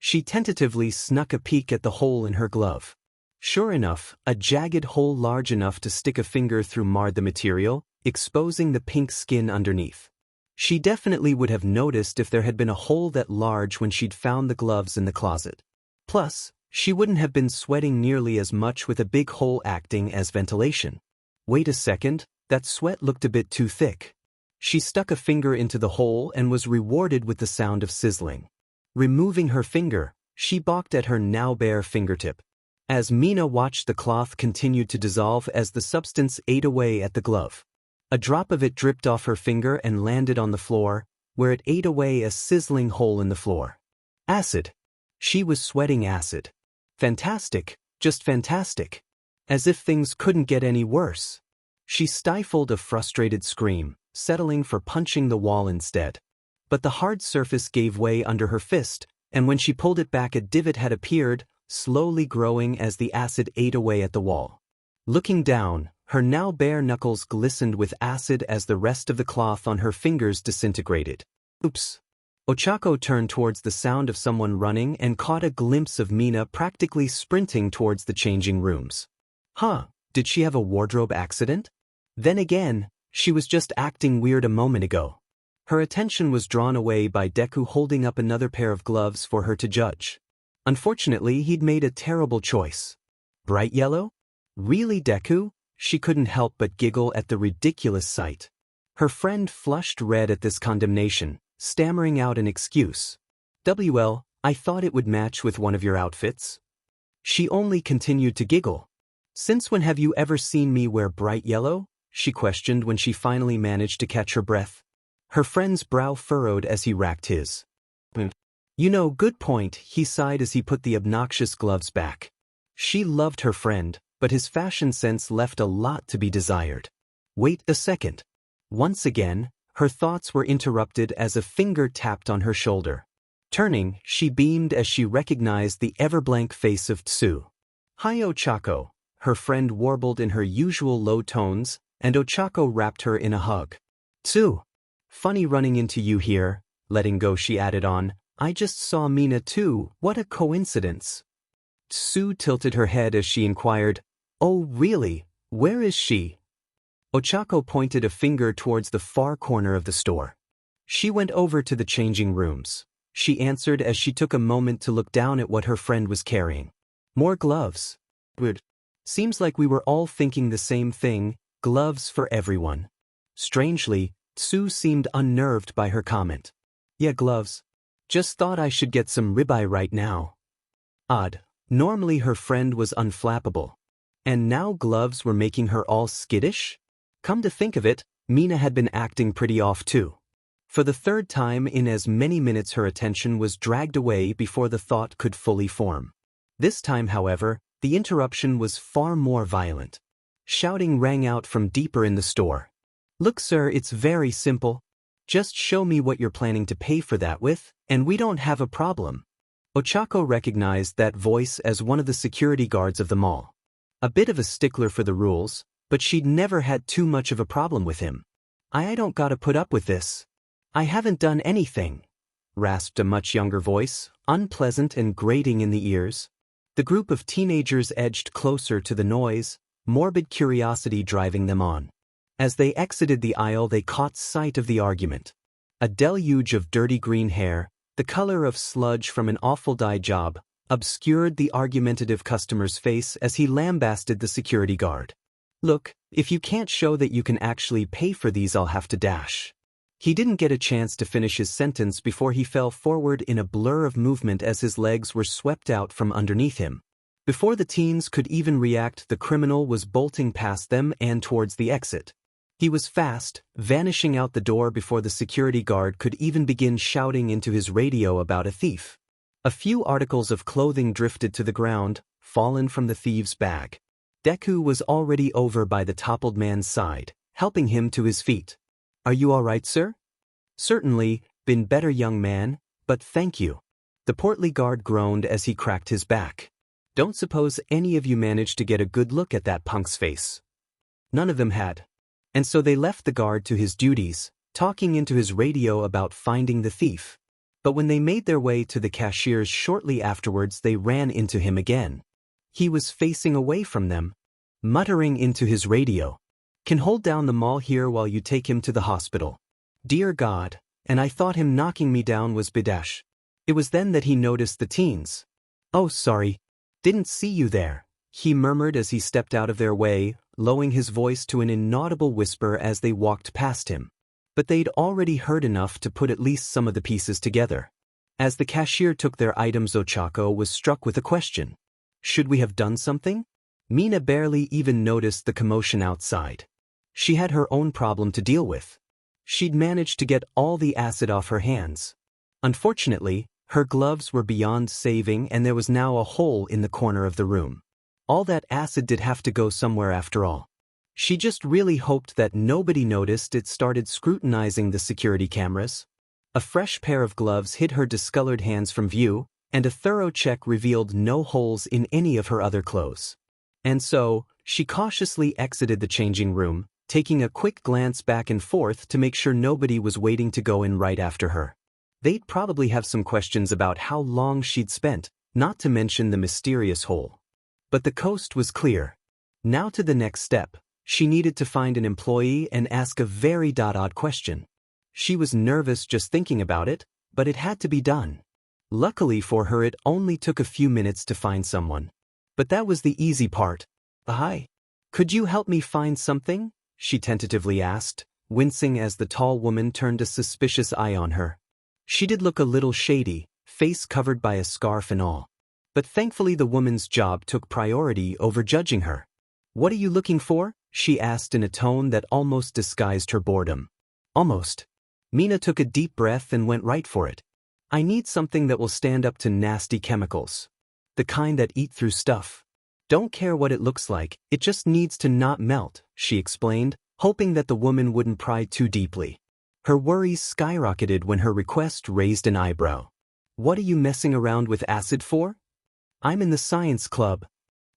A: She tentatively snuck a peek at the hole in her glove. Sure enough, a jagged hole large enough to stick a finger through marred the material, exposing the pink skin underneath. She definitely would have noticed if there had been a hole that large when she'd found the gloves in the closet. Plus, she wouldn't have been sweating nearly as much with a big hole acting as ventilation. Wait a second, that sweat looked a bit too thick. She stuck a finger into the hole and was rewarded with the sound of sizzling. Removing her finger, she balked at her now bare fingertip. As Mina watched the cloth continued to dissolve as the substance ate away at the glove. A drop of it dripped off her finger and landed on the floor, where it ate away a sizzling hole in the floor. Acid. She was sweating acid. Fantastic, just fantastic. As if things couldn't get any worse. She stifled a frustrated scream, settling for punching the wall instead. But the hard surface gave way under her fist, and when she pulled it back a divot had appeared, slowly growing as the acid ate away at the wall. Looking down, her now bare knuckles glistened with acid as the rest of the cloth on her fingers disintegrated. Oops. Ochako turned towards the sound of someone running and caught a glimpse of Mina practically sprinting towards the changing rooms. Huh, did she have a wardrobe accident? Then again, she was just acting weird a moment ago. Her attention was drawn away by Deku holding up another pair of gloves for her to judge. Unfortunately, he'd made a terrible choice. Bright yellow? Really, Deku? She couldn't help but giggle at the ridiculous sight. Her friend flushed red at this condemnation, stammering out an excuse. "Well, I thought it would match with one of your outfits." She only continued to giggle. "Since when have you ever seen me wear bright yellow?" she questioned when she finally managed to catch her breath. Her friend's brow furrowed as he racked his. "You know, good point," he sighed as he put the obnoxious gloves back. She loved her friend, but his fashion sense left a lot to be desired. Wait a second. Once again, her thoughts were interrupted as a finger tapped on her shoulder. Turning, she beamed as she recognized the ever-blank face of Tsu. "Hi, Ochako," her friend warbled in her usual low tones, and Ochako wrapped her in a hug. "Tsu. Funny running into you here," letting go she added on, "I just saw Mina too, what a coincidence." Tsu tilted her head as she inquired, "Oh really, where is she?" Ochako pointed a finger towards the far corner of the store. "She went over to the changing rooms," she answered as she took a moment to look down at what her friend was carrying. "More gloves. Good. Seems like we were all thinking the same thing, gloves for everyone." Strangely, Tsu seemed unnerved by her comment. "Yeah, gloves. Just thought I should get some ribeye right now." Odd. Normally her friend was unflappable. And now gloves were making her all skittish? Come to think of it, Mina had been acting pretty off too. For the third time in as many minutes her attention was dragged away before the thought could fully form. This time, however, the interruption was far more violent. Shouting rang out from deeper in the store. "Look, sir, it's very simple. Just show me what you're planning to pay for that with, and we don't have a problem." Ochako recognized that voice as one of the security guards of the mall. A bit of a stickler for the rules, but she'd never had too much of a problem with him. I don't gotta put up with this. I haven't done anything," rasped a much younger voice, unpleasant and grating in the ears. The group of teenagers edged closer to the noise, morbid curiosity driving them on. As they exited the aisle they caught sight of the argument. A deluge of dirty green hair, the color of sludge from an awful dye job, obscured the argumentative customer's face as he lambasted the security guard. "Look, if you can't show that you can actually pay for these, I'll have to dash." He didn't get a chance to finish his sentence before he fell forward in a blur of movement as his legs were swept out from underneath him. Before the teens could even react, the criminal was bolting past them and towards the exit. He was fast, vanishing out the door before the security guard could even begin shouting into his radio about a thief. A few articles of clothing drifted to the ground, fallen from the thief's bag. Deku was already over by the toppled man's side, helping him to his feet. "Are you all right, sir?" "Certainly, been better, young man, but thank you." The portly guard groaned as he cracked his back. "Don't suppose any of you managed to get a good look at that punk's face?" None of them had. And so they left the guard to his duties, talking into his radio about finding the thief. But when they made their way to the cashiers shortly afterwards, they ran into him again. He was facing away from them, muttering into his radio. "Can hold down the mall here while you take him to the hospital." Dear God, and I thought him knocking me down was Bidash. It was then that he noticed the teens. "Oh, sorry. Didn't see you there," he murmured as he stepped out of their way, lowering his voice to an inaudible whisper as they walked past him. But they'd already heard enough to put at least some of the pieces together. As the cashier took their items, Ochako was struck with a question. Should we have done something? Mina barely even noticed the commotion outside. She had her own problem to deal with. She'd managed to get all the acid off her hands. Unfortunately, her gloves were beyond saving and there was now a hole in the corner of the room. All that acid did have to go somewhere after all. She just really hoped that nobody noticed it. Started scrutinizing the security cameras. A fresh pair of gloves hid her discolored hands from view, and a thorough check revealed no holes in any of her other clothes. And so, she cautiously exited the changing room, taking a quick glance back and forth to make sure nobody was waiting to go in right after her. They'd probably have some questions about how long she'd spent, not to mention the mysterious hole. But the coast was clear. Now to the next step. She needed to find an employee and ask a very odd question. She was nervous just thinking about it, but it had to be done. Luckily for her, it only took a few minutes to find someone. But that was the easy part. "Hi. Could you help me find something?" she tentatively asked, wincing as the tall woman turned a suspicious eye on her. She did look a little shady, face covered by a scarf and all. But thankfully the woman's job took priority over judging her. "What are you looking for?" she asked in a tone that almost disguised her boredom. Almost. Mina took a deep breath and went right for it. "I need something that will stand up to nasty chemicals. The kind that eat through stuff. Don't care what it looks like, it just needs to not melt," she explained, hoping that the woman wouldn't pry too deeply. Her worries skyrocketed when her request raised an eyebrow. "What are you messing around with acid for?" "I'm in the science club,"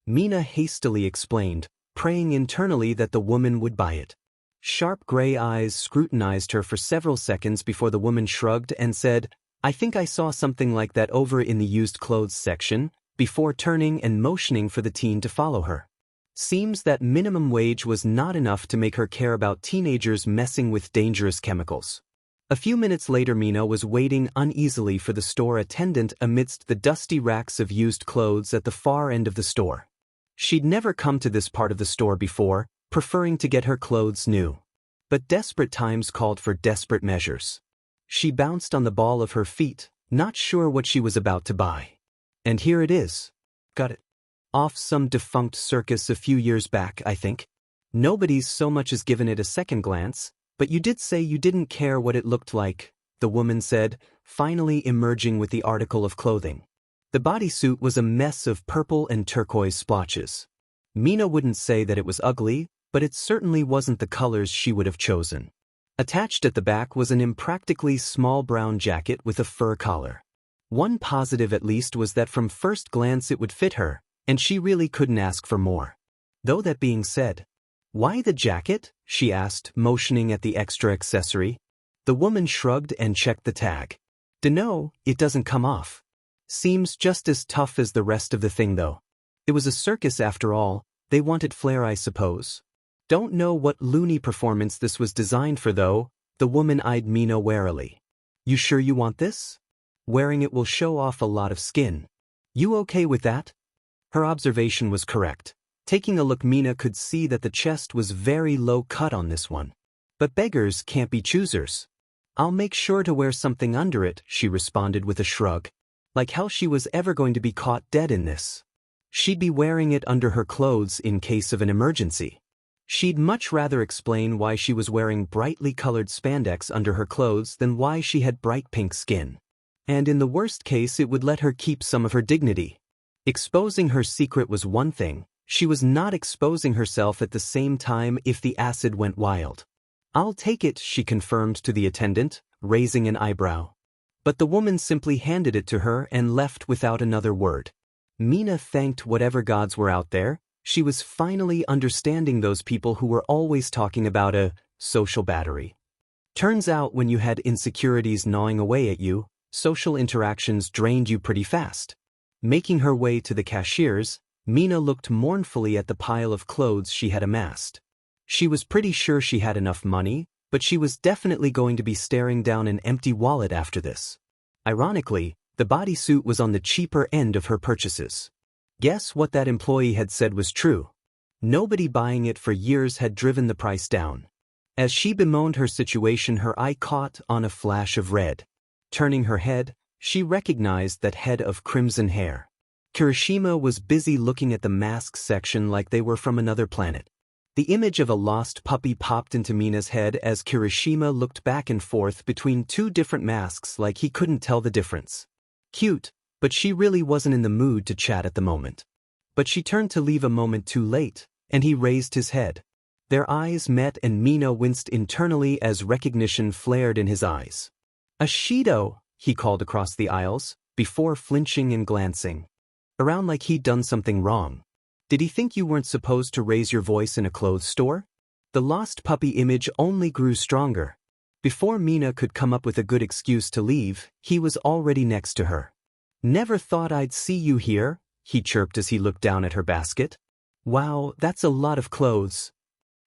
A: Mina hastily explained, praying internally that the woman would buy it. Sharp gray eyes scrutinized her for several seconds before the woman shrugged and said, "I think I saw something like that over in the used clothes section," before turning and motioning for the teen to follow her. Seems that minimum wage was not enough to make her care about teenagers messing with dangerous chemicals. A few minutes later, Mina was waiting uneasily for the store attendant amidst the dusty racks of used clothes at the far end of the store. She'd never come to this part of the store before, preferring to get her clothes new. But desperate times called for desperate measures. She bounced on the ball of her feet, not sure what she was about to buy. And here it is. Got it. Off some defunct circus a few years back, I think. Nobody's so much as given it a second glance, but you did say you didn't care what it looked like, the woman said, finally emerging with the article of clothing. The bodysuit was a mess of purple and turquoise splotches. Mina wouldn't say that it was ugly, but it certainly wasn't the colors she would have chosen. Attached at the back was an impractically small brown jacket with a fur collar. One positive at least was that from first glance it would fit her, and she really couldn't ask for more. Though that being said, "Why the jacket?" she asked, motioning at the extra accessory. The woman shrugged and checked the tag. "Dunno, it doesn't come off. Seems just as tough as the rest of the thing though. It was a circus after all, they wanted flair I suppose. Don't know what loony performance this was designed for though," the woman eyed Mina warily. "You sure you want this? Wearing it will show off a lot of skin. You okay with that?" Her observation was correct. Taking a look, Mina could see that the chest was very low cut on this one. But beggars can't be choosers. "I'll make sure to wear something under it," she responded with a shrug. Like how she was ever going to be caught dead in this. She'd be wearing it under her clothes in case of an emergency. She'd much rather explain why she was wearing brightly colored spandex under her clothes than why she had bright pink skin. And in the worst case, it would let her keep some of her dignity. Exposing her secret was one thing, she was not exposing herself at the same time if the acid went wild. "I'll take it," she confirmed to the attendant, raising an eyebrow. But the woman simply handed it to her and left without another word. Mina thanked whatever gods were out there. She was finally understanding those people who were always talking about a social battery. Turns out when you had insecurities gnawing away at you, Social interactions drained you pretty fast. Making her way to the cashiers, Mina looked mournfully at the pile of clothes she had amassed. She was pretty sure she had enough money, but she was definitely going to be staring down an empty wallet after this. Ironically, the bodysuit was on the cheaper end of her purchases. Guess what that employee had said was true? Nobody buying it for years had driven the price down. As she bemoaned her situation, her eye caught on a flash of red. Turning her head, she recognized that head of crimson hair. Kirishima was busy looking at the masks section like they were from another planet. The image of a lost puppy popped into Mina's head as Kirishima looked back and forth between two different masks like he couldn't tell the difference. Cute, but she really wasn't in the mood to chat at the moment. But she turned to leave a moment too late, and he raised his head. Their eyes met and Mina winced internally as recognition flared in his eyes. "Ashido," he called across the aisles, before flinching and glancing around like he'd done something wrong. "Did he think you weren't supposed to raise your voice in a clothes store?" The lost puppy image only grew stronger. Before Mina could come up with a good excuse to leave, he was already next to her. "Never thought I'd see you here," he chirped as he looked down at her basket. "Wow, that's a lot of clothes."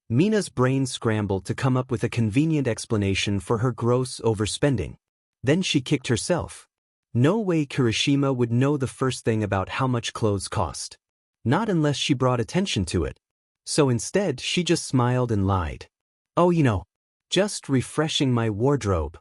A: Mina's brain scrambled to come up with a convenient explanation for her gross overspending. Then she kicked herself. No way Kirishima would know the first thing about how much clothes cost. Not unless she brought attention to it. So instead, she just smiled and lied. "Oh, just refreshing my wardrobe."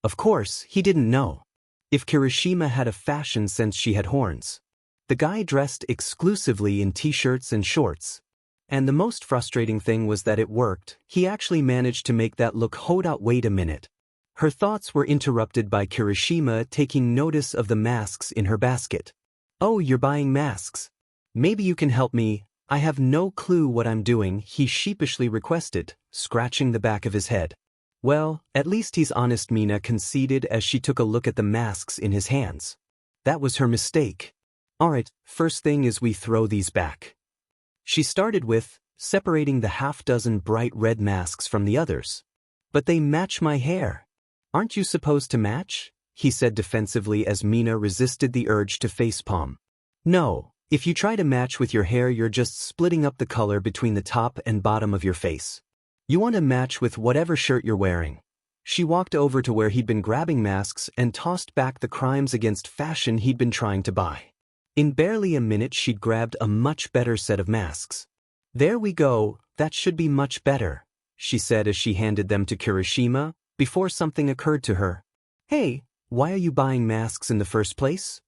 A: Of course, he didn't know. If Kirishima had a fashion sense, she had horns. The guy dressed exclusively in t-shirts and shorts. And the most frustrating thing was that it worked. He actually managed to make that look. Hold out, wait a minute. Her thoughts were interrupted by Kirishima taking notice of the masks in her basket. "Oh, you're buying masks. Maybe you can help me. I have no clue what I'm doing," he sheepishly requested, scratching the back of his head. "Well, at least he's honest," Mina conceded as she took a look at the masks in his hands. That was her mistake. "Alright, first thing is we throw these back." She started with separating the half-dozen bright red masks from the others. "But they match my hair." "Aren't you supposed to match?" he said defensively as Mina resisted the urge to facepalm. "No. If you try to match with your hair, you're just splitting up the color between the top and bottom of your face. You want to match with whatever shirt you're wearing." She walked over to where he'd been grabbing masks and tossed back the crimes against fashion he'd been trying to buy. In barely a minute, she'd grabbed a much better set of masks. "There we go, that should be much better," she said as she handed them to Kirishima, before something occurred to her. "Hey, why are you buying masks in the first place?"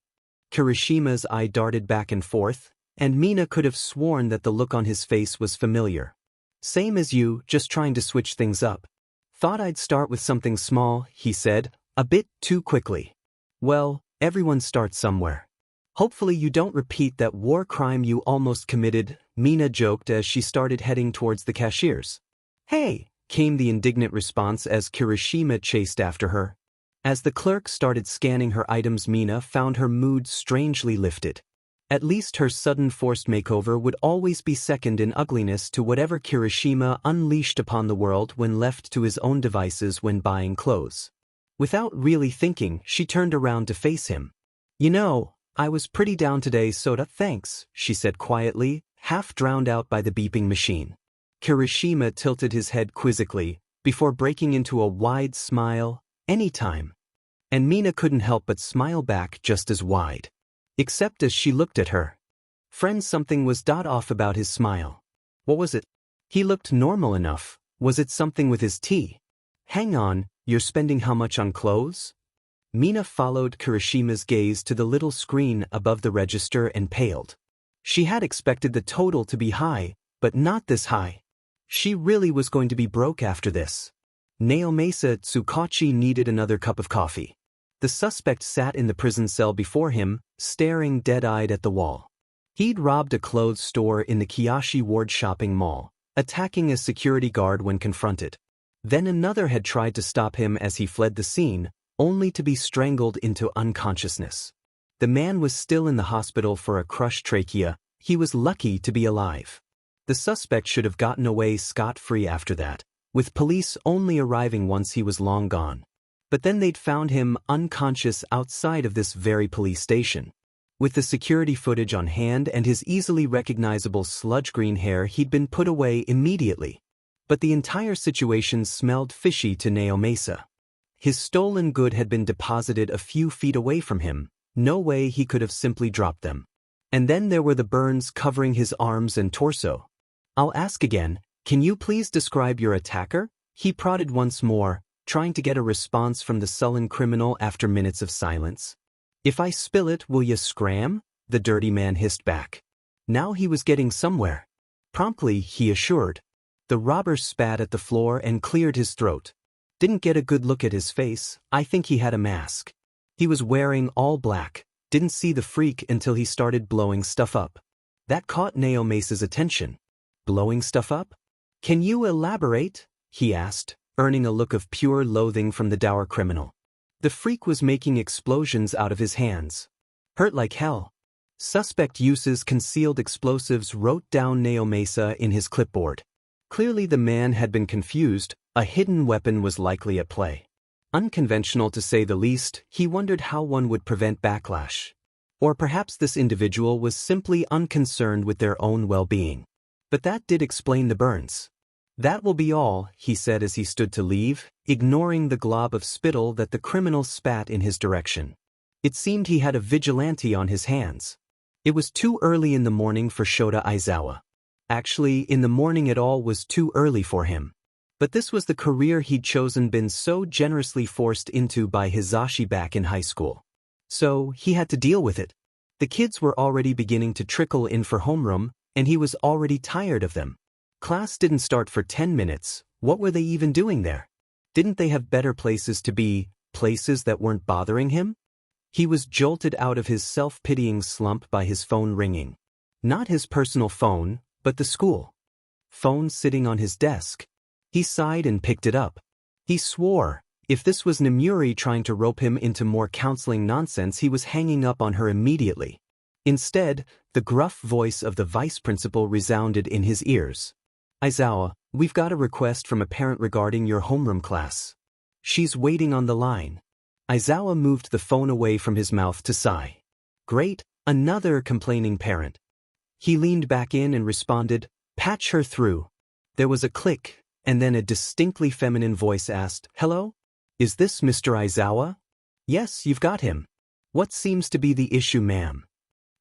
A: Kirishima's eye darted back and forth, and Mina could have sworn that the look on his face was familiar. "Same as you, just trying to switch things up." "Thought I'd start with something small," he said, a bit too quickly. "Well, everyone starts somewhere. Hopefully you don't repeat that war crime you almost committed," Mina joked as she started heading towards the cashiers. "Hey," came the indignant response as Kirishima chased after her. As the clerk started scanning her items, Mina found her mood strangely lifted. At least her sudden forced makeover would always be second in ugliness to whatever Kirishima unleashed upon the world when left to his own devices when buying clothes. Without really thinking, she turned around to face him. "I was pretty down today, soda, thanks," she said quietly, half drowned out by the beeping machine. Kirishima tilted his head quizzically, before breaking into a wide smile. "Anytime." And Mina couldn't help but smile back just as wide. Except as she looked at her. Friend, something was off about his smile. What was it? He looked normal enough. Was it something with his tea? "Hang on, you're spending how much on clothes?" Mina followed Kirishima's gaze to the little screen above the register and paled. She had expected the total to be high, but not this high. She really was going to be broke after this. Naomasa Tsukachi needed another cup of coffee. The suspect sat in the prison cell before him, staring dead-eyed at the wall. He'd robbed a clothes store in the Kiyoshi Ward shopping mall, attacking a security guard when confronted. Then another had tried to stop him as he fled the scene, only to be strangled into unconsciousness. The man was still in the hospital for a crushed trachea. He was lucky to be alive. The suspect should have gotten away scot-free after that, with police only arriving once he was long gone. But then they'd found him unconscious outside of this very police station. With the security footage on hand and his easily recognizable sludge-green hair, he'd been put away immediately. But the entire situation smelled fishy to Naomasa. His stolen good had been deposited a few feet away from him. No way he could have simply dropped them. And then there were the burns covering his arms and torso. "I'll ask again, can you please describe your attacker?" He prodded once more, trying to get a response from the sullen criminal after minutes of silence. "If I spill it, will you scram?" the dirty man hissed back. Now he was getting somewhere. Promptly, he assured. The robber spat at the floor and cleared his throat. Didn't get a good look at his face. I think he had a mask. He was wearing all black. Didn't see the freak until he started blowing stuff up. That caught Naomasa's attention. "Blowing stuff up? Can you elaborate?" he asked, earning a look of pure loathing from the dour criminal. The freak was making explosions out of his hands. "Hurt like hell." Suspect uses concealed explosives, wrote down Naomasa in his clipboard. Clearly the man had been confused. A hidden weapon was likely at play. Unconventional to say the least, he wondered how one would prevent backlash. Or perhaps this individual was simply unconcerned with their own well-being. But that did explain the burns. "That will be all," he said as he stood to leave, ignoring the glob of spittle that the criminal spat in his direction. It seemed he had a vigilante on his hands. It was too early in the morning for Shota Aizawa. Actually, in the morning it all was too early for him. But this was the career he'd chosen, been so generously forced into by Hizashi back in high school. So, he had to deal with it. The kids were already beginning to trickle in for homeroom, and he was already tired of them. Class didn't start for 10 minutes. What were they even doing there? Didn't they have better places to be, places that weren't bothering him? He was jolted out of his self-pitying slump by his phone ringing. Not his personal phone, but the school phone sitting on his desk. He sighed and picked it up. He swore, if this was Namuri trying to rope him into more counseling nonsense, he was hanging up on her immediately. Instead, the gruff voice of the vice principal resounded in his ears. "Aizawa, we've got a request from a parent regarding your homeroom class. She's waiting on the line." Aizawa moved the phone away from his mouth to sigh. "Great, another complaining parent." He leaned back in and responded, "Patch her through." There was a click, and then a distinctly feminine voice asked, "Hello? Is this Mr. Aizawa?" "Yes, you've got him." "What seems to be the issue, ma'am?"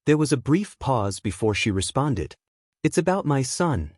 A: There was a brief pause before she responded. "It's about my son.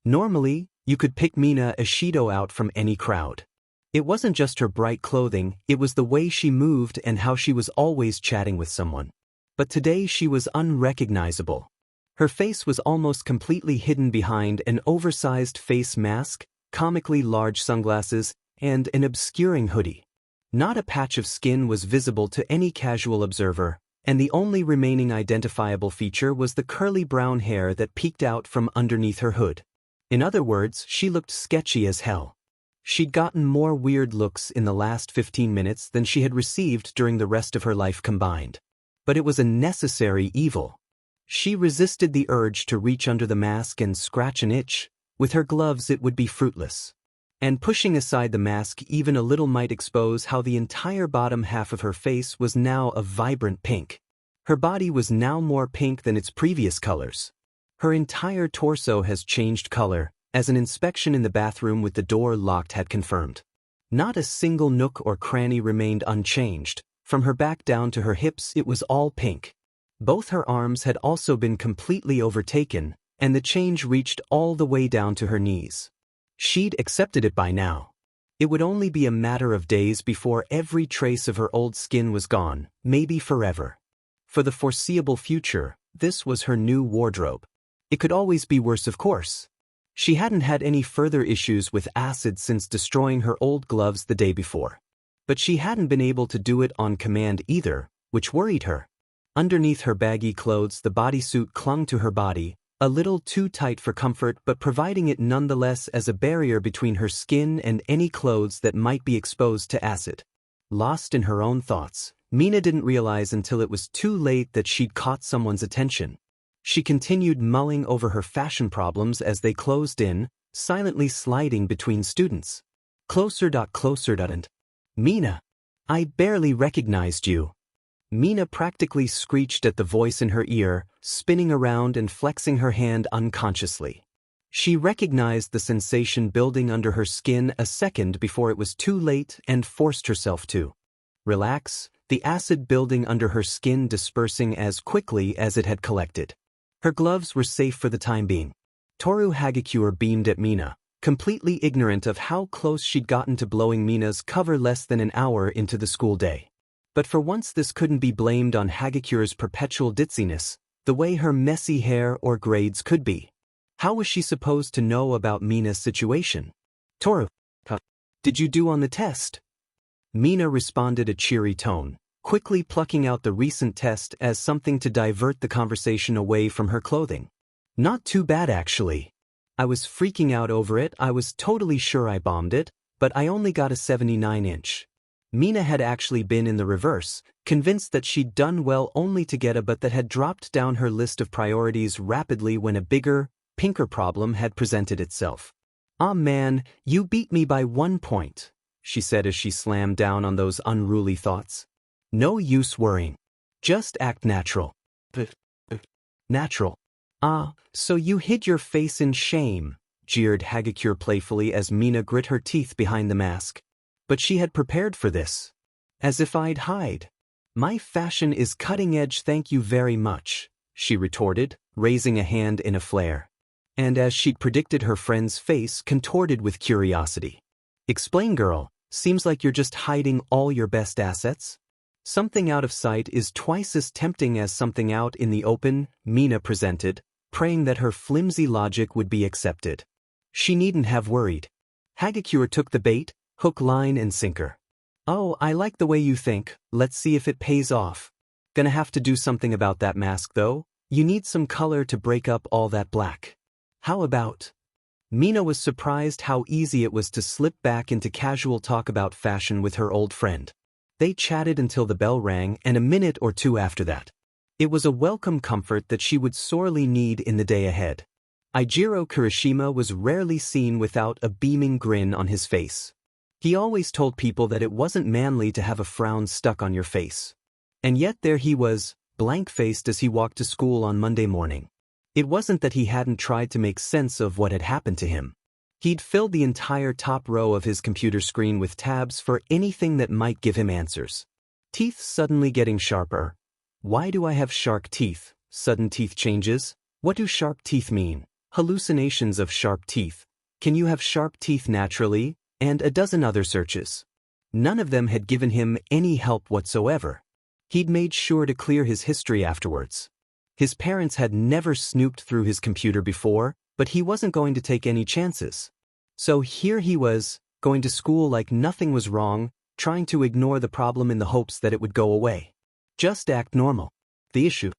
A: Normally, you could pick Mina Ishido out from any crowd. It wasn't just her bright clothing, it was the way she moved and how she was always chatting with someone. But today she was unrecognizable. Her face was almost completely hidden behind an oversized face mask, comically large sunglasses, and an obscuring hoodie. Not a patch of skin was visible to any casual observer, and the only remaining identifiable feature was the curly brown hair that peeked out from underneath her hood. In other words, she looked sketchy as hell. She'd gotten more weird looks in the last 15 minutes than she had received during the rest of her life combined. But it was a necessary evil. She resisted the urge to reach under the mask and scratch an itch. With her gloves it would be fruitless. And pushing aside the mask even a little might expose how the entire bottom half of her face was now a vibrant pink. Her body was now more pink than its previous colors. Her entire torso has changed color, as an inspection in the bathroom with the door locked had confirmed. Not a single nook or cranny remained unchanged. From her back down to her hips it was all pink. Both her arms had also been completely overtaken, and the change reached all the way down to her knees. She'd accepted it by now. It would only be a matter of days before every trace of her old skin was gone, maybe forever. For the foreseeable future, this was her new wardrobe. It could always be worse, of course. She hadn't had any further issues with acid since destroying her old gloves the day before. But she hadn't been able to do it on command either, which worried her. Underneath her baggy clothes the bodysuit clung to her body, a little too tight for comfort but providing it nonetheless as a barrier between her skin and any clothes that might be exposed to acid. Lost in her own thoughts, Mina didn't realize until it was too late that she'd caught someone's attention. She continued mulling over her fashion problems as they closed in, silently sliding between students. Closer. And Mina. I barely recognized you. Mina practically screeched at the voice in her ear, spinning around and flexing her hand unconsciously. She recognized the sensation building under her skin a second before it was too late and forced herself to relax, the acid building under her skin dispersing as quickly as it had collected. Her gloves were safe for the time being. Toru Hagakure beamed at Mina, completely ignorant of how close she'd gotten to blowing Mina's cover less than an hour into the school day. But for once this couldn't be blamed on Hagakure's perpetual ditziness, the way her messy hair or grades could be. How was she supposed to know about Mina's situation? Toru, did you do on the test? Mina responded a cheery tone, quickly plucking out the recent test as something to divert the conversation away from her clothing. Not too bad actually. I was freaking out over it, I was totally sure I bombed it, but I only got a 79-inch. Mina had actually been in the reverse, convinced that she'd done well only to get a but that had dropped down her list of priorities rapidly when a bigger, pinker problem had presented itself. "Ah man, you beat me by 1 point, she said as she slammed down on those unruly thoughts. No use worrying. Just act natural. Natural. Ah, so you hid your face in shame, jeered Hagakure playfully as Mina grit her teeth behind the mask. But she had prepared for this. As if I'd hide. My fashion is cutting edge, thank you very much, she retorted, raising a hand in a flare. And as she'd predicted, her friend's face contorted with curiosity. Explain, girl, seems like you're just hiding all your best assets. Something out of sight is twice as tempting as something out in the open, Mina presented, praying that her flimsy logic would be accepted. She needn't have worried. Hagakure took the bait, hook, line, and sinker. Oh, I like the way you think, let's see if it pays off. Gonna have to do something about that mask though, you need some color to break up all that black. How about? Mina was surprised how easy it was to slip back into casual talk about fashion with her old friend. They chatted until the bell rang and a minute or two after that. It was a welcome comfort that she would sorely need in the day ahead. Eijiro Kirishima was rarely seen without a beaming grin on his face. He always told people that it wasn't manly to have a frown stuck on your face. And yet there he was, blank-faced as he walked to school on Monday morning. It wasn't that he hadn't tried to make sense of what had happened to him. He'd filled the entire top row of his computer screen with tabs for anything that might give him answers. Teeth suddenly getting sharper. Why do I have shark teeth? Sudden teeth changes? What do sharp teeth mean? Hallucinations of sharp teeth. Can you have sharp teeth naturally? And a dozen other searches. None of them had given him any help whatsoever. He'd made sure to clear his history afterwards. His parents had never snooped through his computer before, but he wasn't going to take any chances. So here he was, going to school like nothing was wrong, trying to ignore the problem in the hopes that it would go away. Just act normal. The issue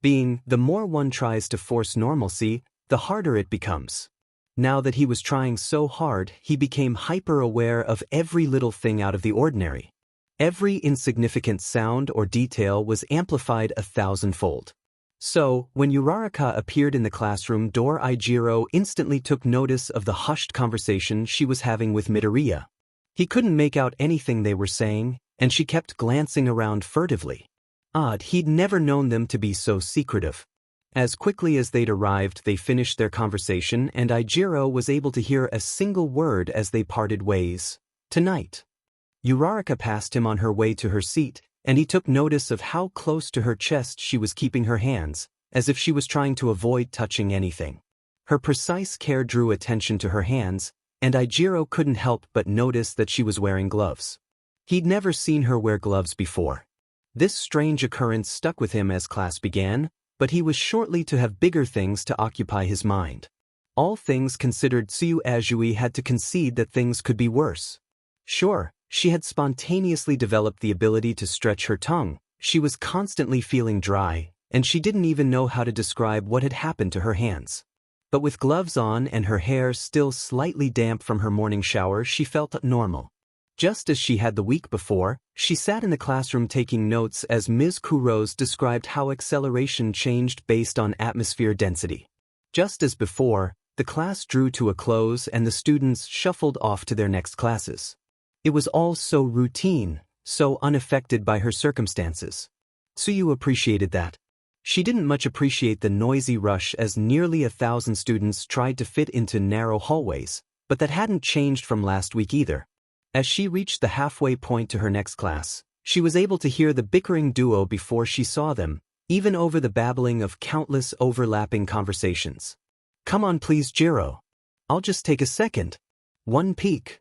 A: being, the more one tries to force normalcy, the harder it becomes. Now that he was trying so hard, he became hyper-aware of every little thing out of the ordinary. Every insignificant sound or detail was amplified 1,000-fold. So, when Uraraka appeared in the classroom door, Eijiro instantly took notice of the hushed conversation she was having with Midoriya. He couldn't make out anything they were saying, and she kept glancing around furtively. Odd, he'd never known them to be so secretive. As quickly as they'd arrived, they finished their conversation, and Eijiro was able to hear a single word as they parted ways. Tonight. Uraraka passed him on her way to her seat, and he took notice of how close to her chest she was keeping her hands, as if she was trying to avoid touching anything. Her precise care drew attention to her hands, and Eijiro couldn't help but notice that she was wearing gloves. He'd never seen her wear gloves before. This strange occurrence stuck with him as class began, but he was shortly to have bigger things to occupy his mind. All things considered, Tsuyu Azui had to concede that things could be worse. Sure, she had spontaneously developed the ability to stretch her tongue, she was constantly feeling dry, and she didn't even know how to describe what had happened to her hands. But with gloves on and her hair still slightly damp from her morning shower, she felt normal. Just as she had the week before, she sat in the classroom taking notes as Ms. Kuros described how acceleration changed based on atmosphere density. Just as before, the class drew to a close and the students shuffled off to their next classes. It was all so routine, so unaffected by her circumstances. Tsuyu appreciated that. She didn't much appreciate the noisy rush as nearly 1,000 students tried to fit into narrow hallways, but that hadn't changed from last week either. As she reached the halfway point to her next class, she was able to hear the bickering duo before she saw them, even over the babbling of countless overlapping conversations. Come on please, Jiro. I'll just take a second. One peek.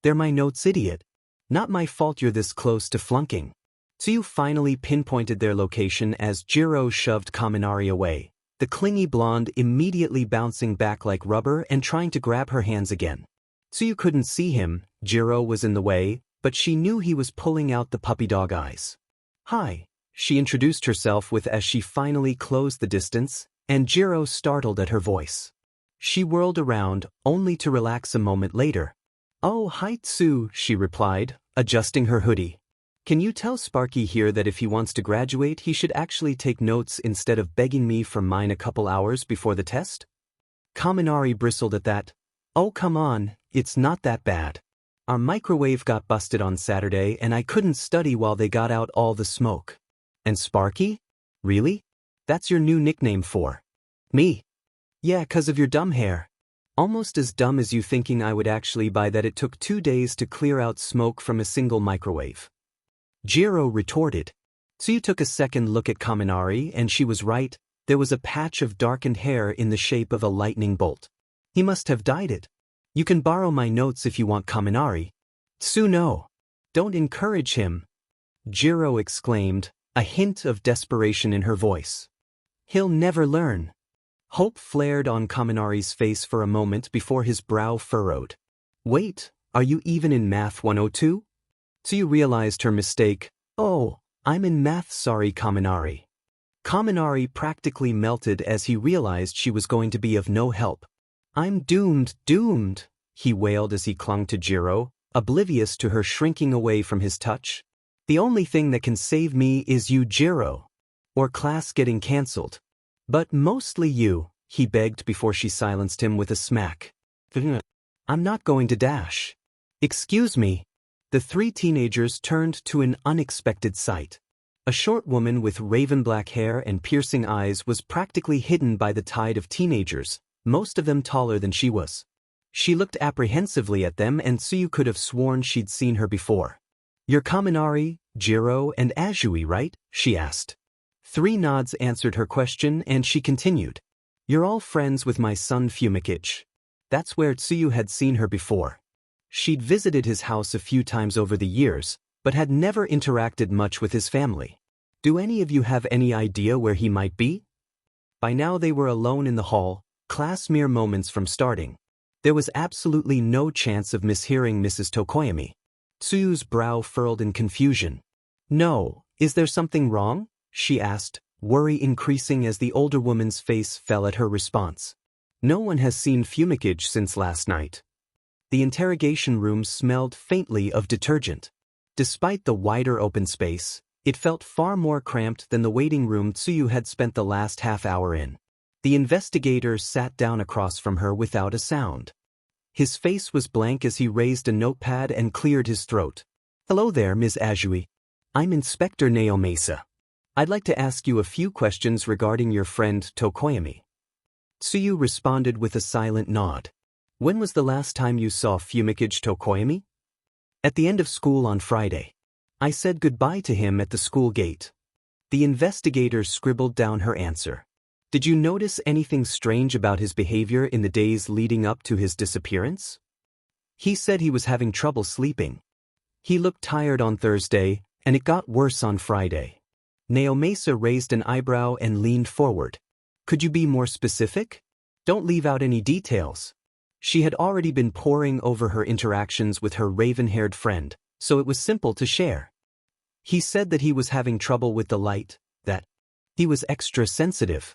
A: They're my notes, idiot. Not my fault you're this close to flunking. Tsuyu finally pinpointed their location as Jiro shoved Kaminari away, the clingy blonde immediately bouncing back like rubber and trying to grab her hands again. Tsuyu couldn't see him, Jiro was in the way, but she knew he was pulling out the puppy dog eyes. Hi, she introduced herself with as she finally closed the distance, and Jiro startled at her voice. She whirled around, only to relax a moment later. Oh, hi Tsu, she replied, adjusting her hoodie. Can you tell Sparky here that if he wants to graduate he should actually take notes instead of begging me for mine a couple hours before the test? Kaminari bristled at that. Oh come on, it's not that bad. Our microwave got busted on Saturday and I couldn't study while they got out all the smoke. And Sparky? Really? That's your new nickname for me? Yeah, 'cause of your dumb hair. Almost as dumb as you thinking I would actually buy that it took 2 days to clear out smoke from a single microwave. Jiro retorted. Tsuyu took a second look at Kaminari and she was right, there was a patch of darkened hair in the shape of a lightning bolt. He must have dyed it. You can borrow my notes if you want, Kaminari. Tsu, no. Don't encourage him. Jiro exclaimed, a hint of desperation in her voice. He'll never learn. Hope flared on Kaminari's face for a moment before his brow furrowed. Wait, are you even in Math 102? Tsuyu realized her mistake. Oh, I'm in math, sorry Kaminari. Kaminari practically melted as he realized she was going to be of no help. I'm doomed, he wailed as he clung to Jiro, oblivious to her shrinking away from his touch. The only thing that can save me is you, Jiro. Or class getting cancelled. But mostly you, he begged before she silenced him with a smack. I'm not going to dash. Excuse me. The 3 teenagers turned to an unexpected sight. A short woman with raven black hair and piercing eyes was practically hidden by the tide of teenagers, most of them taller than she was. She looked apprehensively at them and Tsuyu could have sworn she'd seen her before. You're Kaminari, Jiro, and Azui, right? She asked. 3 nods answered her question and she continued. You're all friends with my son Fumikage. That's where Tsuyu had seen her before. She'd visited his house a few times over the years, but had never interacted much with his family. Do any of you have any idea where he might be? By now they were alone in the hall, class mere moments from starting. There was absolutely no chance of mishearing Mrs. Tokoyami. Tsuyu's brow furrowed in confusion. No, is there something wrong? She asked, worry increasing as the older woman's face fell at her response. No one has seen Fumikage since last night. The interrogation room smelled faintly of detergent. Despite the wider open space, it felt far more cramped than the waiting room Tsuyu had spent the last half hour in. The investigator sat down across from her without a sound. His face was blank as he raised a notepad and cleared his throat. Hello there, Ms. Azui. I'm Inspector Naomasa. I'd like to ask you a few questions regarding your friend Tokoyami. Tsuyu responded with a silent nod. When was the last time you saw Fumikage Tokoyami? At the end of school on Friday. I said goodbye to him at the school gate. The investigator scribbled down her answer. Did you notice anything strange about his behavior in the days leading up to his disappearance? He said he was having trouble sleeping. He looked tired on Thursday, and it got worse on Friday. Naomasa raised an eyebrow and leaned forward. Could you be more specific? Don't leave out any details. She had already been poring over her interactions with her raven-haired friend, so it was simple to share. He said that he was having trouble with the light, that he was extra sensitive.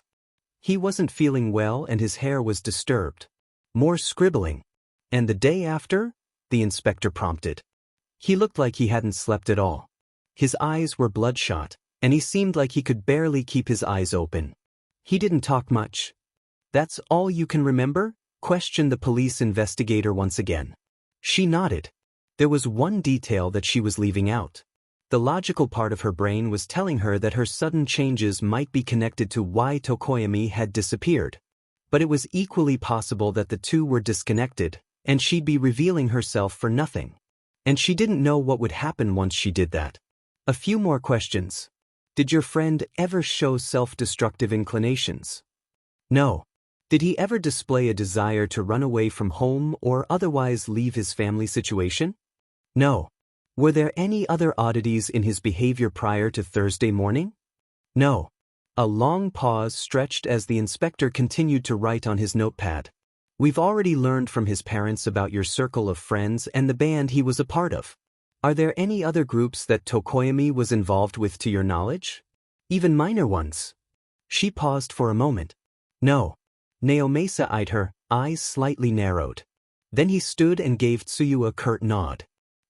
A: He wasn't feeling well and his hair was disturbed. More scribbling. And the day after? The inspector prompted. He looked like he hadn't slept at all. His eyes were bloodshot, and he seemed like he could barely keep his eyes open. He didn't talk much. That's all you can remember? Questioned the police investigator once again. She nodded. There was one detail that she was leaving out. The logical part of her brain was telling her that her sudden changes might be connected to why Tokoyami had disappeared. But it was equally possible that the two were disconnected, and she'd be revealing herself for nothing. And she didn't know what would happen once she did that. A few more questions. Did your friend ever show self-destructive inclinations? No. Did he ever display a desire to run away from home or otherwise leave his family situation? No. Were there any other oddities in his behavior prior to Thursday morning? No. A long pause stretched as the inspector continued to write on his notepad. We've already learned from his parents about your circle of friends and the band he was a part of. Are there any other groups that Tokoyami was involved with to your knowledge? Even minor ones? She paused for a moment. No. Naomasa eyed her, eyes slightly narrowed. Then he stood and gave Tsuyu a curt nod.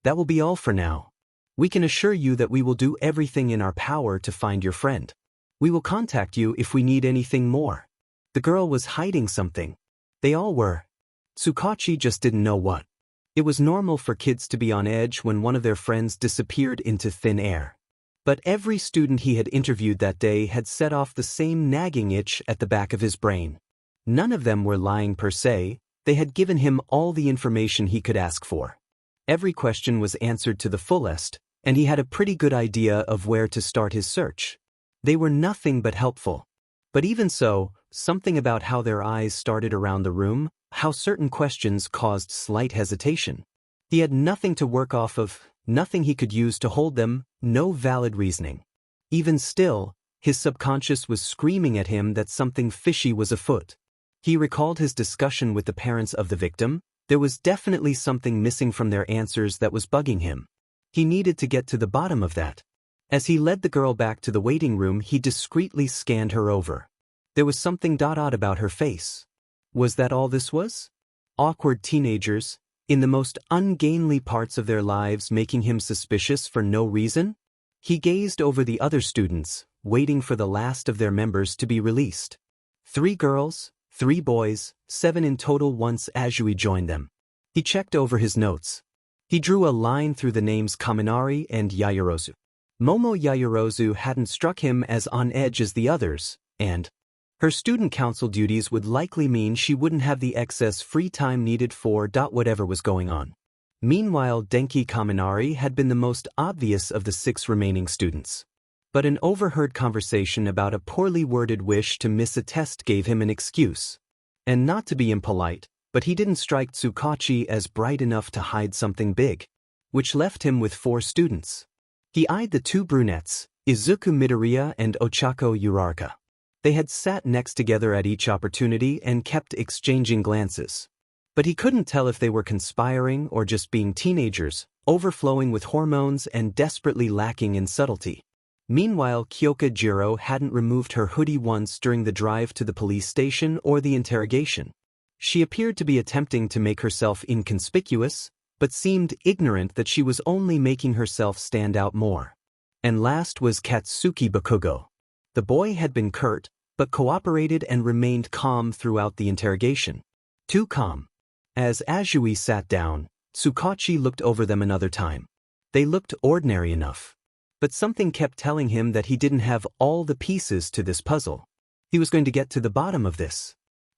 A: That will be all for now. We can assure you that we will do everything in our power to find your friend. We will contact you if we need anything more. The girl was hiding something. They all were. Tsukachi just didn't know what. It was normal for kids to be on edge when one of their friends disappeared into thin air. But every student he had interviewed that day had set off the same nagging itch at the back of his brain. None of them were lying per se, they had given him all the information he could ask for. Every question was answered to the fullest, and he had a pretty good idea of where to start his search. They were nothing but helpful. But even so, something about how their eyes started around the room, how certain questions caused slight hesitation. He had nothing to work off of, nothing he could use to hold them, no valid reasoning. Even still, his subconscious was screaming at him that something fishy was afoot. He recalled his discussion with the parents of the victim. There was definitely something missing from their answers that was bugging him. He needed to get to the bottom of that. As he led the girl back to the waiting room, he discreetly scanned her over. There was something odd about her face. Was that all this was? Awkward teenagers, in the most ungainly parts of their lives, making him suspicious for no reason? He gazed over the other students, waiting for the last of their members to be released. 3 girls, 3 boys, 7 in total once Azui joined them. He checked over his notes. He drew a line through the names Kaminari and Yaoyorozu. Momo Yaoyorozu hadn't struck him as on edge as the others, and her student council duties would likely mean she wouldn't have the excess free time needed for whatever was going on. Meanwhile, Denki Kaminari had been the most obvious of the 6 remaining students. But an overheard conversation about a poorly worded wish to miss a test gave him an excuse. And not to be impolite, but he didn't strike Tsukachi as bright enough to hide something big, which left him with 4 students. He eyed the 2 brunettes, Izuku Midoriya and Ochako Uraraka. They had sat next together at each opportunity and kept exchanging glances. But he couldn't tell if they were conspiring or just being teenagers, overflowing with hormones and desperately lacking in subtlety. Meanwhile, Kyoka Jiro hadn't removed her hoodie once during the drive to the police station or the interrogation. She appeared to be attempting to make herself inconspicuous, but seemed ignorant that she was only making herself stand out more. And last was Katsuki Bakugo. The boy had been curt, but cooperated and remained calm throughout the interrogation. Too calm. As Azui sat down, Tsukachi looked over them another time. They looked ordinary enough. But something kept telling him that he didn't have all the pieces to this puzzle. He was going to get to the bottom of this.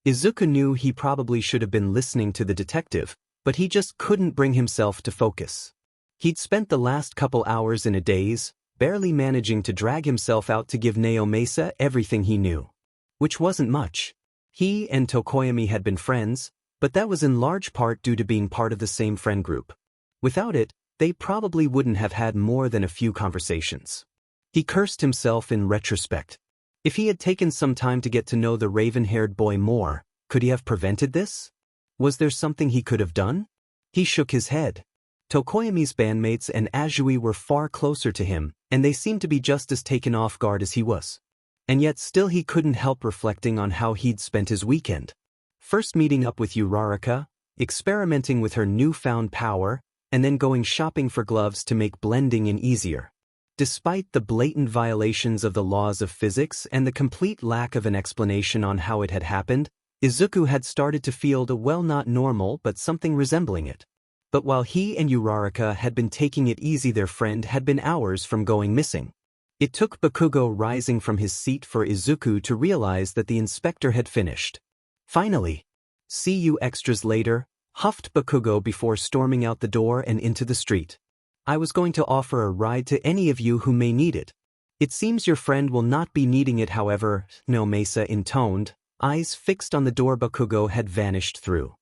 A: Izuku knew he probably should have been listening to the detective, but he just couldn't bring himself to focus. He'd spent the last couple hours in a daze, barely managing to drag himself out to give Naomasa everything he knew. Which wasn't much. He and Tokoyami had been friends, but that was in large part due to being part of the same friend group. Without it, they probably wouldn't have had more than a few conversations. He cursed himself in retrospect. If he had taken some time to get to know the raven-haired boy more, could he have prevented this? Was there something he could have done? He shook his head. Tokoyami's bandmates and Azui were far closer to him, and they seemed to be just as taken off guard as he was. And yet still he couldn't help reflecting on how he'd spent his weekend. First meeting up with Uraraka, experimenting with her newfound power, and then going shopping for gloves to make blending in easier. Despite the blatant violations of the laws of physics and the complete lack of an explanation on how it had happened, Izuku had started to feel not normal but something resembling it. But while he and Uraraka had been taking it easy, their friend had been hours from going missing. It took Bakugo rising from his seat for Izuku to realize that the inspector had finished. Finally. See you extras later, huffed Bakugo before storming out the door and into the street. I was going to offer a ride to any of you who may need it. It seems your friend will not be needing it, however, Naomasa intoned, eyes fixed on the door Bakugo had vanished through.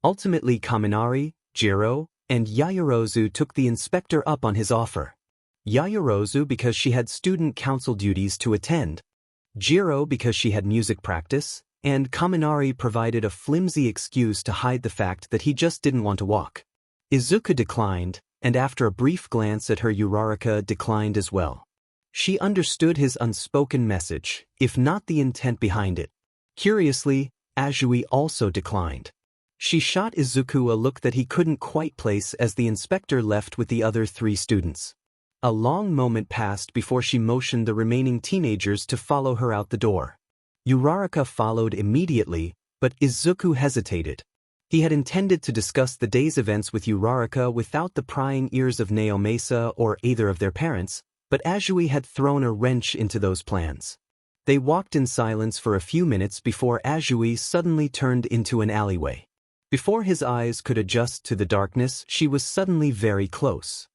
A: Ultimately, Kaminari, Jiro, and Yaoyorozu took the inspector up on his offer. Yaoyorozu because she had student council duties to attend, Jiro because she had music practice, and Kaminari provided a flimsy excuse to hide the fact that he just didn't want to walk. Izuku declined, and after a brief glance at her, Uraraka declined as well. She understood his unspoken message, if not the intent behind it. Curiously, Azui also declined. She shot Izuku a look that he couldn't quite place as the inspector left with the other 3 students. A long moment passed before she motioned the remaining teenagers to follow her out the door. Uraraka followed immediately, but Izuku hesitated. He had intended to discuss the day's events with Uraraka without the prying ears of Naomasa or either of their parents, but Azui had thrown a wrench into those plans. They walked in silence for a few minutes before Azui suddenly turned into an alleyway. Before his eyes could adjust to the darkness, she was suddenly very close.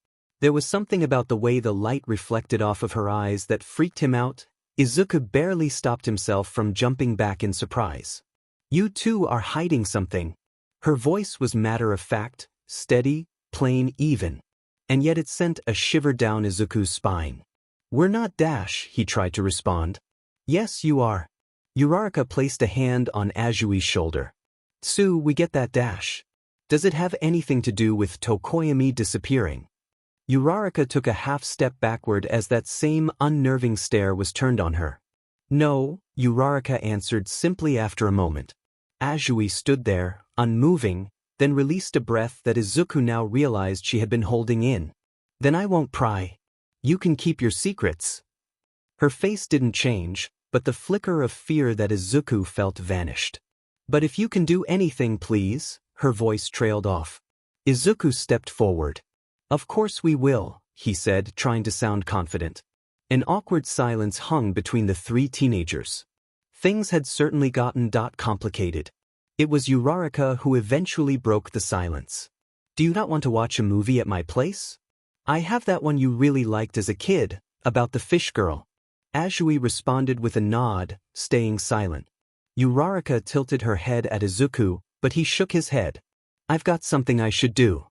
A: There was something about the way the light reflected off of her eyes that freaked him out. Izuku barely stopped himself from jumping back in surprise. You two are hiding something. Her voice was matter-of-fact, steady, plain, even. And yet it sent a shiver down Izuku's spine. We're not. He tried to respond. Yes, you are. Uraraka placed a hand on Azui's shoulder. Tsu, we get that. Does it have anything to do with Tokoyami disappearing? Uraraka took a half-step backward as that same unnerving stare was turned on her. No, Uraraka answered simply after a moment. Azui stood there, unmoving, then released a breath that Izuku now realized she had been holding in. Then I won't pry. You can keep your secrets. Her face didn't change, but the flicker of fear that Izuku felt vanished. But if you can do anything, please, her voice trailed off. Izuku stepped forward. Of course we will, he said, trying to sound confident. An awkward silence hung between the 3 teenagers. Things had certainly gotten complicated. It was Uraraka who eventually broke the silence. Do you not want to watch a movie at my place? I have that one you really liked as a kid, about the fish girl. Azui responded with a nod, staying silent. Uraraka tilted her head at Izuku, but he shook his head. I've got something I should do.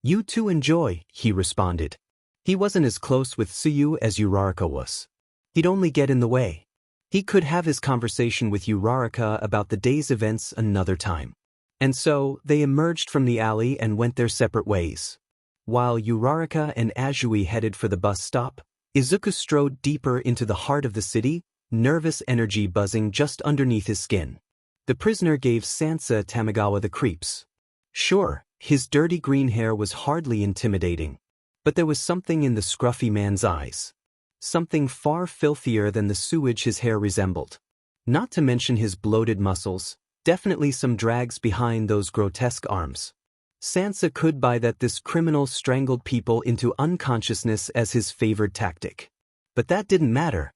A: You two enjoy, he responded. He wasn't as close with Tsuyu as Uraraka was. He'd only get in the way. He could have his conversation with Uraraka about the day's events another time. And so, they emerged from the alley and went their separate ways. While Uraraka and Azui headed for the bus stop, Izuku strode deeper into the heart of the city, nervous energy buzzing just underneath his skin. The prisoner gave Sansa Tamagawa the creeps. Sure, his dirty green hair was hardly intimidating. But there was something in the scruffy man's eyes. Something far filthier than the sewage his hair resembled. Not to mention his bloated muscles, definitely some drags behind those grotesque arms. Sansa could buy that this criminal strangled people into unconsciousness as his favored tactic. But that didn't matter.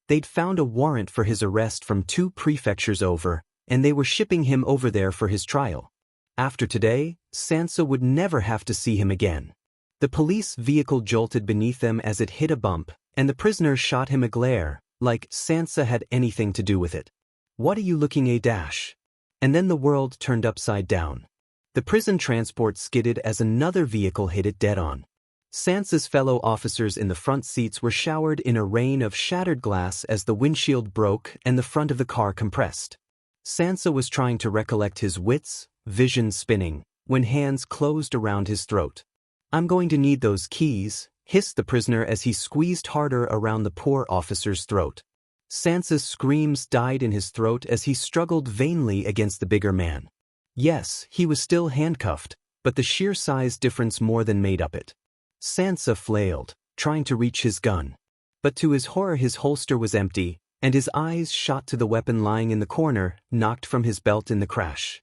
A: They'd found a warrant for his arrest from 2 prefectures over, and they were shipping him over there for his trial. After today, Sansa would never have to see him again. The police vehicle jolted beneath them as it hit a bump, and the prisoner shot him a glare, like Sansa had anything to do with it. What are you looking at? And then the world turned upside down. The prison transport skidded as another vehicle hit it dead-on. Sansa's fellow officers in the front seats were showered in a rain of shattered glass as the windshield broke and the front of the car compressed. Sansa was trying to recollect his wits, vision spinning, when hands closed around his throat. I'm going to need those keys, hissed the prisoner as he squeezed harder around the poor officer's throat. Sansa's screams died in his throat as he struggled vainly against the bigger man. Yes, he was still handcuffed, but the sheer size difference more than made up it. Sansa flailed, trying to reach his gun. But to his horror his holster was empty, and his eyes shot to the weapon lying in the corner, knocked from his belt in the crash.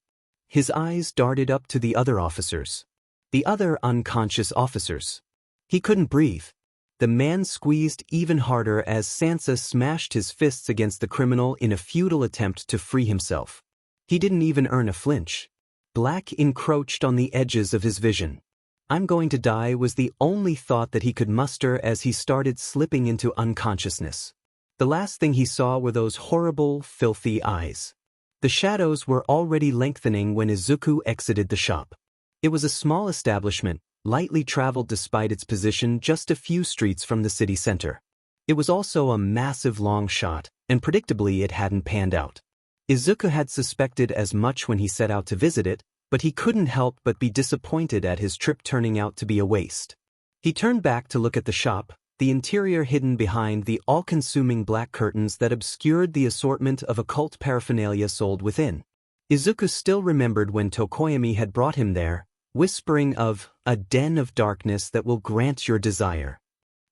A: His eyes darted up to the other officers. the other unconscious officers. He couldn't breathe. The man squeezed even harder as Sansa smashed his fists against the criminal in a futile attempt to free himself. He didn't even earn a flinch. Black encroached on the edges of his vision. "I'm going to die" was the only thought that he could muster as he started slipping into unconsciousness. The last thing he saw were those horrible, filthy eyes. The shadows were already lengthening when Izuku exited the shop. It was a small establishment, lightly traveled despite its position just a few streets from the city center. It was also a massive long shot, and predictably it hadn't panned out. Izuku had suspected as much when he set out to visit it, but he couldn't help but be disappointed at his trip turning out to be a waste. He turned back to look at the shop, the interior hidden behind the all-consuming black curtains that obscured the assortment of occult paraphernalia sold within. Izuku still remembered when Tokoyami had brought him there, whispering of a den of darkness that will grant your desire.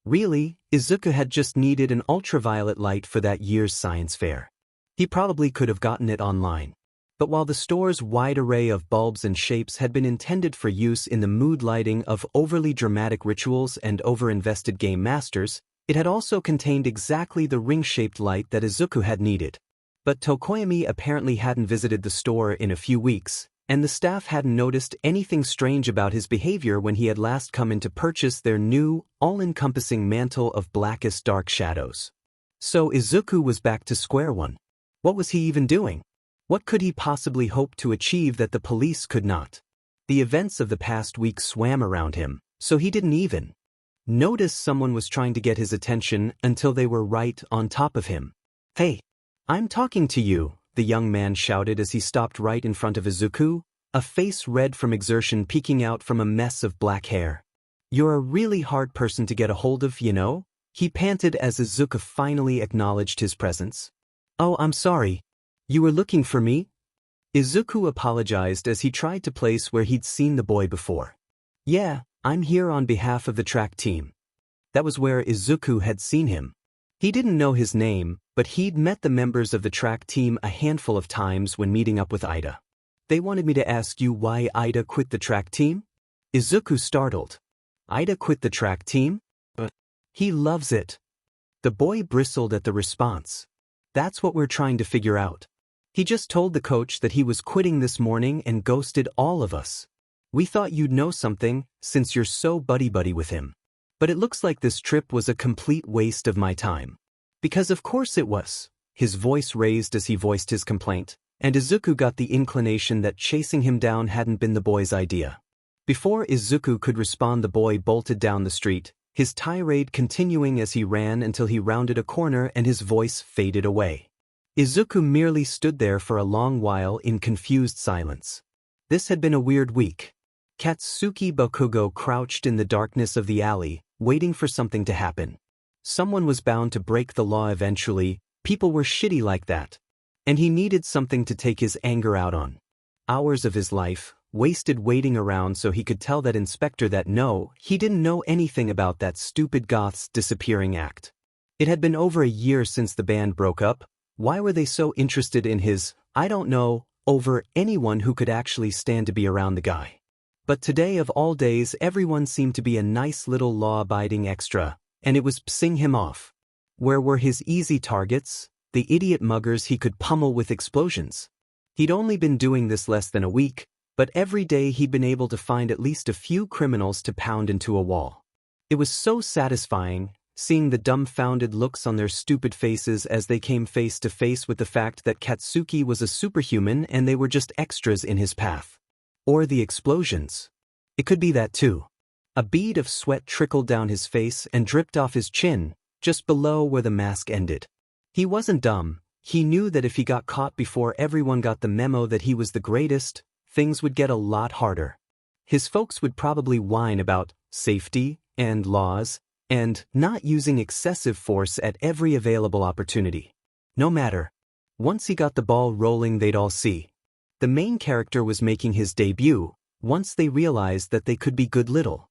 A: Really, Izuku had just needed an ultraviolet light for that year's science fair. He probably could have gotten it online. But while the store's wide array of bulbs and shapes had been intended for use in the mood lighting of overly dramatic rituals and over-invested game masters, it had also contained exactly the ring-shaped light that Izuku had needed. But Tokoyami apparently hadn't visited the store in a few weeks, and the staff hadn't noticed anything strange about his behavior when he had last come in to purchase their new, all-encompassing mantle of blackest dark shadows. So Izuku was back to square one. What was he even doing? What could he possibly hope to achieve that the police could not? The events of the past week swam around him, so he didn't even notice someone was trying to get his attention until they were right on top of him. "Hey, I'm talking to you," the young man shouted as he stopped right in front of Izuku, a face red from exertion peeking out from a mess of black hair. "You're a really hard person to get a hold of, you know?" he panted as Izuku finally acknowledged his presence. "Oh, I'm sorry. You were looking for me?" Izuku apologized as he tried to place where he'd seen the boy before. "Yeah, I'm here on behalf of the track team." That was where Izuku had seen him. He didn't know his name, but he'd met the members of the track team a handful of times when meeting up with Ida. "They wanted me to ask you why Ida quit the track team?" Izuku startled. "Ida quit the track team? But he loves it." The boy bristled at the response. "That's what we're trying to figure out. He just told the coach that he was quitting this morning and ghosted all of us. We thought you'd know something, since you're so buddy-buddy with him. But it looks like this trip was a complete waste of my time." "Because of course it was." His voice raised as he voiced his complaint, and Izuku got the inclination that chasing him down hadn't been the boy's idea. Before Izuku could respond, the boy bolted down the street, his tirade continuing as he ran until he rounded a corner and his voice faded away. Izuku merely stood there for a long while in confused silence. This had been a weird week. Katsuki Bakugo crouched in the darkness of the alley, waiting for something to happen. Someone was bound to break the law eventually. People were shitty like that. And he needed something to take his anger out on. Hours of his life, wasted waiting around so he could tell that inspector that no, he didn't know anything about that stupid goth's disappearing act. It had been over a year since the band broke up. Why were they so interested in his, I don't know, over anyone who could actually stand to be around the guy? But today of all days, everyone seemed to be a nice little law-abiding extra, and it was pissing him off. Where were his easy targets, the idiot muggers he could pummel with explosions? He'd only been doing this less than a week, but every day he'd been able to find at least a few criminals to pound into a wall. It was so satisfying, seeing the dumbfounded looks on their stupid faces as they came face to face with the fact that Katsuki was a superhuman and they were just extras in his path. Or the explosions. It could be that too. A bead of sweat trickled down his face and dripped off his chin, just below where the mask ended. He wasn't dumb. He knew that if he got caught before everyone got the memo that he was the greatest, things would get a lot harder. His folks would probably whine about safety and laws, and not using excessive force at every available opportunity. No matter. Once he got the ball rolling, they'd all see. The main character was making his debut, once they realized that they could be good little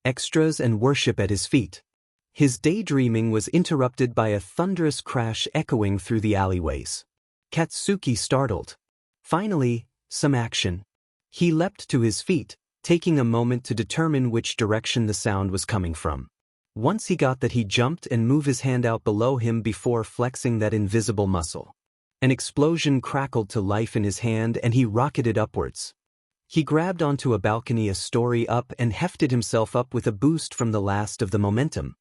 A: extras and worship at his feet. His daydreaming was interrupted by a thunderous crash echoing through the alleyways. Katsuki startled. Finally, some action. He leapt to his feet, taking a moment to determine which direction the sound was coming from. Once he got that, he jumped and moved his hand out below him before flexing that invisible muscle. An explosion crackled to life in his hand and he rocketed upwards. He grabbed onto a balcony a story up and hefted himself up with a boost from the last of the momentum.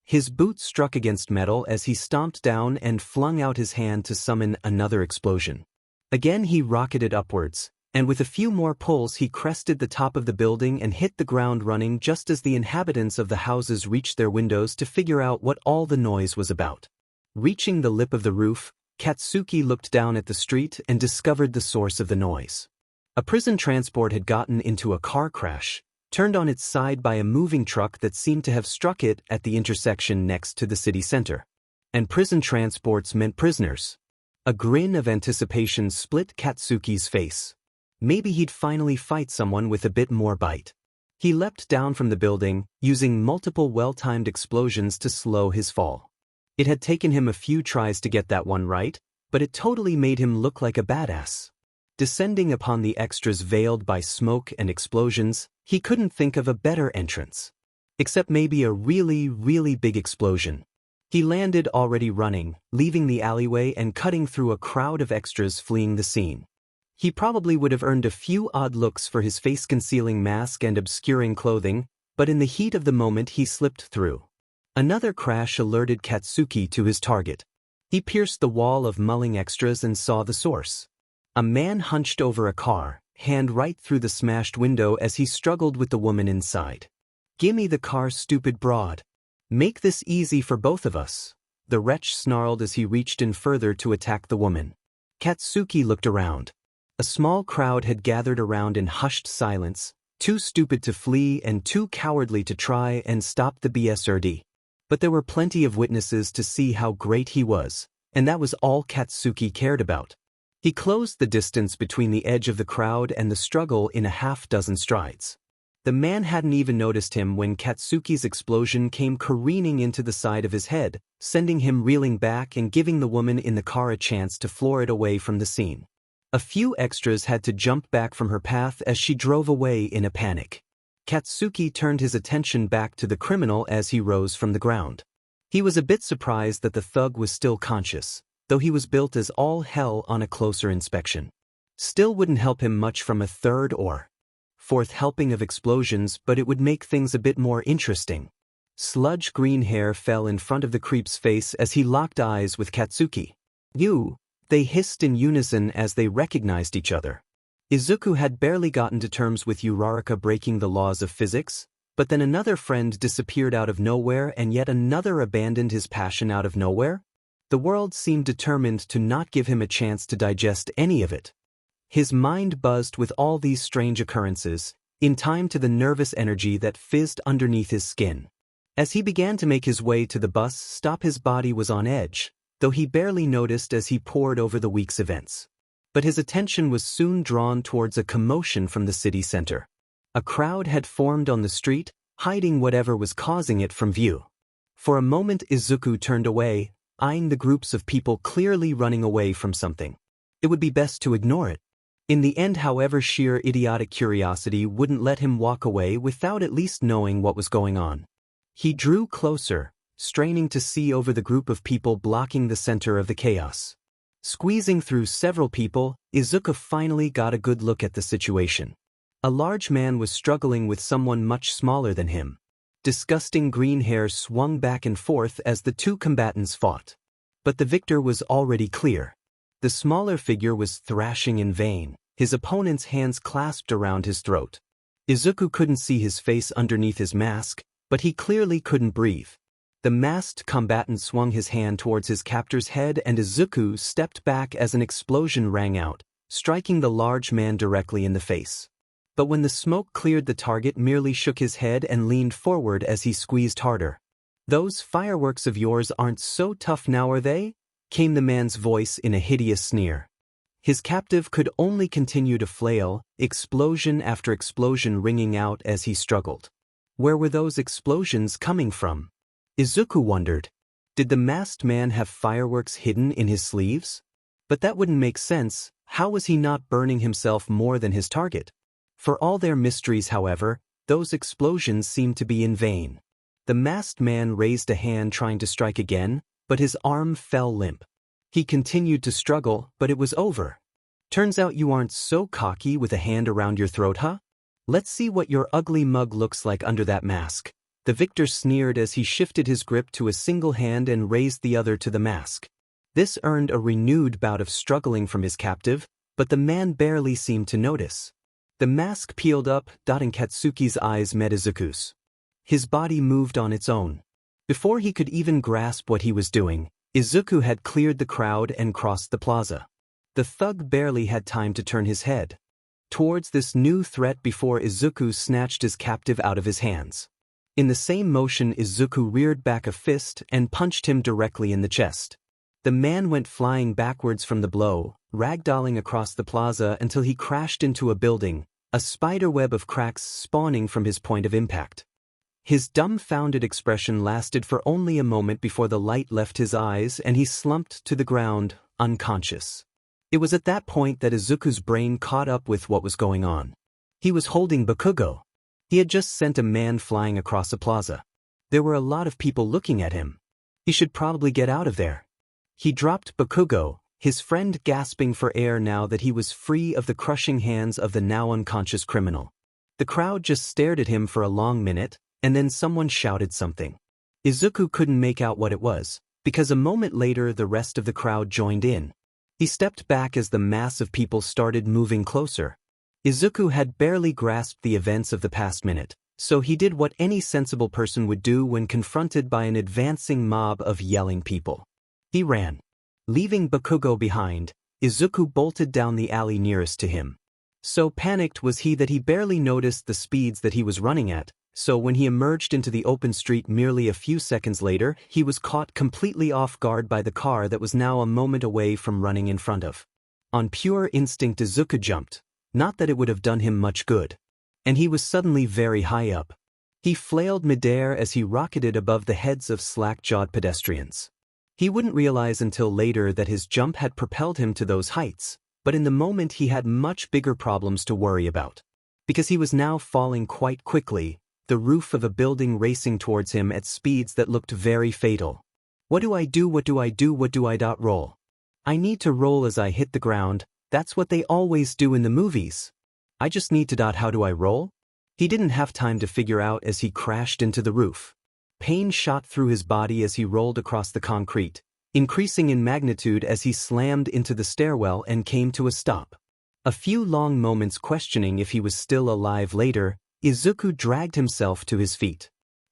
A: His boot struck against metal as he stomped down and flung out his hand to summon another explosion. Again he rocketed upwards, and with a few more pulls he crested the top of the building and hit the ground running just as the inhabitants of the houses reached their windows to figure out what all the noise was about. Reaching the lip of the roof, Katsuki looked down at the street and discovered the source of the noise. A prison transport had gotten into a car crash, turned on its side by a moving truck that seemed to have struck it at the intersection next to the city center. And prison transports meant prisoners. A grin of anticipation split Katsuki's face. Maybe he'd finally fight someone with a bit more bite. He leapt down from the building, using multiple well-timed explosions to slow his fall. It had taken him a few tries to get that one right, but it totally made him look like a badass. Descending upon the extras veiled by smoke and explosions, he couldn't think of a better entrance. Except maybe a really, really big explosion. He landed already running, leaving the alleyway and cutting through a crowd of extras fleeing the scene. He probably would have earned a few odd looks for his face-concealing mask and obscuring clothing, but in the heat of the moment he slipped through. Another crash alerted Katsuki to his target. He pierced the wall of mulling extras and saw the source. A man hunched over a car, hand right through the smashed window as he struggled with the woman inside. "Gimme the car, stupid broad. Make this easy for both of us," the wretch snarled as he reached in further to attack the woman. Katsuki looked around. A small crowd had gathered around in hushed silence, too stupid to flee and too cowardly to try and stop the BSRD. But there were plenty of witnesses to see how great he was, and that was all Katsuki cared about. He closed the distance between the edge of the crowd and the struggle in a half-dozen strides. The man hadn't even noticed him when Katsuki's explosion came careening into the side of his head, sending him reeling back and giving the woman in the car a chance to floor it away from the scene. A few extras had to jump back from her path as she drove away in a panic. Katsuki turned his attention back to the criminal as he rose from the ground. He was a bit surprised that the thug was still conscious, though he was built as all hell on a closer inspection. Still wouldn't help him much from a third or fourth helping of explosions, but it would make things a bit more interesting. Sludge green hair fell in front of the creep's face as he locked eyes with Katsuki. "You," they hissed in unison as they recognized each other. Izuku had barely gotten to terms with Uraraka breaking the laws of physics, but then another friend disappeared out of nowhere and yet another abandoned his passion out of nowhere. The world seemed determined to not give him a chance to digest any of it. His mind buzzed with all these strange occurrences, in time to the nervous energy that fizzed underneath his skin. As he began to make his way to the bus stop, his body was on edge, though he barely noticed as he pored over the week's events. But his attention was soon drawn towards a commotion from the city center. A crowd had formed on the street, hiding whatever was causing it from view. For a moment Izuku turned away, eyeing the groups of people clearly running away from something. It would be best to ignore it. In the end, however, sheer idiotic curiosity wouldn't let him walk away without at least knowing what was going on. He drew closer, straining to see over the group of people blocking the center of the chaos. Squeezing through several people, Izuku finally got a good look at the situation. A large man was struggling with someone much smaller than him. Disgusting green hair swung back and forth as the two combatants fought. But the victor was already clear. The smaller figure was thrashing in vain, his opponent's hands clasped around his throat. Izuku couldn't see his face underneath his mask, but he clearly couldn't breathe. The masked combatant swung his hand towards his captor's head and Izuku stepped back as an explosion rang out, striking the large man directly in the face. But when the smoke cleared, the target merely shook his head and leaned forward as he squeezed harder. "Those fireworks of yours aren't so tough now, are they?" came the man's voice in a hideous sneer. His captive could only continue to flail, explosion after explosion ringing out as he struggled. Where were those explosions coming from? Izuku wondered. Did the masked man have fireworks hidden in his sleeves? But that wouldn't make sense. How was he not burning himself more than his target? For all their mysteries, however, those explosions seemed to be in vain. The masked man raised a hand trying to strike again, but his arm fell limp. He continued to struggle, but it was over. Turns out you aren't so cocky with a hand around your throat, huh? Let's see what your ugly mug looks like under that mask. The victor sneered as he shifted his grip to a single hand and raised the other to the mask. This earned a renewed bout of struggling from his captive, but the man barely seemed to notice. The mask peeled up, and Katsuki's eyes met Izuku's. His body moved on its own. Before he could even grasp what he was doing, Izuku had cleared the crowd and crossed the plaza. The thug barely had time to turn his head towards this new threat before Izuku snatched his captive out of his hands. In the same motion, Izuku reared back a fist and punched him directly in the chest. The man went flying backwards from the blow, ragdolling across the plaza until he crashed into a building, a spiderweb of cracks spawning from his point of impact. His dumbfounded expression lasted for only a moment before the light left his eyes and he slumped to the ground, unconscious. It was at that point that Izuku's brain caught up with what was going on. He was holding Bakugo. He had just sent a man flying across a plaza. There were a lot of people looking at him. He should probably get out of there. He dropped Bakugo, his friend gasping for air now that he was free of the crushing hands of the now unconscious criminal. The crowd just stared at him for a long minute, and then someone shouted something. Izuku couldn't make out what it was, because a moment later the rest of the crowd joined in. He stepped back as the mass of people started moving closer. Izuku had barely grasped the events of the past minute, so he did what any sensible person would do when confronted by an advancing mob of yelling people. He ran. Leaving Bakugo behind, Izuku bolted down the alley nearest to him. So panicked was he that he barely noticed the speeds that he was running at, so when he emerged into the open street merely a few seconds later, he was caught completely off guard by the car that was now a moment away from running in front of. On pure instinct, Izuku jumped. Not that it would have done him much good. And he was suddenly very high up. He flailed midair as he rocketed above the heads of slack-jawed pedestrians. He wouldn't realize until later that his jump had propelled him to those heights, but in the moment he had much bigger problems to worry about. Because he was now falling quite quickly, the roof of a building racing towards him at speeds that looked very fatal. What do I do? Roll. I need to roll as I hit the ground. That's what they always do in the movies. I just need to. How do I roll? He didn't have time to figure out as he crashed into the roof. Pain shot through his body as he rolled across the concrete, increasing in magnitude as he slammed into the stairwell and came to a stop. A few long moments questioning if he was still alive later, Izuku dragged himself to his feet.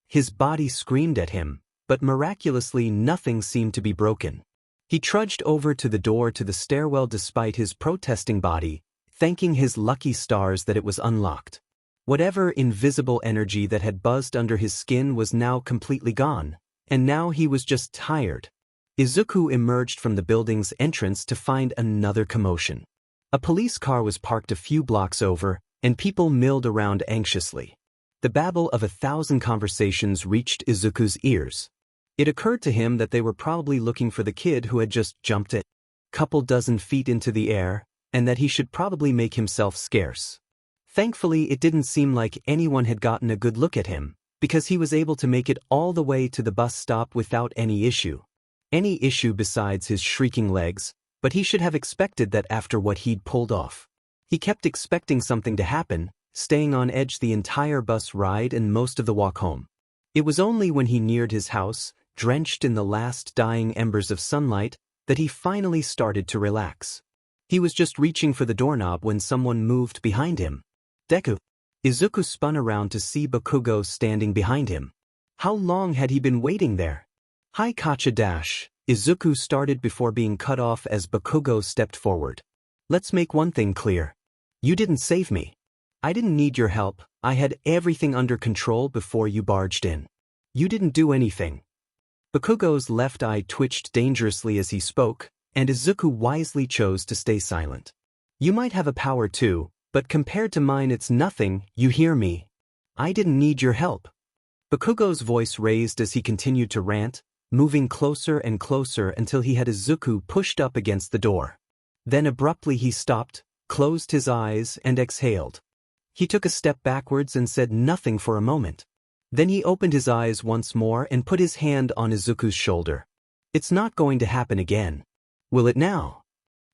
A: His body screamed at him, but miraculously nothing seemed to be broken. He trudged over to the door to the stairwell despite his protesting body, thanking his lucky stars that it was unlocked. Whatever invisible energy that had buzzed under his skin was now completely gone, and now he was just tired. Izuku emerged from the building's entrance to find another commotion. A police car was parked a few blocks over, and people milled around anxiously. The babble of 1,000 conversations reached Izuku's ears. It occurred to him that they were probably looking for the kid who had just jumped a couple dozen feet into the air, and that he should probably make himself scarce. Thankfully, it didn't seem like anyone had gotten a good look at him, because he was able to make it all the way to the bus stop without any issue. Any issue besides his shrieking legs, but he should have expected that after what he'd pulled off. He kept expecting something to happen, staying on edge the entire bus ride and most of the walk home. It was only when he neared his house, drenched in the last dying embers of sunlight, that he finally started to relax. He was just reaching for the doorknob when someone moved behind him. Deku. Izuku spun around to see Bakugo standing behind him. How long had he been waiting there? Hi Kacha dash. Izuku started before being cut off as Bakugo stepped forward. Let's make one thing clear. You didn't save me. I didn't need your help. I had everything under control before you barged in. You didn't do anything. Bakugo's left eye twitched dangerously as he spoke, and Izuku wisely chose to stay silent. You might have a power too, but compared to mine it's nothing, you hear me? I didn't need your help. Bakugo's voice raised as he continued to rant, moving closer and closer until he had Izuku pushed up against the door. Then abruptly he stopped, closed his eyes and exhaled. He took a step backwards and said nothing for a moment. Then he opened his eyes once more and put his hand on Izuku's shoulder. It's not going to happen again. Will it now?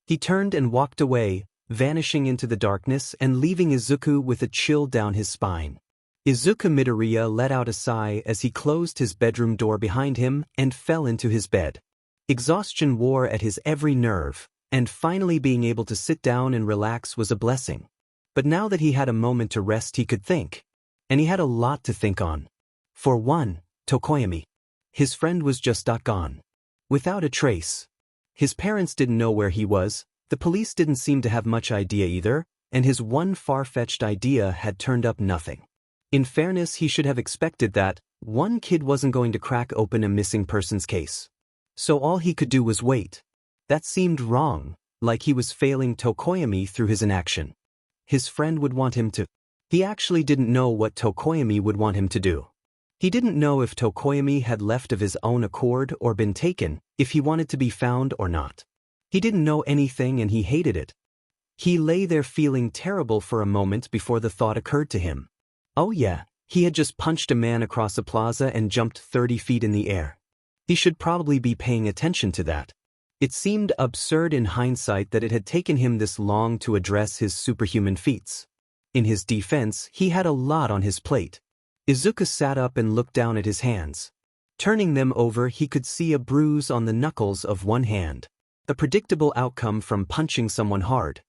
A: He turned and walked away, vanishing into the darkness and leaving Izuku with a chill down his spine. Izuku Midoriya let out a sigh as he closed his bedroom door behind him and fell into his bed. Exhaustion wore at his every nerve, and finally being able to sit down and relax was a blessing. But now that he had a moment to rest, he could think. And he had a lot to think on. For one, Tokoyami. His friend was just gone. Without a trace. His parents didn't know where he was, the police didn't seem to have much idea either, and his one far-fetched idea had turned up nothing. In fairness, he should have expected that one kid wasn't going to crack open a missing persons case. So all he could do was wait. That seemed wrong, like he was failing Tokoyami through his inaction. His friend would want him to. He actually didn't know what Tokoyami would want him to do. He didn't know if Tokoyami had left of his own accord or been taken, if he wanted to be found or not. He didn't know anything and he hated it. He lay there feeling terrible for a moment before the thought occurred to him. Oh yeah, he had just punched a man across a plaza and jumped 30 feet in the air. He should probably be paying attention to that. It seemed absurd in hindsight that it had taken him this long to address his superhuman feats. In his defense, he had a lot on his plate. Izuku sat up and looked down at his hands. Turning them over, he could see a bruise on the knuckles of one hand. A predictable outcome from punching someone hard.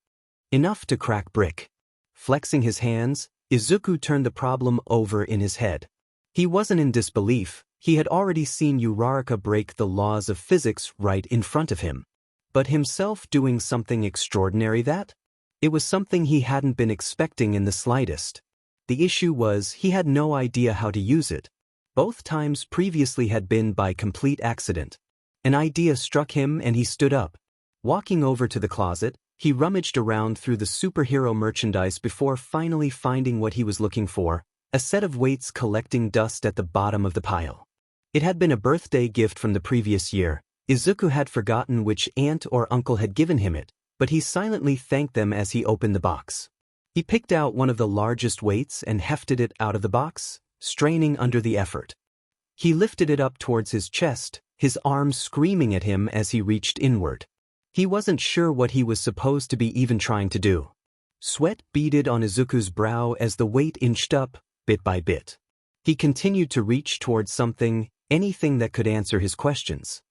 A: Enough to crack brick. Flexing his hands, Izuku turned the problem over in his head. He wasn't in disbelief, he had already seen Uraraka break the laws of physics right in front of him. But himself doing something extraordinary that? It was something he hadn't been expecting in the slightest. The issue was he had no idea how to use it. Both times previously had been by complete accident. An idea struck him and he stood up. Walking over to the closet, he rummaged around through the superhero merchandise before finally finding what he was looking for, a set of weights collecting dust at the bottom of the pile. It had been a birthday gift from the previous year. Izuku had forgotten which aunt or uncle had given him it, but he silently thanked them as he opened the box. He picked out one of the largest weights and hefted it out of the box, straining under the effort. He lifted it up towards his chest, his arms screaming at him as he reached inward. He wasn't sure what he was supposed to be even trying to do. Sweat beaded on Izuku's brow as the weight inched up, bit by bit. He continued to reach towards something, anything that could answer his questions.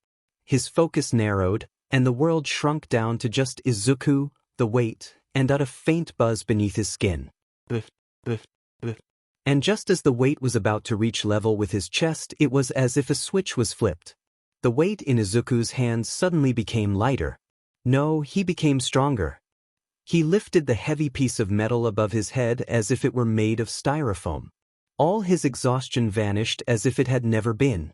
A: His focus narrowed, and the world shrunk down to just Izuku, the weight, and a faint buzz beneath his skin. And just as the weight was about to reach level with his chest, it was as if a switch was flipped. The weight in Izuku's hands suddenly became lighter. No, he became stronger. He lifted the heavy piece of metal above his head as if it were made of styrofoam. All his exhaustion vanished as if it had never been.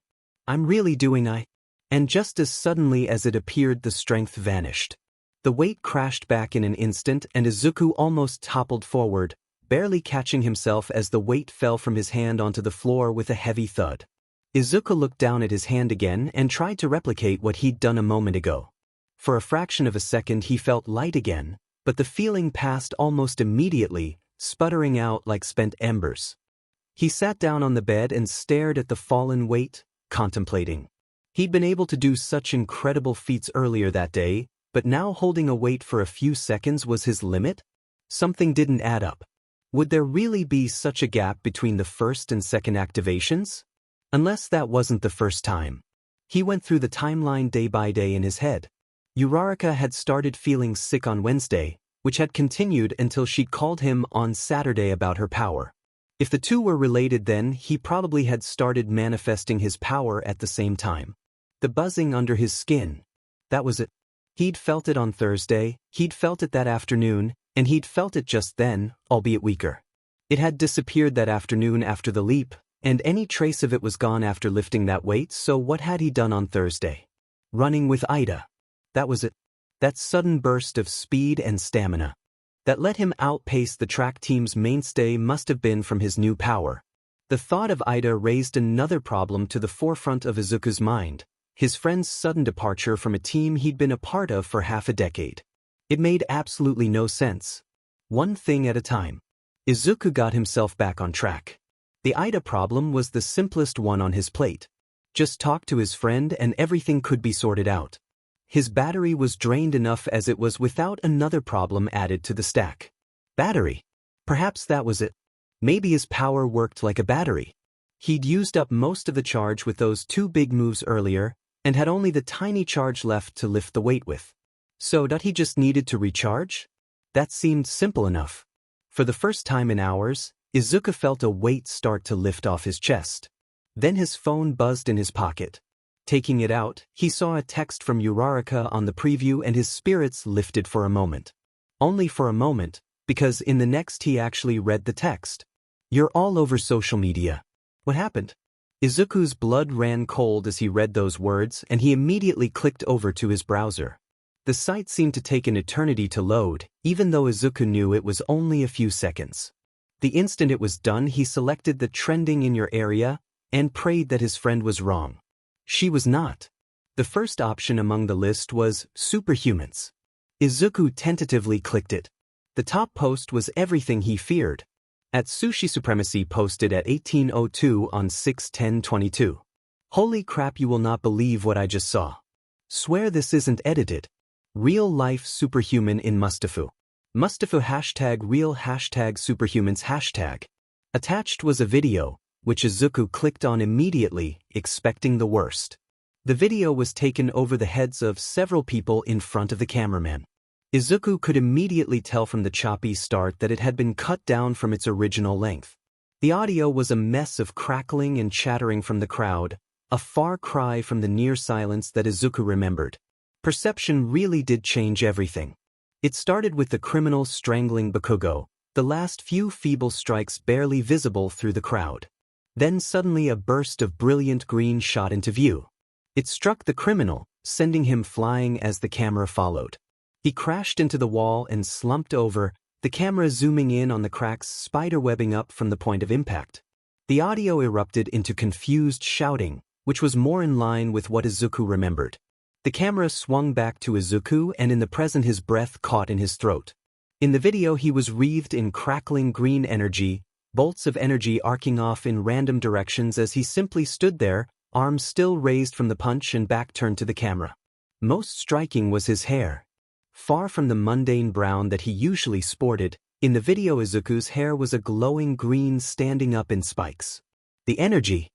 A: I'm really doing I. And just as suddenly as it appeared, the strength vanished. The weight crashed back in an instant and Izuku almost toppled forward, barely catching himself as the weight fell from his hand onto the floor with a heavy thud. Izuku looked down at his hand again and tried to replicate what he'd done a moment ago. For a fraction of a second he felt light again, but the feeling passed almost immediately, sputtering out like spent embers. He sat down on the bed and stared at the fallen weight, contemplating. He'd been able to do such incredible feats earlier that day, but now holding a weight for a few seconds was his limit? Something didn't add up. Would there really be such a gap between the first and second activations? Unless that wasn't the first time. He went through the timeline day by day in his head. Uraraka had started feeling sick on Wednesday, which had continued until she'd called him on Saturday about her power. If the two were related, then he probably had started manifesting his power at the same time. The buzzing under his skin. That was it. He'd felt it on Thursday, he'd felt it that afternoon, and he'd felt it just then, albeit weaker. It had disappeared that afternoon after the leap, and any trace of it was gone after lifting that weight, so what had he done on Thursday? Running with Ida. That was it. That sudden burst of speed and stamina. That let him outpace the track team's mainstay must have been from his new power. The thought of Ida raised another problem to the forefront of Izuku's mind. His friend's sudden departure from a team he'd been a part of for half a decade. It made absolutely no sense. One thing at a time. Izuku got himself back on track. The Ida problem was the simplest one on his plate. Just talk to his friend and everything could be sorted out. His battery was drained enough as it was without another problem added to the stack. Battery. Perhaps that was it. Maybe his power worked like a battery. He'd used up most of the charge with those two big moves earlier, and had only the tiny charge left to lift the weight with. So he just needed to recharge? That seemed simple enough. For the first time in hours, Izuku felt a weight start to lift off his chest. Then his phone buzzed in his pocket. Taking it out, he saw a text from Uraraka on the preview and his spirits lifted for a moment. Only for a moment, because in the next he actually read the text. "You're all over social media. What happened?" Izuku's blood ran cold as he read those words and he immediately clicked over to his browser. The site seemed to take an eternity to load, even though Izuku knew it was only a few seconds. The instant it was done, he selected the trending in your area and prayed that his friend was wrong. She was not. The first option among the list was superhumans. Izuku tentatively clicked it. The top post was everything he feared. At Sushi Supremacy posted at 18:02 on 6/10/22. "Holy crap, you will not believe what I just saw. Swear this isn't edited. Real-life superhuman in Mustafu. Mustafu #real #superhumans #." Attached was a video, which Izuku clicked on immediately, expecting the worst. The video was taken over the heads of several people in front of the cameraman. Izuku could immediately tell from the choppy start that it had been cut down from its original length. The audio was a mess of crackling and chattering from the crowd, a far cry from the near silence that Izuku remembered. Perception really did change everything. It started with the criminal strangling Bakugo, the last few feeble strikes barely visible through the crowd. Then suddenly a burst of brilliant green shot into view. It struck the criminal, sending him flying as the camera followed. He crashed into the wall and slumped over, the camera zooming in on the cracks spiderwebbing up from the point of impact. The audio erupted into confused shouting, which was more in line with what Izuku remembered. The camera swung back to Izuku and in the present his breath caught in his throat. In the video he was wreathed in crackling green energy, bolts of energy arcing off in random directions as he simply stood there, arms still raised from the punch and back turned to the camera. Most striking was his hair. Far from the mundane brown that he usually sported, in the video Izuku's hair was a glowing green standing up in spikes. The energy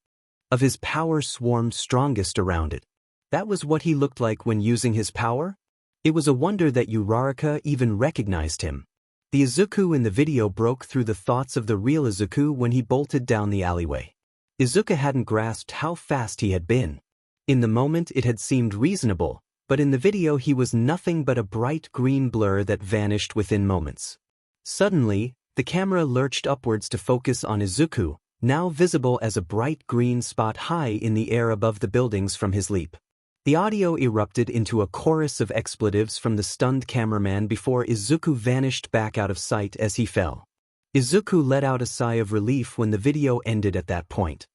A: of his power swarmed strongest around it. That was what he looked like when using his power? It was a wonder that Uraraka even recognized him. The Izuku in the video broke through the thoughts of the real Izuku when he bolted down the alleyway. Izuku hadn't grasped how fast he had been. In the moment it had seemed reasonable, but in the video he was nothing but a bright green blur that vanished within moments. Suddenly, the camera lurched upwards to focus on Izuku, now visible as a bright green spot high in the air above the buildings from his leap. The audio erupted into a chorus of expletives from the stunned cameraman before Izuku vanished back out of sight as he fell. Izuku let out a sigh of relief when the video ended at that point.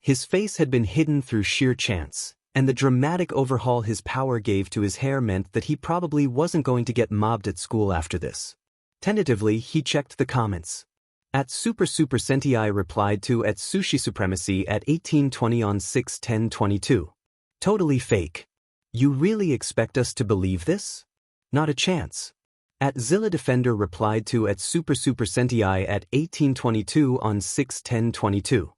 A: His face had been hidden through sheer chance, and the dramatic overhaul his power gave to his hair meant that he probably wasn't going to get mobbed at school after this. Tentatively, he checked the comments. At Super Sentai replied to at Sushi Supremacy at 18:20 on 6/10/22. Totally fake. You really expect us to believe this? Not a chance. At Zilla Defender replied to at Super Sentai at 18:22 on 6/10/22.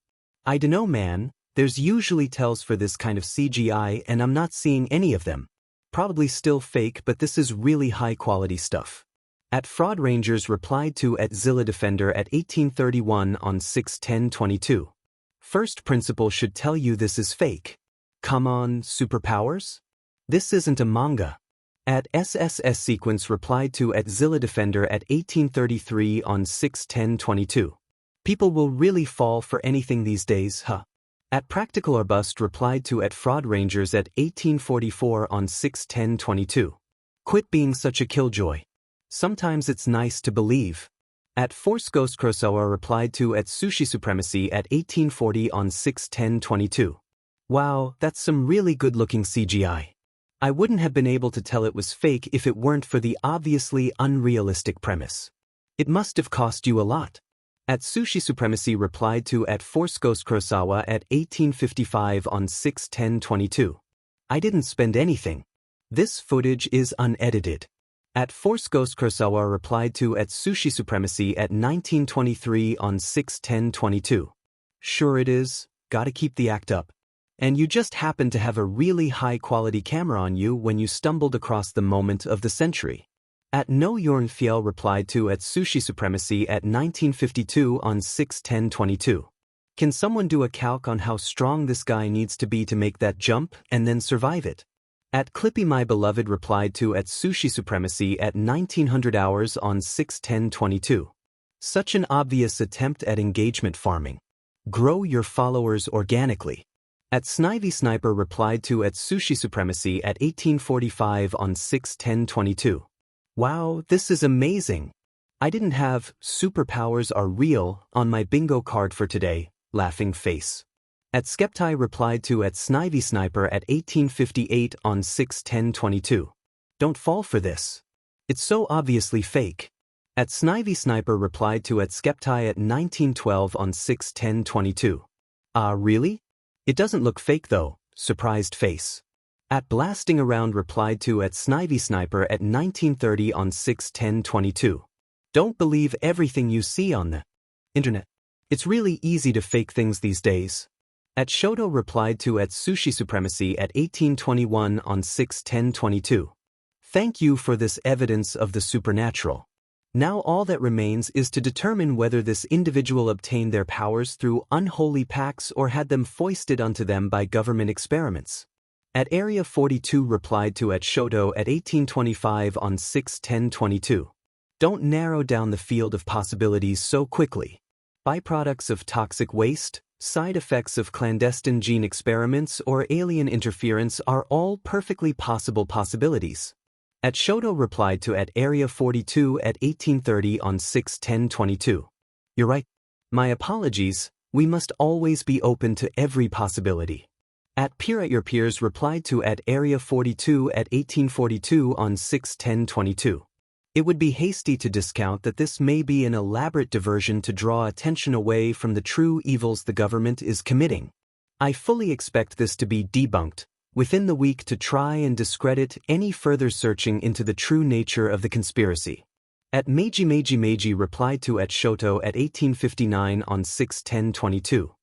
A: I dunno man, there's usually tells for this kind of CGI and I'm not seeing any of them. Probably still fake, but this is really high quality stuff. At Fraud Rangers replied to at Zilla Defender at 18:31 on 6/10/22. First principle should tell you this is fake. Come on, superpowers? This isn't a manga. At SSS Sequence replied to at Zilla Defender at 18:33 on 6/10/22. People will really fall for anything these days, huh? At Practical or Bust replied to at Fraud Rangers at 18:44 on 6/10/22. Quit being such a killjoy. Sometimes it's nice to believe. At Force Ghost Kurosawa replied to at Sushi Supremacy at 18:40 on 6/10/22. Wow, that's some really good-looking CGI. I wouldn't have been able to tell it was fake if it weren't for the obviously unrealistic premise. It must have cost you a lot. At Sushi Supremacy replied to at Force Ghost Kurosawa at 1855 on 6/10/22. I didn't spend anything. This footage is unedited. At Force Ghost Kurosawa replied to at Sushi Supremacy at 1923 on 6/10/22. Sure it is, gotta keep the act up. And you just happened to have a really high-quality camera on you when you stumbled across the moment of the century. At No Yorn Fiel replied to at Sushi Supremacy at 1952 on 6/10/22. Can someone do a calc on how strong this guy needs to be to make that jump and then survive it? At Clippy My Beloved replied to at Sushi Supremacy at 1900 hours on 6/10/22. Such an obvious attempt at engagement farming. Grow your followers organically. At Snivy Sniper replied to at Sushi Supremacy at 1845 on 6/10/22. Wow, this is amazing. I didn't have superpowers are real on my bingo card for today, laughing face. At Skepti replied to at Snivy Sniper at 1858 on 6/10/22. Don't fall for this. It's so obviously fake. At Snivy Sniper replied to at Skepti at 1912 on 6/10/22. Really? It doesn't look fake though, surprised face. At Blasting Around replied to at Snivy Sniper at 1930 on 6/10/22. Don't believe everything you see on the internet. It's really easy to fake things these days. At Shoto replied to at Sushi Supremacy at 1821 on 6/10/22. Thank you for this evidence of the supernatural. Now all that remains is to determine whether this individual obtained their powers through unholy pacts or had them foisted onto them by government experiments. At Area 42 replied to at Shoto at 1825 on 6/10/22. Don't narrow down the field of possibilities so quickly. Byproducts of toxic waste, side effects of clandestine gene experiments or alien interference are all perfectly possible possibilities. At Shoto replied to at Area 42 at 1830 on 6/10/22. You're right. My apologies, we must always be open to every possibility. At Peer at Your Peers replied to at Area 42 at 1842 on 6/10/22. It would be hasty to discount that this may be an elaborate diversion to draw attention away from the true evils the government is committing. I fully expect this to be debunked within the week to try and discredit any further searching into the true nature of the conspiracy. At Meiji replied to at Shoto at 1859 on 6/10/22.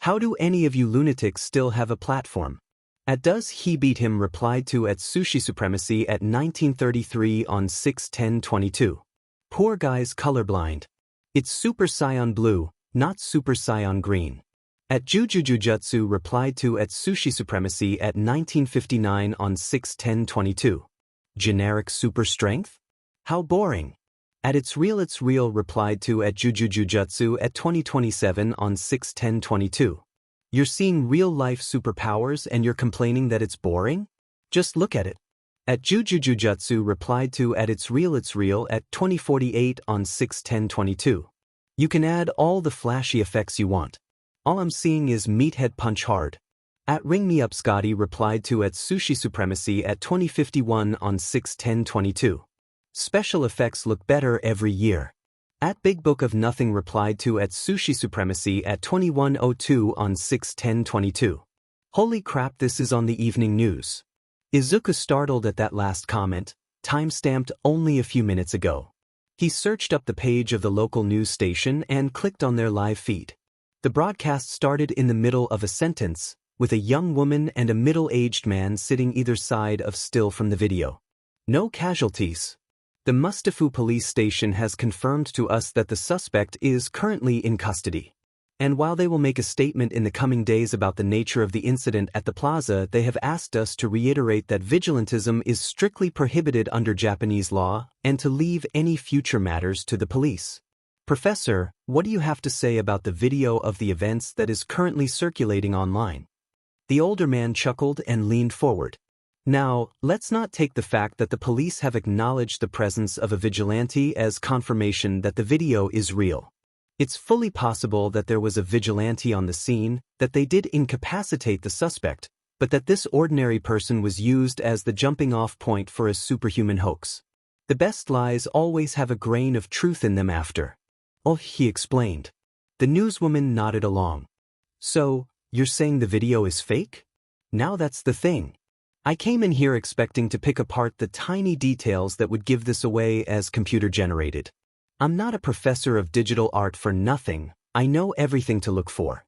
A: How do any of you lunatics still have a platform? At Does He Beat Him replied to at Sushi Supremacy at 1933 on 6/10/22. Poor guy's colorblind. It's Super Saiyan Blue, not Super Saiyan Green. At Jujutsu replied to at Sushi Supremacy at 1959 on 6/10/22. Generic super strength? How boring. At It's Real replied to at Jujutsu at 2027 on 6/10/22. You're seeing real-life superpowers and you're complaining that it's boring? Just look at it. At Jujutsu replied to at It's Real at 2048 on 6/10/22. You can add all the flashy effects you want. All I'm seeing is Meathead punch hard. At Ring Me Up Scotty replied to at Sushi Supremacy at 2051 on 6/10/22. Special effects look better every year. At Big Book of Nothing replied to at Sushi Supremacy at 2102 on 6/10/22. Holy crap, this is on the evening news. Izuku startled at that last comment, time-stamped only a few minutes ago. He searched up the page of the local news station and clicked on their live feed. The broadcast started in the middle of a sentence, with a young woman and a middle-aged man sitting either side of still from the video. No casualties. The Mustafu police station has confirmed to us that the suspect is currently in custody. And while they will make a statement in the coming days about the nature of the incident at the plaza, they have asked us to reiterate that vigilantism is strictly prohibited under Japanese law and to leave any future matters to the police. Professor, what do you have to say about the video of the events that is currently circulating online? The older man chuckled and leaned forward. Now, let's not take the fact that the police have acknowledged the presence of a vigilante as confirmation that the video is real. It's fully possible that there was a vigilante on the scene, that they did incapacitate the suspect, but that this ordinary person was used as the jumping-off point for a superhuman hoax. The best lies always have a grain of truth in them after. Oh, he explained. The newswoman nodded along. So, you're saying the video is fake? Now that's the thing. I came in here expecting to pick apart the tiny details that would give this away as computer-generated. I'm not a professor of digital art for nothing, I know everything to look for.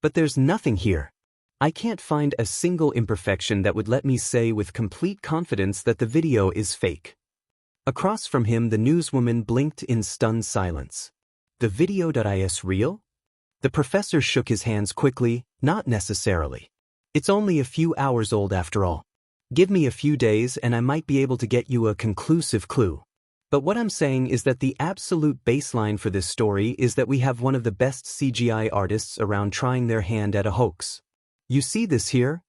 A: But there's nothing here. I can't find a single imperfection that would let me say with complete confidence that the video is fake. Across from him, the newswoman blinked in stunned silence. The video.is real? The professor shook his hands quickly. Not necessarily. It's only a few hours old after all. Give me a few days and I might be able to get you a conclusive clue. But what I'm saying is that the absolute baseline for this story is that we have one of the best CGI artists around trying their hand at a hoax. You see this here?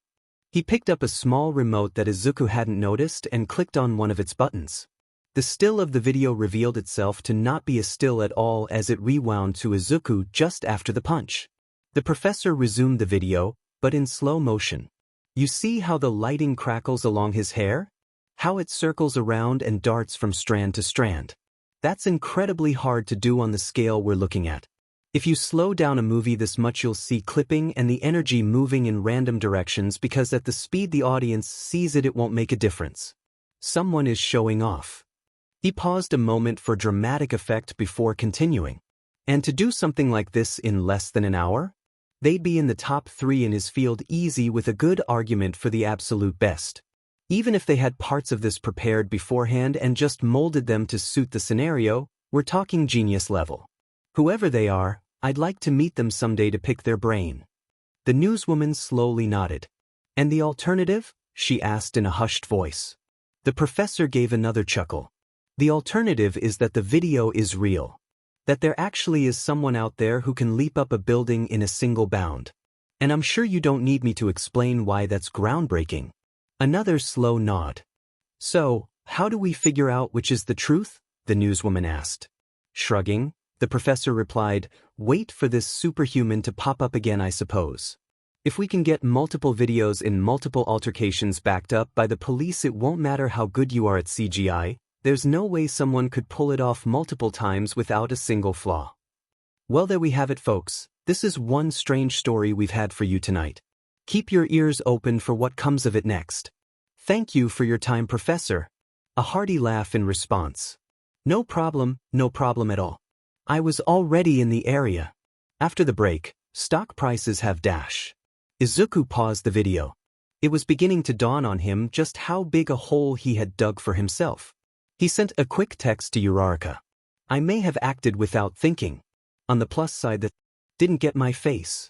A: He picked up a small remote that Izuku hadn't noticed and clicked on one of its buttons. The still of the video revealed itself to not be a still at all as it rewound to Izuku just after the punch. The professor resumed the video, but in slow motion. You see how the lighting crackles along his hair? How it circles around and darts from strand to strand. That's incredibly hard to do on the scale we're looking at. If you slow down a movie this much, you'll see clipping and the energy moving in random directions because at the speed the audience sees it, it won't make a difference. Someone is showing off. He paused a moment for dramatic effect before continuing. And to do something like this in less than an hour? They'd be in the top 3 in his field easy with a good argument for the absolute best. Even if they had parts of this prepared beforehand and just molded them to suit the scenario, we're talking genius level. Whoever they are, I'd like to meet them someday to pick their brain. The newswoman slowly nodded. And the alternative? She asked in a hushed voice. The professor gave another chuckle. The alternative is that the video is real. That there actually is someone out there who can leap up a building in a single bound. And I'm sure you don't need me to explain why that's groundbreaking. Another slow nod. So, how do we figure out which is the truth? The newswoman asked. Shrugging, the professor replied, wait for this superhuman to pop up again, I suppose. If we can get multiple videos in multiple altercations backed up by the police, it won't matter how good you are at CGI. There's no way someone could pull it off multiple times without a single flaw. Well, there we have it, folks. This is one strange story we've had for you tonight. Keep your ears open for what comes of it next. Thank you for your time, Professor. A hearty laugh in response. No problem at all. I was already in the area. After the break, stock prices have dash. Izuku paused the video. It was beginning to dawn on him just how big a hole he had dug for himself. He sent a quick text to Uraraka. I may have acted without thinking. On the plus side, that didn't get my face.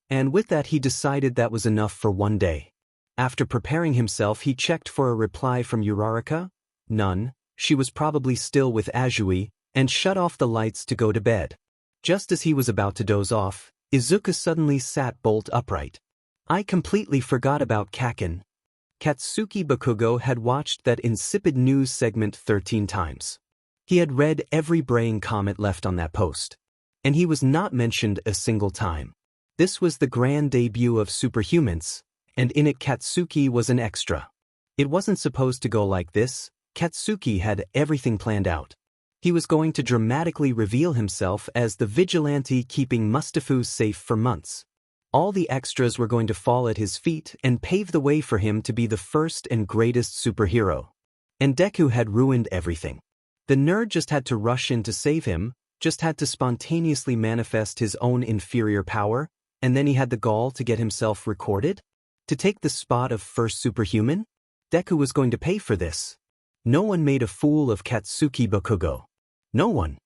A: And with that he decided that was enough for one day. After preparing himself, he checked for a reply from Uraraka. None. She was probably still with Azui, and shut off the lights to go to bed. Just as he was about to doze off, Izuku suddenly sat bolt upright. I completely forgot about Kaken. Katsuki Bakugo had watched that insipid news segment 13 times. He had read every braying comment left on that post. And he was not mentioned a single time. This was the grand debut of Superhumans, and in it Katsuki was an extra. It wasn't supposed to go like this. Katsuki had everything planned out. He was going to dramatically reveal himself as the vigilante keeping Mustafu safe for months. All the extras were going to fall at his feet and pave the way for him to be the first and greatest superhero. And Deku had ruined everything. The nerd just had to rush in to save him, just had to spontaneously manifest his own inferior power, and then he had the gall to get himself recorded? To take the spot of first superhuman? Deku was going to pay for this. No one made a fool of Katsuki Bakugo. No one.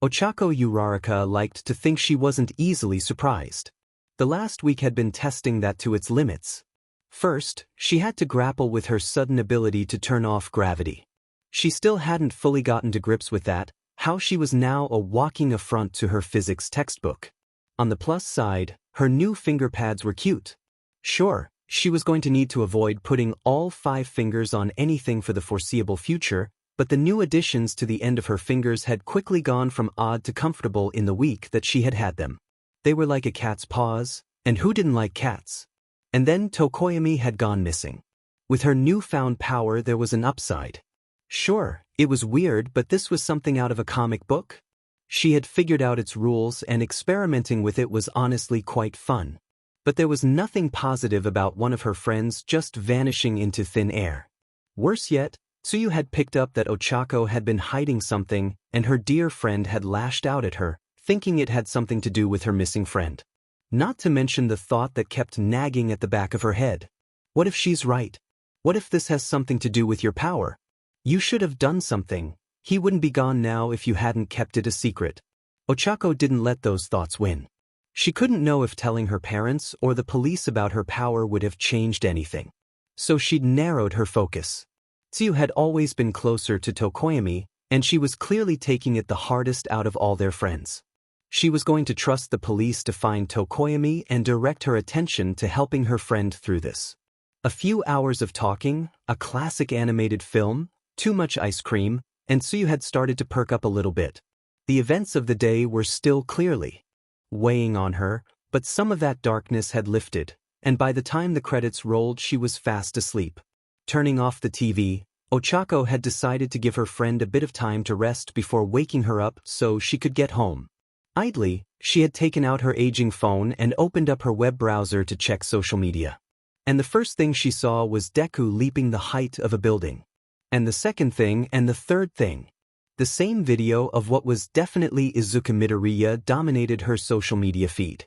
A: Ochako Uraraka liked to think she wasn't easily surprised. The last week had been testing that to its limits. First, she had to grapple with her sudden ability to turn off gravity. She still hadn't fully gotten to grips with that, how she was now a walking affront to her physics textbook. On the plus side, her new finger pads were cute. Sure, she was going to need to avoid putting all 5 fingers on anything for the foreseeable future, but the new additions to the end of her fingers had quickly gone from odd to comfortable in the week that she had had them. They were like a cat's paws, and who didn't like cats? And then Tokoyami had gone missing. With her newfound power there was an upside. Sure, it was weird, but this was something out of a comic book. She had figured out its rules and experimenting with it was honestly quite fun. But there was nothing positive about one of her friends just vanishing into thin air. Worse yet, Tsuyu had picked up that Ochako had been hiding something and her dear friend had lashed out at her, thinking it had something to do with her missing friend. Not to mention the thought that kept nagging at the back of her head. What if she's right? What if this has something to do with your power? You should have done something. He wouldn't be gone now if you hadn't kept it a secret. Ochako didn't let those thoughts win. She couldn't know if telling her parents or the police about her power would have changed anything. So she'd narrowed her focus. Tsuyu had always been closer to Tokoyami, and she was clearly taking it the hardest out of all their friends. She was going to trust the police to find Tokoyami and direct her attention to helping her friend through this. A few hours of talking, a classic animated film, too much ice cream, and Tsuyu had started to perk up a little bit. The events of the day were still clearly weighing on her, but some of that darkness had lifted, and by the time the credits rolled she was fast asleep. Turning off the TV, Ochako had decided to give her friend a bit of time to rest before waking her up so she could get home. Idly, she had taken out her aging phone and opened up her web browser to check social media. And the first thing she saw was Deku leaping the height of a building. And the second thing and the third thing. The same video of what was definitely Izuku Midoriya dominated her social media feed.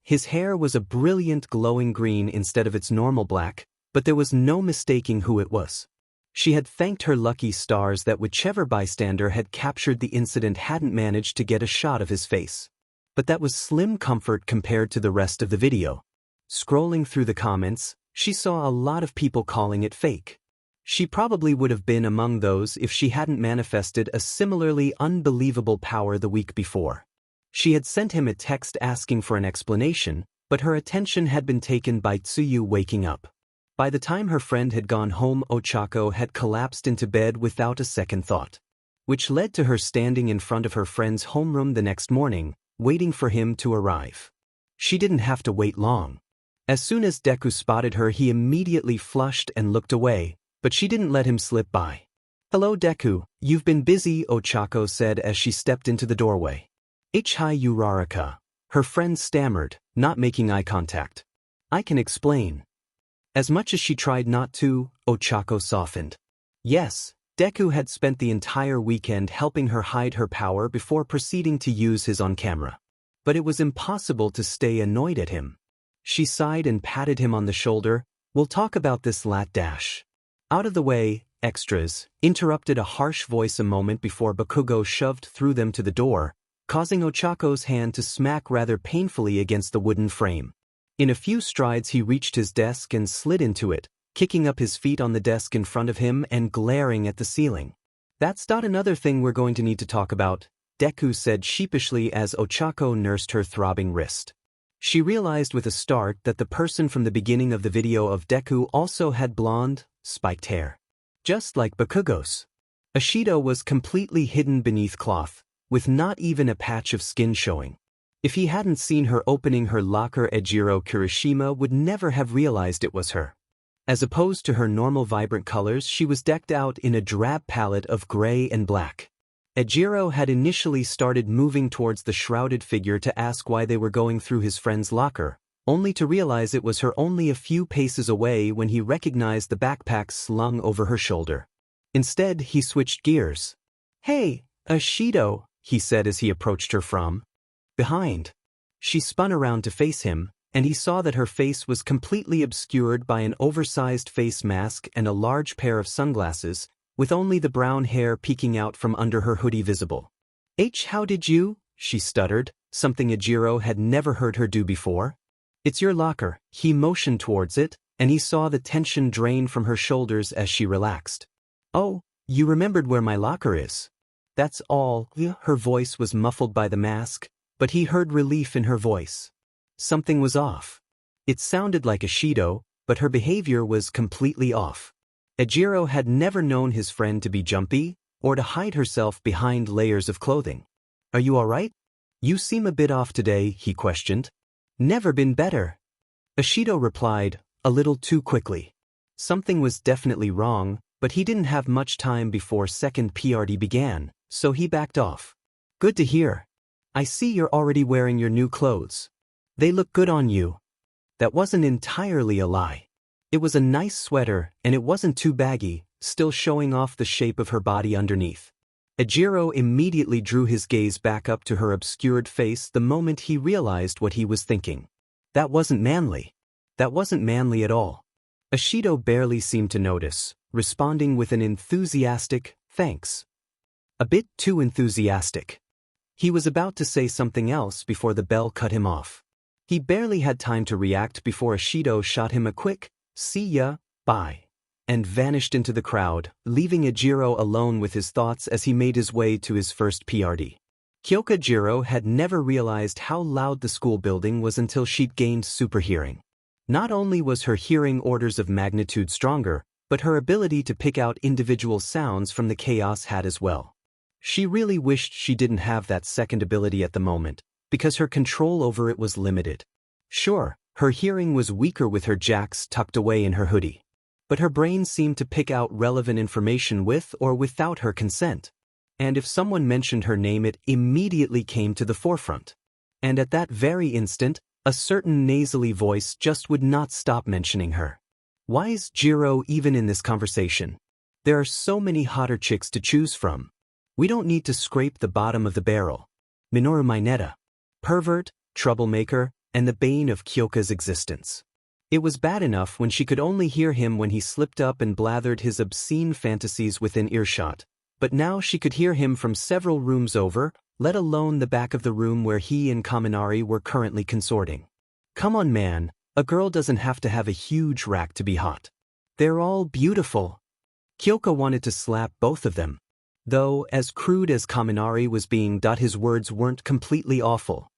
A: His hair was a brilliant glowing green instead of its normal black, but there was no mistaking who it was. She had thanked her lucky stars that whichever bystander had captured the incident hadn't managed to get a shot of his face. But that was slim comfort compared to the rest of the video. Scrolling through the comments, she saw a lot of people calling it fake. She probably would have been among those if she hadn't manifested a similarly unbelievable power the week before. She had sent him a text asking for an explanation, but her attention had been taken by Tsuyu waking up. By the time her friend had gone home, Ochako had collapsed into bed without a second thought. Which led to her standing in front of her friend's homeroom the next morning, waiting for him to arrive. She didn't have to wait long. As soon as Deku spotted her, he immediately flushed and looked away, but she didn't let him slip by. "Hello Deku, you've been busy," Ochako said as she stepped into the doorway. "Hi Uraraka," her friend stammered, not making eye contact. "I can explain." As much as she tried not to, Ochako softened. Yes, Deku had spent the entire weekend helping her hide her power before proceeding to use his on camera. But it was impossible to stay annoyed at him. She sighed and patted him on the shoulder. "We'll talk about this dash." Out of the way, extras, interrupted a harsh voice a moment before Bakugo shoved through them to the door, causing Ochako's hand to smack rather painfully against the wooden frame. In a few strides he reached his desk and slid into it, kicking up his feet on the desk in front of him and glaring at the ceiling. "That's not another thing we're going to need to talk about," Deku said sheepishly as Ochako nursed her throbbing wrist. She realized with a start that the person from the beginning of the video of Deku also had blonde, spiked hair. Just like Bakugo's. Ashido was completely hidden beneath cloth, with not even a patch of skin showing. If he hadn't seen her opening her locker, Ejiro Kirishima would never have realized it was her. As opposed to her normal vibrant colors, she was decked out in a drab palette of gray and black. Ejiro had initially started moving towards the shrouded figure to ask why they were going through his friend's locker, only to realize it was her only a few paces away when he recognized the backpack slung over her shoulder. Instead, he switched gears. "Hey, Ashido," he said as he approached her from behind. She spun around to face him, and he saw that her face was completely obscured by an oversized face mask and a large pair of sunglasses, with only the brown hair peeking out from under her hoodie visible. How did you?" she stuttered, something Ejiro had never heard her do before. "It's your locker." He motioned towards it, and he saw the tension drain from her shoulders as she relaxed. "Oh, you remembered where my locker is." "That's all." Her voice was muffled by the mask, but he heard relief in her voice. Something was off. It sounded like Ashido, but her behavior was completely off. Ejiro had never known his friend to be jumpy, or to hide herself behind layers of clothing. "Are you all right? You seem a bit off today," he questioned. "Never been better." Ashido replied, a little too quickly. Something was definitely wrong, but he didn't have much time before second PRD began, so he backed off. Good to hear. I see you're already wearing your new clothes. They look good on you. That wasn't entirely a lie. It was a nice sweater, and it wasn't too baggy, still showing off the shape of her body underneath. Ejiro immediately drew his gaze back up to her obscured face the moment he realized what he was thinking. That wasn't manly. That wasn't manly at all. Ashido barely seemed to notice, responding with an enthusiastic, thanks. A bit too enthusiastic. He was about to say something else before the bell cut him off. He barely had time to react before Ashido shot him a quick, "See ya, bye," and vanished into the crowd, leaving Ejiro alone with his thoughts as he made his way to his first PRD. Kyoka Jiro had never realized how loud the school building was until she'd gained super hearing. Not only was her hearing orders of magnitude stronger, but her ability to pick out individual sounds from the chaos had as well. She really wished she didn't have that second ability at the moment, because her control over it was limited. Sure, her hearing was weaker with her jacks tucked away in her hoodie. But her brain seemed to pick out relevant information with or without her consent. And if someone mentioned her name, it immediately came to the forefront. And at that very instant, a certain nasally voice just would not stop mentioning her. Why is Jiro even in this conversation? There are so many hotter chicks to choose from. We don't need to scrape the bottom of the barrel. Minoru Mineta. Pervert, troublemaker, and the bane of Kyoka's existence. It was bad enough when she could only hear him when he slipped up and blathered his obscene fantasies within earshot, but now she could hear him from several rooms over, let alone the back of the room where he and Kaminari were currently consorting. Come on, man, a girl doesn't have to have a huge rack to be hot. They're all beautiful. Kyoka wanted to slap both of them. Though, as crude as Kaminari was being, his words weren't completely awful.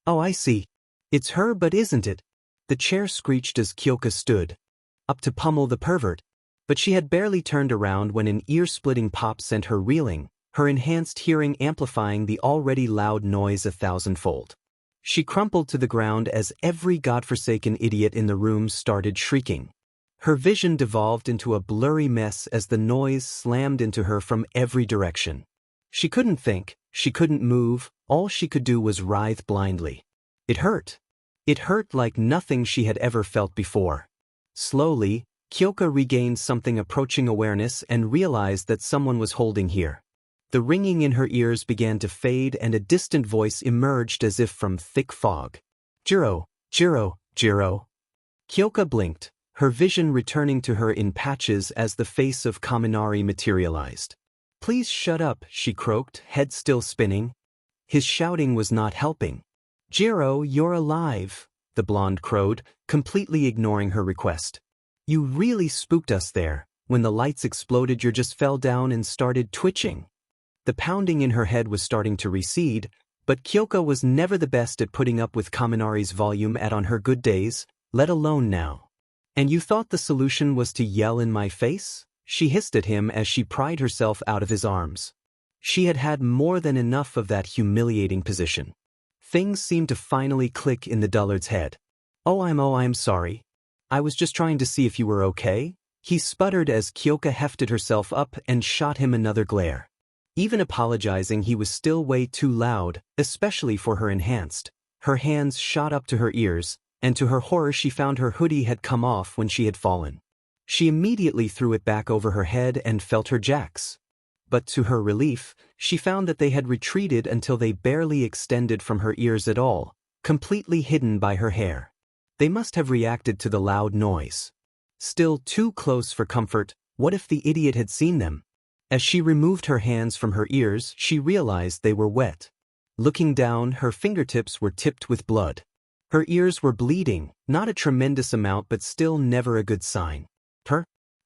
A: Oh, I see. It's her, but isn't it? The chair screeched as Kyoka stood up to pummel the pervert, but she had barely turned around when an ear-splitting pop sent her reeling, her enhanced hearing amplifying the already loud noise 1,000-fold. She crumpled to the ground as every godforsaken idiot in the room started shrieking. Her vision devolved into a blurry mess as the noise slammed into her from every direction. She couldn't think, she couldn't move, all she could do was writhe blindly. It hurt. It hurt like nothing she had ever felt before. Slowly, Kyoka regained something approaching awareness and realized that someone was holding here. The ringing in her ears began to fade and a distant voice emerged as if from thick fog. Jiro, Jiro, Jiro. Kyoka blinked, her vision returning to her in patches as the face of Kaminari materialized. Please shut up, she croaked, head still spinning. His shouting was not helping. Jiro, you're alive, the blonde crowed, completely ignoring her request. You really spooked us there. When the lights exploded, you just fell down and started twitching. The pounding in her head was starting to recede, but Kyoka was never the best at putting up with Kaminari's volume on her good days, let alone now. And you thought the solution was to yell in my face? She hissed at him as she pried herself out of his arms. She had had more than enough of that humiliating position. Things seemed to finally click in the dullard's head. Oh, I'm sorry. I was just trying to see if you were okay, he sputtered as Kyoka hefted herself up and shot him another glare. Even apologizing, he was still way too loud, especially for her enhanced. Her hands shot up to her ears, and to her horror she found her hoodie had come off when she had fallen. She immediately threw it back over her head and felt her jacks. But to her relief, she found that they had retreated until they barely extended from her ears at all, completely hidden by her hair. They must have reacted to the loud noise. Still too close for comfort, what if the idiot had seen them? As she removed her hands from her ears, she realized they were wet. Looking down, her fingertips were tipped with blood. Her ears were bleeding, not a tremendous amount but still never a good sign.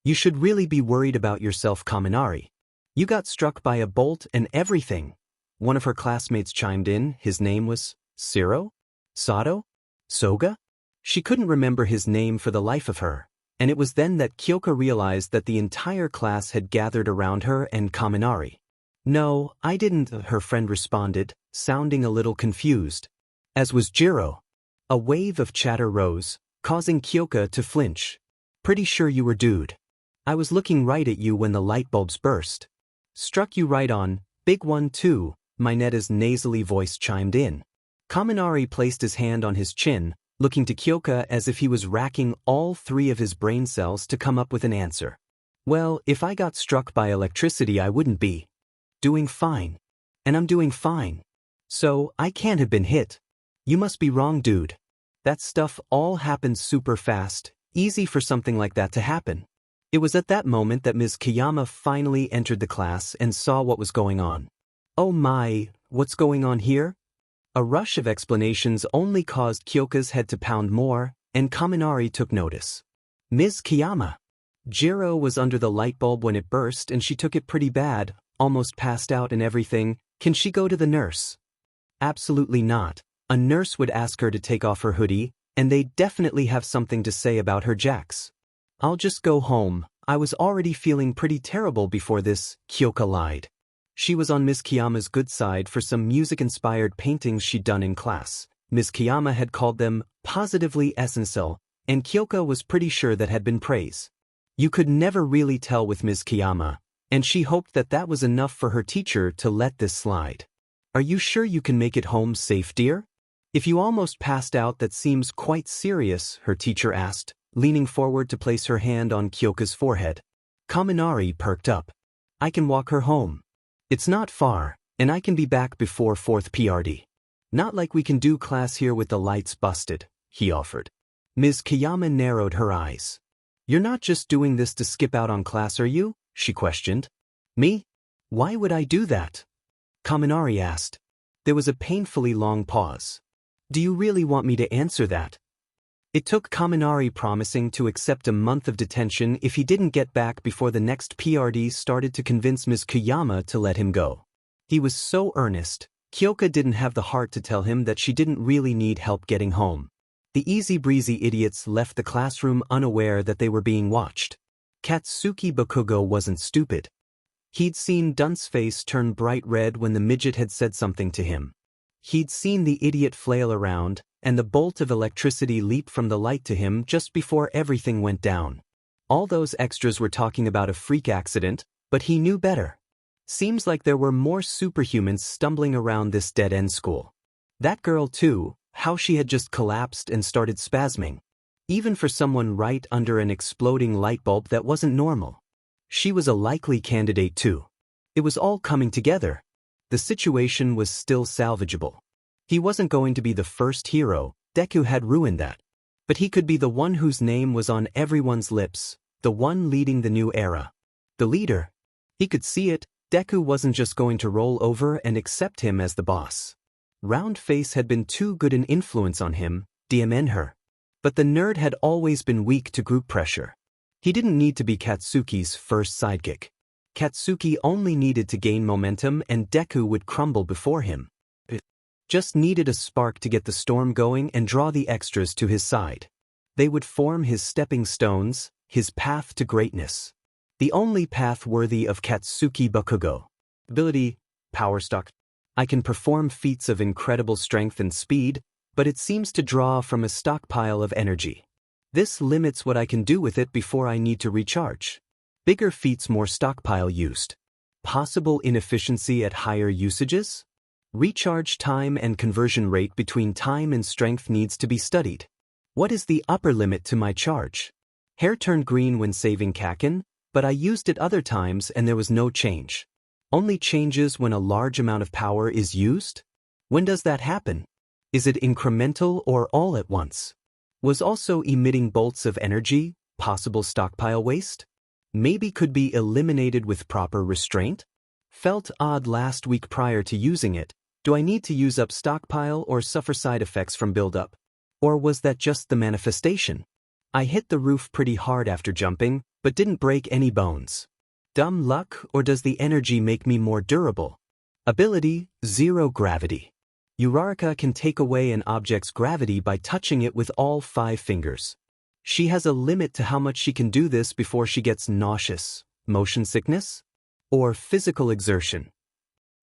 A: You should really be worried about yourself, Kaminari. You got struck by a bolt and everything. One of her classmates chimed in. His name was Siro? Sato? Soga? She couldn't remember his name for the life of her, and it was then that Kyoka realized that the entire class had gathered around her and Kaminari. No, I didn't, her friend responded, sounding a little confused. As was Jiro. A wave of chatter rose, causing Kyoka to flinch. Pretty sure you were dude. I was looking right at you when the light bulbs burst. Struck you right on, big one too, Mina's nasally voice chimed in. Kaminari placed his hand on his chin, looking to Kyoka as if he was racking all 3 of his brain cells to come up with an answer. Well, if I got struck by electricity I wouldn't be doing fine. And I'm doing fine. So, I can't have been hit. You must be wrong, dude. That stuff all happened super fast, easy for something like that to happen. It was at that moment that Ms. Kiyama finally entered the class and saw what was going on. Oh my, what's going on here? A rush of explanations only caused Kyoka's head to pound more, and Kaminari took notice. Ms. Kiyama. Jiro was under the light bulb when it burst and she took it pretty bad, almost passed out and everything. Can she go to the nurse? Absolutely not. A nurse would ask her to take off her hoodie, and they'd definitely have something to say about her jacks. I'll just go home. I was already feeling pretty terrible before this, Kyoka lied. She was on Ms. Kiyama's good side for some music-inspired paintings she'd done in class. Ms. Kiyama had called them positively essential, and Kyoka was pretty sure that had been praise. You could never really tell with Ms. Kiyama, and she hoped that that was enough for her teacher to let this slide. Are you sure you can make it home safe, dear? If you almost passed out, that seems quite serious, her teacher asked, leaning forward to place her hand on Kyoka's forehead. Kaminari perked up. I can walk her home. It's not far, and I can be back before 4th PRD. Not like we can do class here with the lights busted, he offered. Ms. Kiyama narrowed her eyes. You're not just doing this to skip out on class, are you? She questioned. Me? Why would I do that? Kaminari asked. There was a painfully long pause. Do you really want me to answer that? It took Kaminari promising to accept a month of detention if he didn't get back before the next PRD started to convince Ms. Kiyama to let him go. He was so earnest, Kyoka didn't have the heart to tell him that she didn't really need help getting home. The easy-breezy idiots left the classroom unaware that they were being watched. Katsuki Bakugo wasn't stupid. He'd seen Dunce's face turn bright red when the midget had said something to him. He'd seen the idiot flail around, and the bolt of electricity leap from the light to him just before everything went down. All those extras were talking about a freak accident, but he knew better. Seems like there were more superhumans stumbling around this dead-end school. That girl too, how she had just collapsed and started spasming. Even for someone right under an exploding light bulb, that wasn't normal. She was a likely candidate too. It was all coming together. The situation was still salvageable. He wasn't going to be the first hero, Deku had ruined that. But he could be the one whose name was on everyone's lips, the one leading the new era. The leader. He could see it, Deku wasn't just going to roll over and accept him as the boss. Round Face had been too good an influence on him, DMN her. But the nerd had always been weak to group pressure. He didn't need to be Katsuki's first sidekick. Katsuki only needed to gain momentum and Deku would crumble before him. It just needed a spark to get the storm going and draw the extras to his side. They would form his stepping stones, his path to greatness. The only path worthy of Katsuki Bakugo. Ability, Power Stock. I can perform feats of incredible strength and speed, but it seems to draw from a stockpile of energy. This limits what I can do with it before I need to recharge. Bigger feats, more stockpile used. Possible inefficiency at higher usages? Recharge time and conversion rate between time and strength needs to be studied. What is the upper limit to my charge? Hair turned green when saving Kaken, but I used it other times and there was no change. Only changes when a large amount of power is used? When does that happen? Is it incremental or all at once? Was also emitting bolts of energy, possible stockpile waste? Maybe could be eliminated with proper restraint? Felt odd last week prior to using it. Do I need to use up stockpile or suffer side effects from buildup? Or was that just the manifestation? I hit the roof pretty hard after jumping, but didn't break any bones. Dumb luck, or does the energy make me more durable? Ability, Zero Gravity. Uraraka can take away an object's gravity by touching it with all 5 fingers. She has a limit to how much she can do this before she gets nauseous, motion sickness, or physical exertion.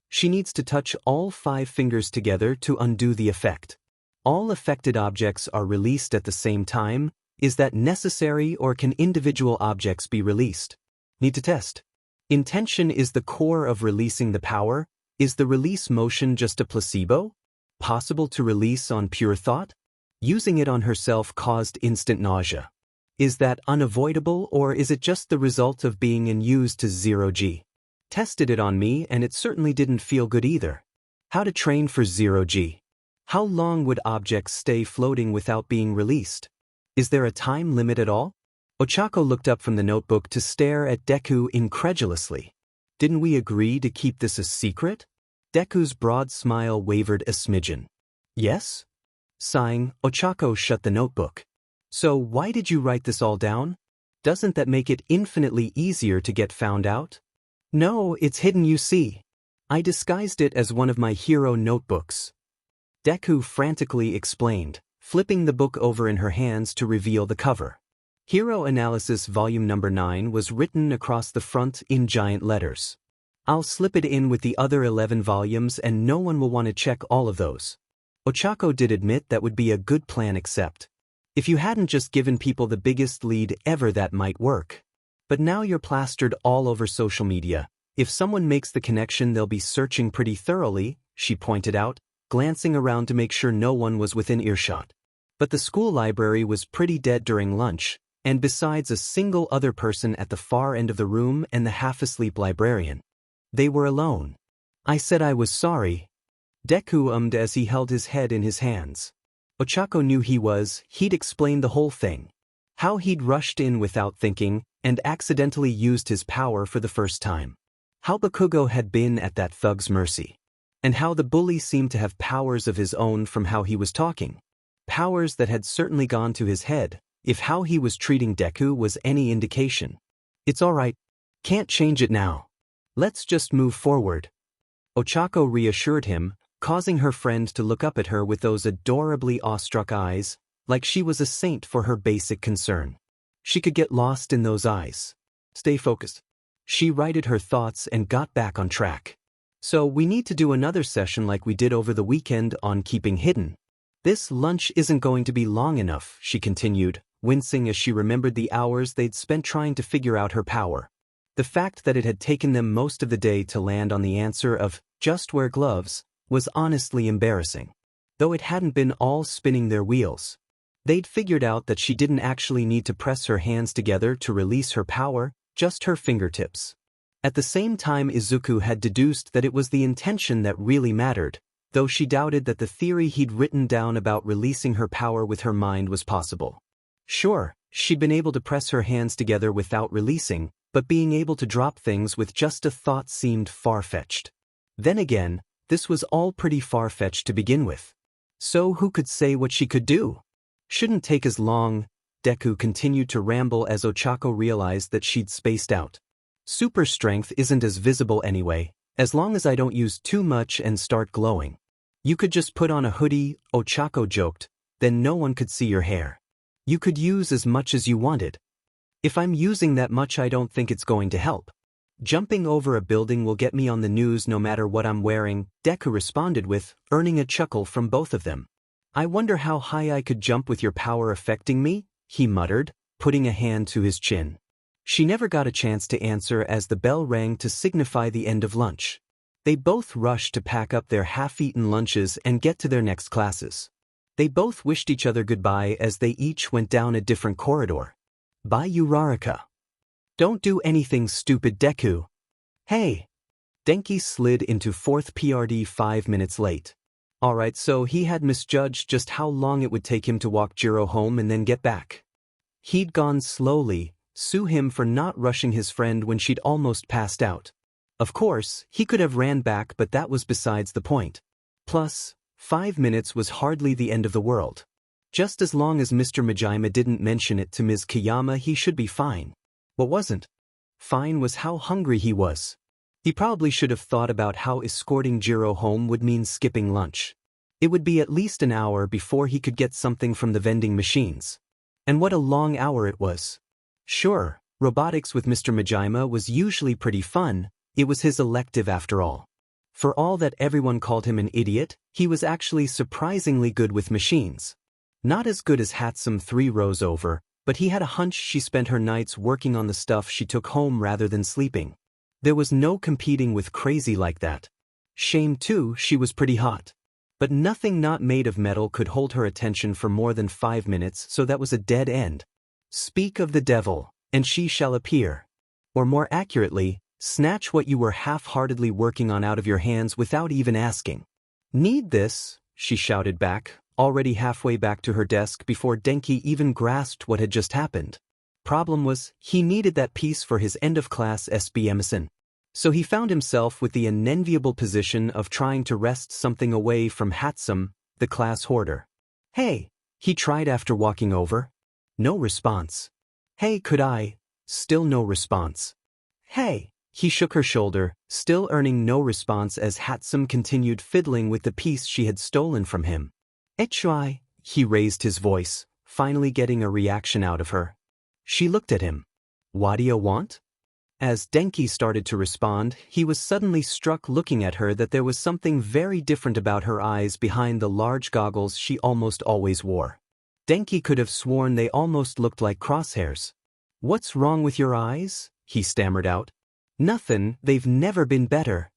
A: She needs to touch all 5 fingers together to undo the effect. All affected objects are released at the same time. Is that necessary, or can individual objects be released? Need to test. Intention is the core of releasing the power, Is the release motion just a placebo? Possible to release on pure thought? Using it on herself caused instant nausea. Is that unavoidable, or is it just the result of being used to 0G? Tested it on me and it certainly didn't feel good either. How to train for 0G? How long would objects stay floating without being released? Is there a time limit at all? Ochako looked up from the notebook to stare at Deku incredulously. Didn't we agree to keep this a secret? Deku's broad smile wavered a smidgen. Yes? Sighing, Ochako shut the notebook. So why did you write this all down? Doesn't that make it infinitely easier to get found out? No, it's hidden, you see. I disguised it as one of my hero notebooks. Deku frantically explained, flipping the book over in her hands to reveal the cover. Hero Analysis Volume Number 9 was written across the front in giant letters. I'll slip it in with the other 11 volumes and no one will want to check all of those. Ochako did admit that would be a good plan, except if you hadn't just given people the biggest lead ever, that might work. But now you're plastered all over social media. If someone makes the connection, they'll be searching pretty thoroughly, she pointed out, glancing around to make sure no one was within earshot. But the school library was pretty dead during lunch, and besides a single other person at the far end of the room and the half-asleep librarian, they were alone. I said I was sorry. Deku ummed as he held his head in his hands. Ochako knew he'd explained the whole thing. How he'd rushed in without thinking and accidentally used his power for the first time. How Bakugo had been at that thug's mercy. And how the bully seemed to have powers of his own from how he was talking. Powers that had certainly gone to his head, if how he was treating Deku was any indication. It's alright. Can't change it now. Let's just move forward. Ochako reassured him, causing her friend to look up at her with those adorably awestruck eyes, like she was a saint for her basic concern. She could get lost in those eyes. Stay focused. She righted her thoughts and got back on track. So we need to do another session like we did over the weekend on keeping hidden. This lunch isn't going to be long enough, she continued, wincing as she remembered the hours they'd spent trying to figure out her power. The fact that it had taken them most of the day to land on the answer of just wear gloves was honestly embarrassing. Though it hadn't been all spinning their wheels. They'd figured out that she didn't actually need to press her hands together to release her power, just her fingertips. At the same time, Izuku had deduced that it was the intention that really mattered, though she doubted that the theory he'd written down about releasing her power with her mind was possible. Sure, she'd been able to press her hands together without releasing, but being able to drop things with just a thought seemed far-fetched. Then again, this was all pretty far-fetched to begin with. So who could say what she could do? Shouldn't take as long. Deku continued to ramble as Ochako realized that she'd spaced out. Super strength isn't as visible anyway, as long as I don't use too much and start glowing. You could just put on a hoodie, Ochako joked, then no one could see your hair. You could use as much as you wanted. If I'm using that much, I don't think it's going to help. Jumping over a building will get me on the news no matter what I'm wearing, Deku responded with, earning a chuckle from both of them. I wonder how high I could jump with your power affecting me, he muttered, putting a hand to his chin. She never got a chance to answer as the bell rang to signify the end of lunch. They both rushed to pack up their half-eaten lunches and get to their next classes. They both wished each other goodbye as they each went down a different corridor. Bye, Uraraka. Don't do anything stupid, Deku. Hey. Denki slid into 4th PRD 5 minutes late. Alright, so he had misjudged just how long it would take him to walk Jiro home and then get back. He'd gone slowly, sue him for not rushing his friend when she'd almost passed out. Of course, he could have ran back, but that was besides the point. Plus, 5 minutes was hardly the end of the world. Just as long as Mr. Majima didn't mention it to Ms. Kiyama, he should be fine. What wasn't fine was how hungry he was. He probably should have thought about how escorting Jiro home would mean skipping lunch. It would be at least an hour before he could get something from the vending machines. And what a long hour it was. Sure, robotics with Mr. Majima was usually pretty fun, it was his elective after all. For all that everyone called him an idiot, he was actually surprisingly good with machines. Not as good as Hatsum 3 rows over, but he had a hunch she spent her nights working on the stuff she took home rather than sleeping. There was no competing with crazy like that. Shame too, she was pretty hot. But nothing not made of metal could hold her attention for more than 5 minutes, so that was a dead end. Speak of the devil, and she shall appear. Or more accurately, snatch what you were half-heartedly working on out of your hands without even asking. Need this? She shouted back, already halfway back to her desk before Denki even grasped what had just happened. Problem was, he needed that piece for his end-of-class SB Emerson. So he found himself with the unenviable position of trying to wrest something away from Hatsum, the class hoarder. Hey, he tried after walking over. No response. Hey, could I? Still no response. Hey, he shook her shoulder, still earning no response as Hatsum continued fiddling with the piece she had stolen from him. Echoi, he raised his voice, finally getting a reaction out of her. She looked at him. What do you want? As Denki started to respond, he was suddenly struck looking at her that there was something very different about her eyes behind the large goggles she almost always wore. Denki could have sworn they almost looked like crosshairs. What's wrong with your eyes? He stammered out. Nothing, they've never been better.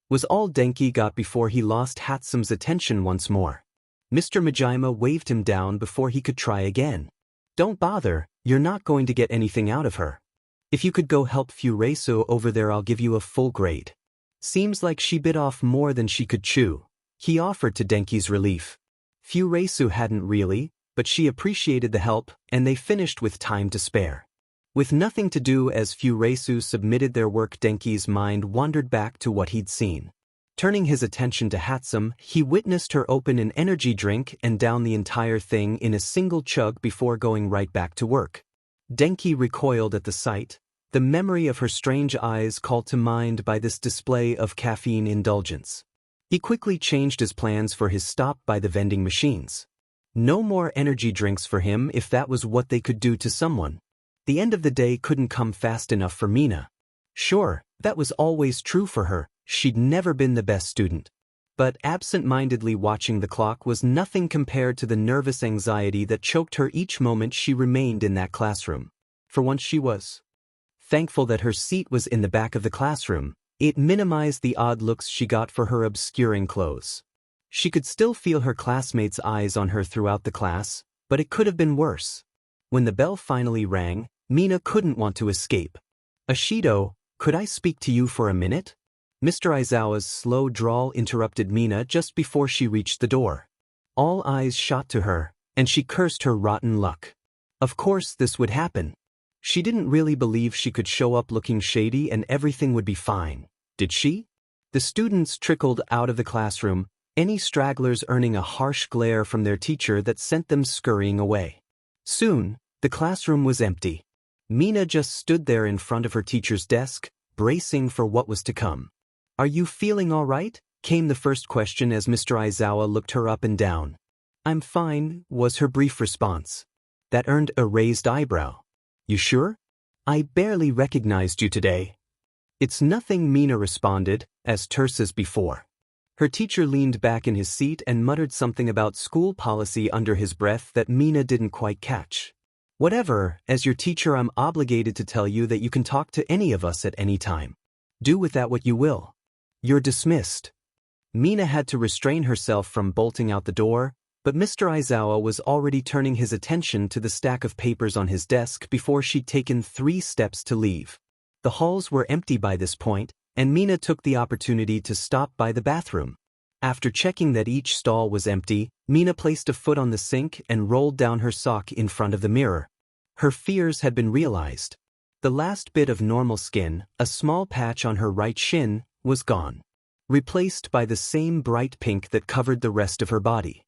A: Was all Denki got before he lost Hatsum's attention once more. Mr. Majima waved him down before he could try again. Don't bother, you're not going to get anything out of her. If you could go help Furesu over there, I'll give you a full grade. Seems like she bit off more than she could chew. He offered to Denki's relief. Furesu hadn't really, but she appreciated the help, and they finished with time to spare. With nothing to do as Furesu submitted their work, Denki's mind wandered back to what he'd seen. Turning his attention to Hatsum, he witnessed her open an energy drink and down the entire thing in a single chug before going right back to work. Denki recoiled at the sight, the memory of her strange eyes called to mind by this display of caffeine indulgence. He quickly changed his plans for his stop by the vending machines. No more energy drinks for him if that was what they could do to someone. The end of the day couldn't come fast enough for Mina. Sure, that was always true for her, she'd never been the best student. But absent-mindedly watching the clock was nothing compared to the nervous anxiety that choked her each moment she remained in that classroom. For once she was thankful that her seat was in the back of the classroom. It minimized the odd looks she got for her obscuring clothes. She could still feel her classmates' eyes on her throughout the class, but it could have been worse. When the bell finally rang, Mina couldn't want to escape. Ashido, could I speak to you for a minute? Mr. Aizawa's slow drawl interrupted Mina just before she reached the door. All eyes shot to her, and she cursed her rotten luck. Of course this would happen. She didn't really believe she could show up looking shady and everything would be fine, did she? The students trickled out of the classroom, any stragglers earning a harsh glare from their teacher that sent them scurrying away. Soon, the classroom was empty. Mina just stood there in front of her teacher's desk, bracing for what was to come. Are you feeling all right? Came the first question as Mr. Aizawa looked her up and down. I'm fine, was her brief response. That earned a raised eyebrow. You sure? I barely recognized you today. It's nothing, Mina responded, as terse as before. Her teacher leaned back in his seat and muttered something about school policy under his breath that Mina didn't quite catch. Whatever, as your teacher I'm obligated to tell you that you can talk to any of us at any time. Do with that what you will. You're dismissed. Mina had to restrain herself from bolting out the door, but Mr. Aizawa was already turning his attention to the stack of papers on his desk before she'd taken 3 steps to leave. The halls were empty by this point, and Mina took the opportunity to stop by the bathroom. After checking that each stall was empty, Mina placed a foot on the sink and rolled down her sock in front of the mirror. Her fears had been realized. The last bit of normal skin, a small patch on her right shin, was gone, replaced by the same bright pink that covered the rest of her body.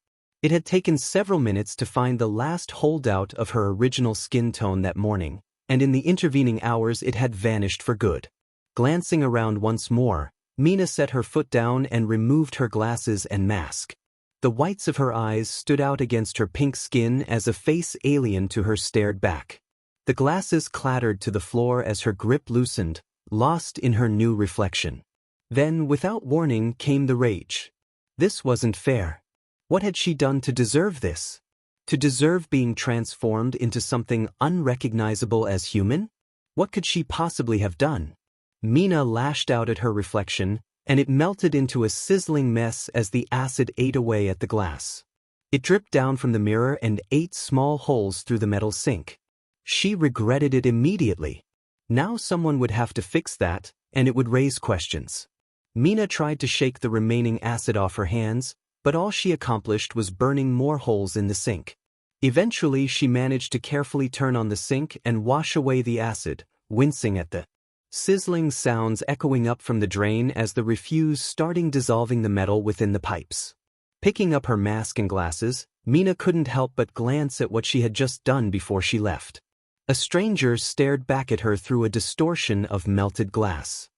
A: It had taken several minutes to find the last holdout of her original skin tone that morning, and in the intervening hours it had vanished for good. Glancing around once more, Mina set her foot down and removed her glasses and mask. The whites of her eyes stood out against her pink skin as a face alien to her stared back. The glasses clattered to the floor as her grip loosened, lost in her new reflection. Then, without warning, came the rage. This wasn't fair. What had she done to deserve this? To deserve being transformed into something unrecognizable as human? What could she possibly have done? Mina lashed out at her reflection, and it melted into a sizzling mess as the acid ate away at the glass. It dripped down from the mirror and ate small holes through the metal sink. She regretted it immediately. Now someone would have to fix that, and it would raise questions. Mina tried to shake the remaining acid off her hands, but all she accomplished was burning more holes in the sink. Eventually she managed to carefully turn on the sink and wash away the acid, wincing at the sizzling sounds echoing up from the drain as the refuse started dissolving the metal within the pipes. Picking up her mask and glasses, Mina couldn't help but glance at what she had just done before she left. A stranger stared back at her through a distortion of melted glass.